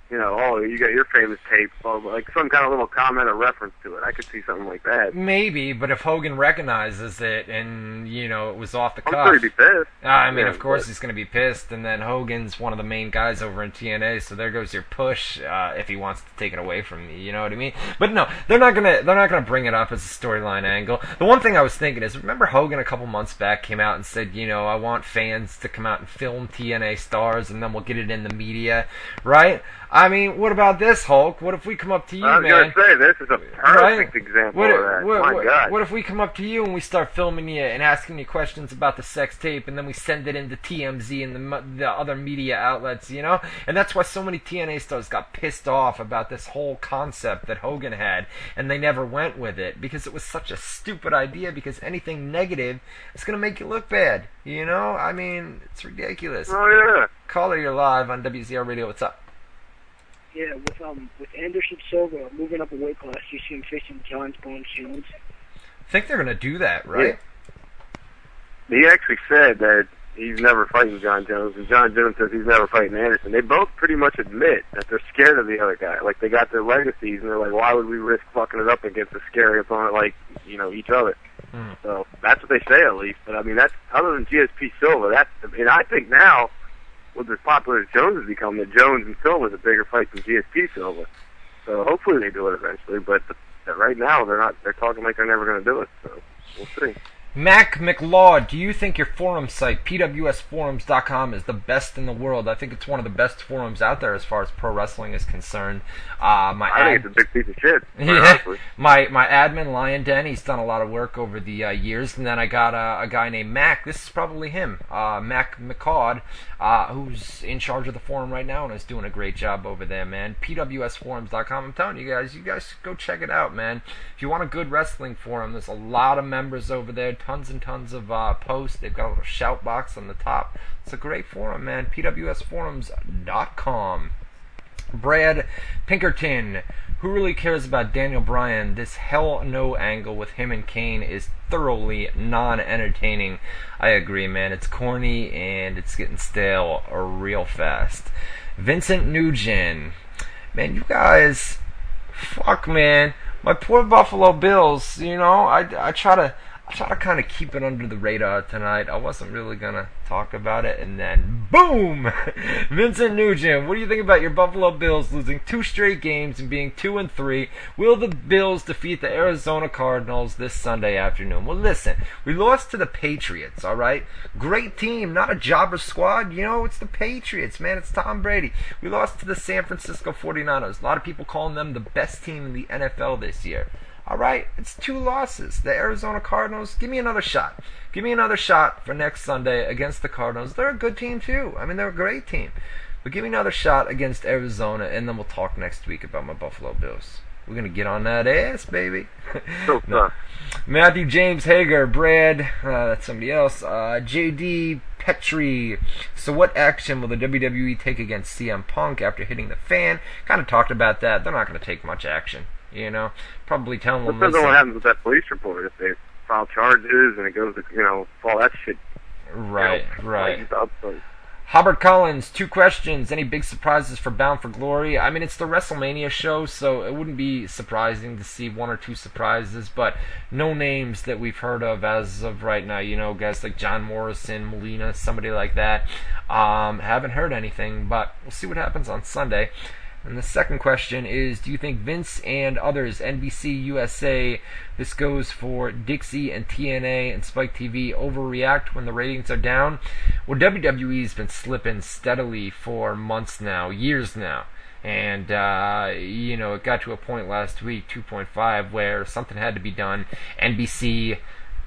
you got your famous tape, like some kind of little comment or reference to it. I could see something like that. Maybe, but if Hogan recognizes it and, it was off the cuff... I'm sure he'd be pissed. I mean, of course he's going to be pissed, and then Hogan's one of the main guys over in TNA, so there goes your push if he wants to take it away from you, you know what I mean? But no, they're not gonna bring it up as a storyline angle. The one thing I was thinking is, remember Hogan a couple months back came out and said, I want fans to come out and film TNA stars, and then we'll get it in the media, right? I mean, what about this, Hulk? What if we come up to you, man? I was going to say, this is a perfect example of that. My God. What if we come up to you and we start filming you and asking you questions about the sex tape, and then we send it into TMZ and the other media outlets, And that's why so many TNA stars got pissed off about this whole concept that Hogan had, and they never went with it, because it was such a stupid idea, because anything negative is going to make you look bad, I mean, it's ridiculous. Oh, yeah. Caller, you're live on WZR Radio. What's up? Yeah, with Anderson Silva moving up a weight class, you see him facing John Bones Jones. I think they're going to do that, right? Yeah. He actually said that he's never fighting John Jones, and John Jones says he's never fighting Anderson. They both pretty much admit that they're scared of the other guy. Like, they got their legacies, and they're like, why would we risk fucking it up against a scary opponent like, each other? So that's what they say, at least. But, I mean, that's other than GSP Silva. And I think now, with as popular as Jones has become, that Jones and Silva is a bigger fight than GSP Silva. So hopefully they do it eventually. But right now they're talking like they're never going to do it. So we'll see. Mac McLeod, do you think your forum site, pwsforums.com, is the best in the world? I think it's one of the best forums out there as far as pro wrestling is concerned. I think it's a big piece of shit. Yeah, my admin, Lion Den, he's done a lot of work over the years. And then I got a guy named Mac. This is probably him, Mac McLeod, who's in charge of the forum right now and is doing a great job over there, man. pwsforums.com. I'm telling you guys go check it out, man. If you want a good wrestling forum, there's a lot of members over there. Tons and tons of posts. They've got a little shout box on the top. It's a great forum, man. pwsforums.com. Brad Pinkerton, who really cares about Daniel Bryan? This Hell No angle with him and Kane is thoroughly non-entertaining. I agree, man. It's corny and it's getting stale real fast. Vincent Nugent, man, you guys, fuck, man. My poor Buffalo Bills, you know, I try to kind of keep it under the radar tonight. I wasn't really going to talk about it, and then boom! Vincent Nugent, what do you think about your Buffalo Bills losing 2 straight games and being 2-3? Will the Bills defeat the Arizona Cardinals this Sunday afternoon? Well, listen, we lost to the Patriots, all right? Great team, not a jobber squad. You know, it's the Patriots, man. It's Tom Brady. We lost to the San Francisco 49ers. A lot of people calling them the best team in the NFL this year. All right, it's 2 losses. The Arizona Cardinals, give me another shot. Give me another shot for next Sunday against the Cardinals. They're a good team too. I mean, they're a great team. But give me another shot against Arizona, and then we'll talk next week about my Buffalo Bills. We're going to get on that ass, baby. No. Matthew James Hager, Brad, that's somebody else. JD Petrie. So what action will the WWE take against CM Punk after hitting the fan? Kind of talked about that. They're not going to take much action. You know, probably tell them. Depends on what happens with that police report. If they file charges and it goes to, all that shit. Right, right. Hubbard Collins, 2 questions. Any big surprises for Bound for Glory? I mean, it's the WrestleMania show, so it wouldn't be surprising to see 1 or 2 surprises, but no names that we've heard of as of right now. You know, guys like John Morrison, Molina, somebody like that. Haven't heard anything, but we'll see what happens on Sunday. And the second question is, do you think Vince and others, NBC, USA, this goes for Dixie and TNA and Spike TV, overreact when the ratings are down? Well, WWE's been slipping steadily for months now, years now. And, it got to a point last week, 2.5, where something had to be done. NBC...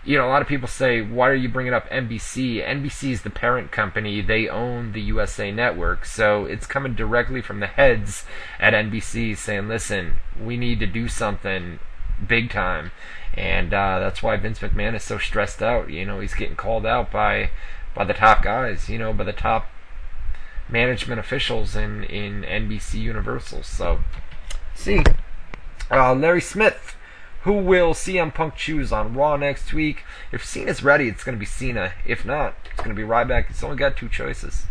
a lot of people say, why are you bringing up NBC? NBC is the parent company. They own the USA Network. So it's coming directly from the heads at NBC saying, listen, we need to do something big time. And that's why Vince McMahon is so stressed out. He's getting called out by the top guys, by the top management officials in NBC Universal. So, see. Larry Smith. Who will CM Punk choose on Raw next week? If Cena's ready, it's going to be Cena. If not, it's going to be Ryback. It's only got 2 choices,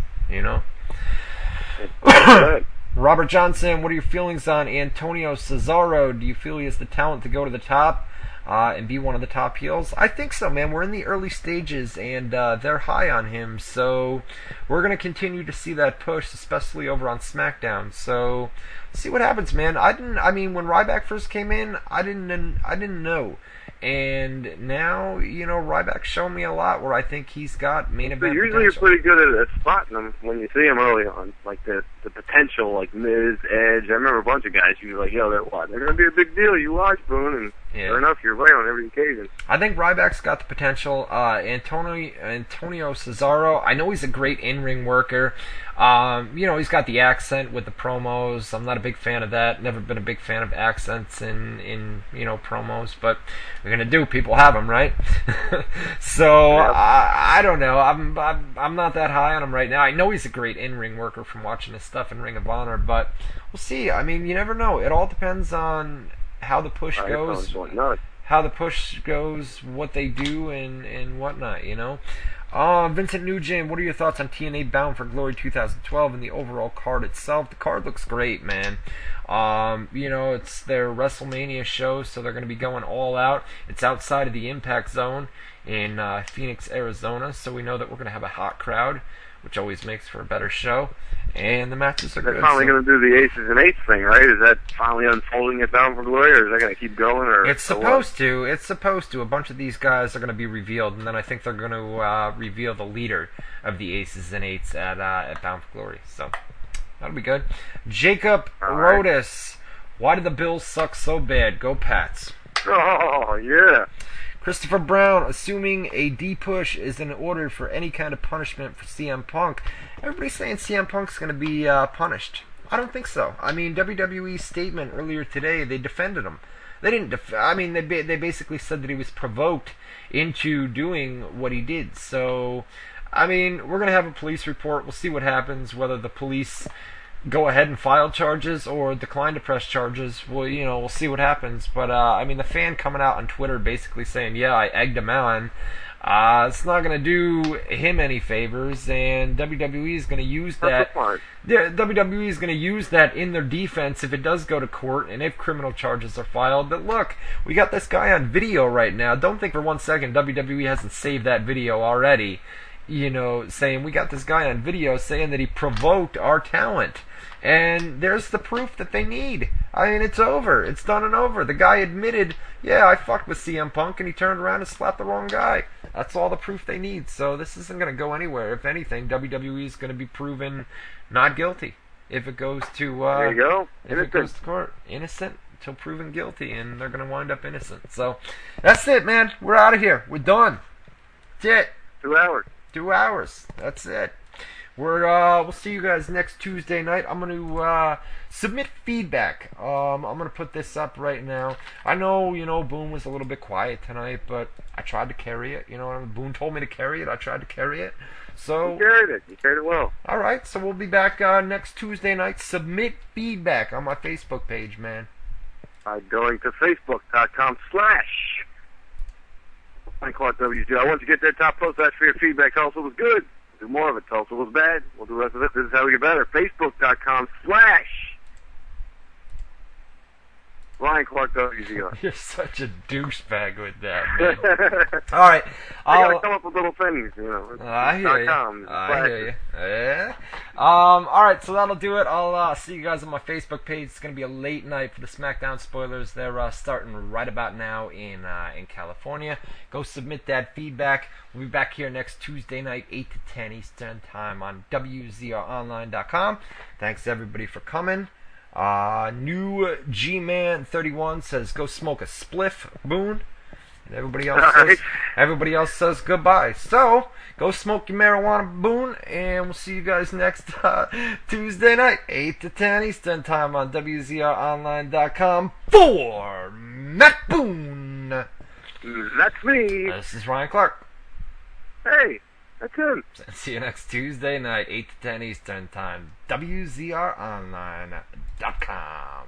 Robert Johnson, what are your feelings on Antonio Cesaro? Do you feel he has the talent to go to the top and be one of the top heels? I think so, man. We're in the early stages, and they're high on him. So we're going to continue to see that push, especially over on SmackDown. So see what happens, man. When Ryback first came in, I didn't know. And now, Ryback's shown me a lot where I think he's got main event usually potential. You're pretty good at spotting them when you see them early on. Like the potential, like Miz, Edge. I remember a bunch of guys, you were like, yo, they're going to be a big deal. You watch, Boone, and sure enough, you're right on every occasion. I think Ryback's got the potential. Antonio Cesaro, I know he's a great in-ring worker. He's got the accent with the promos. I'm not a big fan of that. Never been a big fan of accents in promos, but we're gonna do. People have them, right? So I don't know. I'm not that high on him right now. I know he's a great in-ring worker from watching his stuff in Ring of Honor, but we'll see. I mean, you never know. It all depends on how the push goes. How the push goes, what they do, and whatnot. Vincent Nugent, what are your thoughts on TNA Bound for Glory 2012 and the overall card itself? The card looks great, man. It's their WrestleMania show, so they're going to be going all out. It's outside of the Impact Zone in Phoenix, Arizona, so we know that we're going to have a hot crowd, which always makes for a better show. and the matches are They're good. finally going to do the Aces and Eights thing, right? Is that finally unfolding at Bound for Glory, or is that going to keep going? Or it's supposed to. It's supposed to. A bunch of these guys are going to be revealed, and then I think they're going to reveal the leader of the Aces and Eights at Bound for Glory. So that'll be good. Jacob Rodas, why did the Bills suck so bad? Go Pats. Oh, yeah. Christopher Brown, assuming a D-push is in order for any kind of punishment for CM Punk. Everybody's saying CM Punk's going to be punished. I don't think so. I mean, WWE's statement earlier today, they defended him. They didn't they basically said that he was provoked into doing what he did. So, I mean, we're going to have a police report. We'll see what happens, whether the police go ahead and file charges or decline to press charges. Well, we'll see what happens. But I mean, the fan coming out on Twitter basically saying, "Yeah, I egged him on." It's not going to do him any favors, and WWE is going to use that. WWE is going to use that in their defense if it does go to court and if criminal charges are filed. But look, we got this guy on video right now. Don't think for 1 second WWE hasn't saved that video already. Saying we got this guy on video saying that he provoked our talent. And there's the proof that they need. I mean, it's over. It's done and over. The guy admitted, yeah, I fucked with CM Punk, and he turned around and slapped the wrong guy. That's all the proof they need. So this isn't going to go anywhere. If anything, WWE is going to be proven not guilty if it goes to there you go. If it goes to court. Innocent until proven guilty, and they're going to wind up innocent. So that's it, man. We're out of here. We're done. That's it. 2 hours. 2 hours. That's it. We'll see you guys next Tuesday night. I'm going to submit feedback. I'm going to put this up right now. I know, Boone was a little bit quiet tonight, but I tried to carry it. Boone told me to carry it. I tried to carry it. So you carried it. You carried it well. All right. So we'll be back next Tuesday night. Submit feedback on my Facebook page, man. By going to facebook.com/ Ryan Clark WZR. Once you get there, top post, ask for your feedback. Tell us what was good. Do more of it. Tell us what was bad. We'll do the rest of it. This is how we get better. Facebook.com/ Ryan Clark WZR. You're such a douchebag with that, man. All right. I gotta come up with little things, I hear you. I hear you. Yeah. All right, so that'll do it. I'll see you guys on my Facebook page. It's gonna be a late night for the SmackDown spoilers. They're starting right about now in California. Go submit that feedback. We'll be back here next Tuesday night, 8 to 10 Eastern Time on WZROnline.com. Thanks everybody for coming. New G-Man 31 says go smoke a spliff, Boone. And everybody else says goodbye. So go smoke your marijuana, Boone, and we'll see you guys next Tuesday night, 8 to 10 Eastern Time on WZROnline.com for Matt Boone. That's me. This is Ryan Clark. Hey, that's him. See you next Tuesday night, 8 to 10 Eastern Time. WZROnline.com.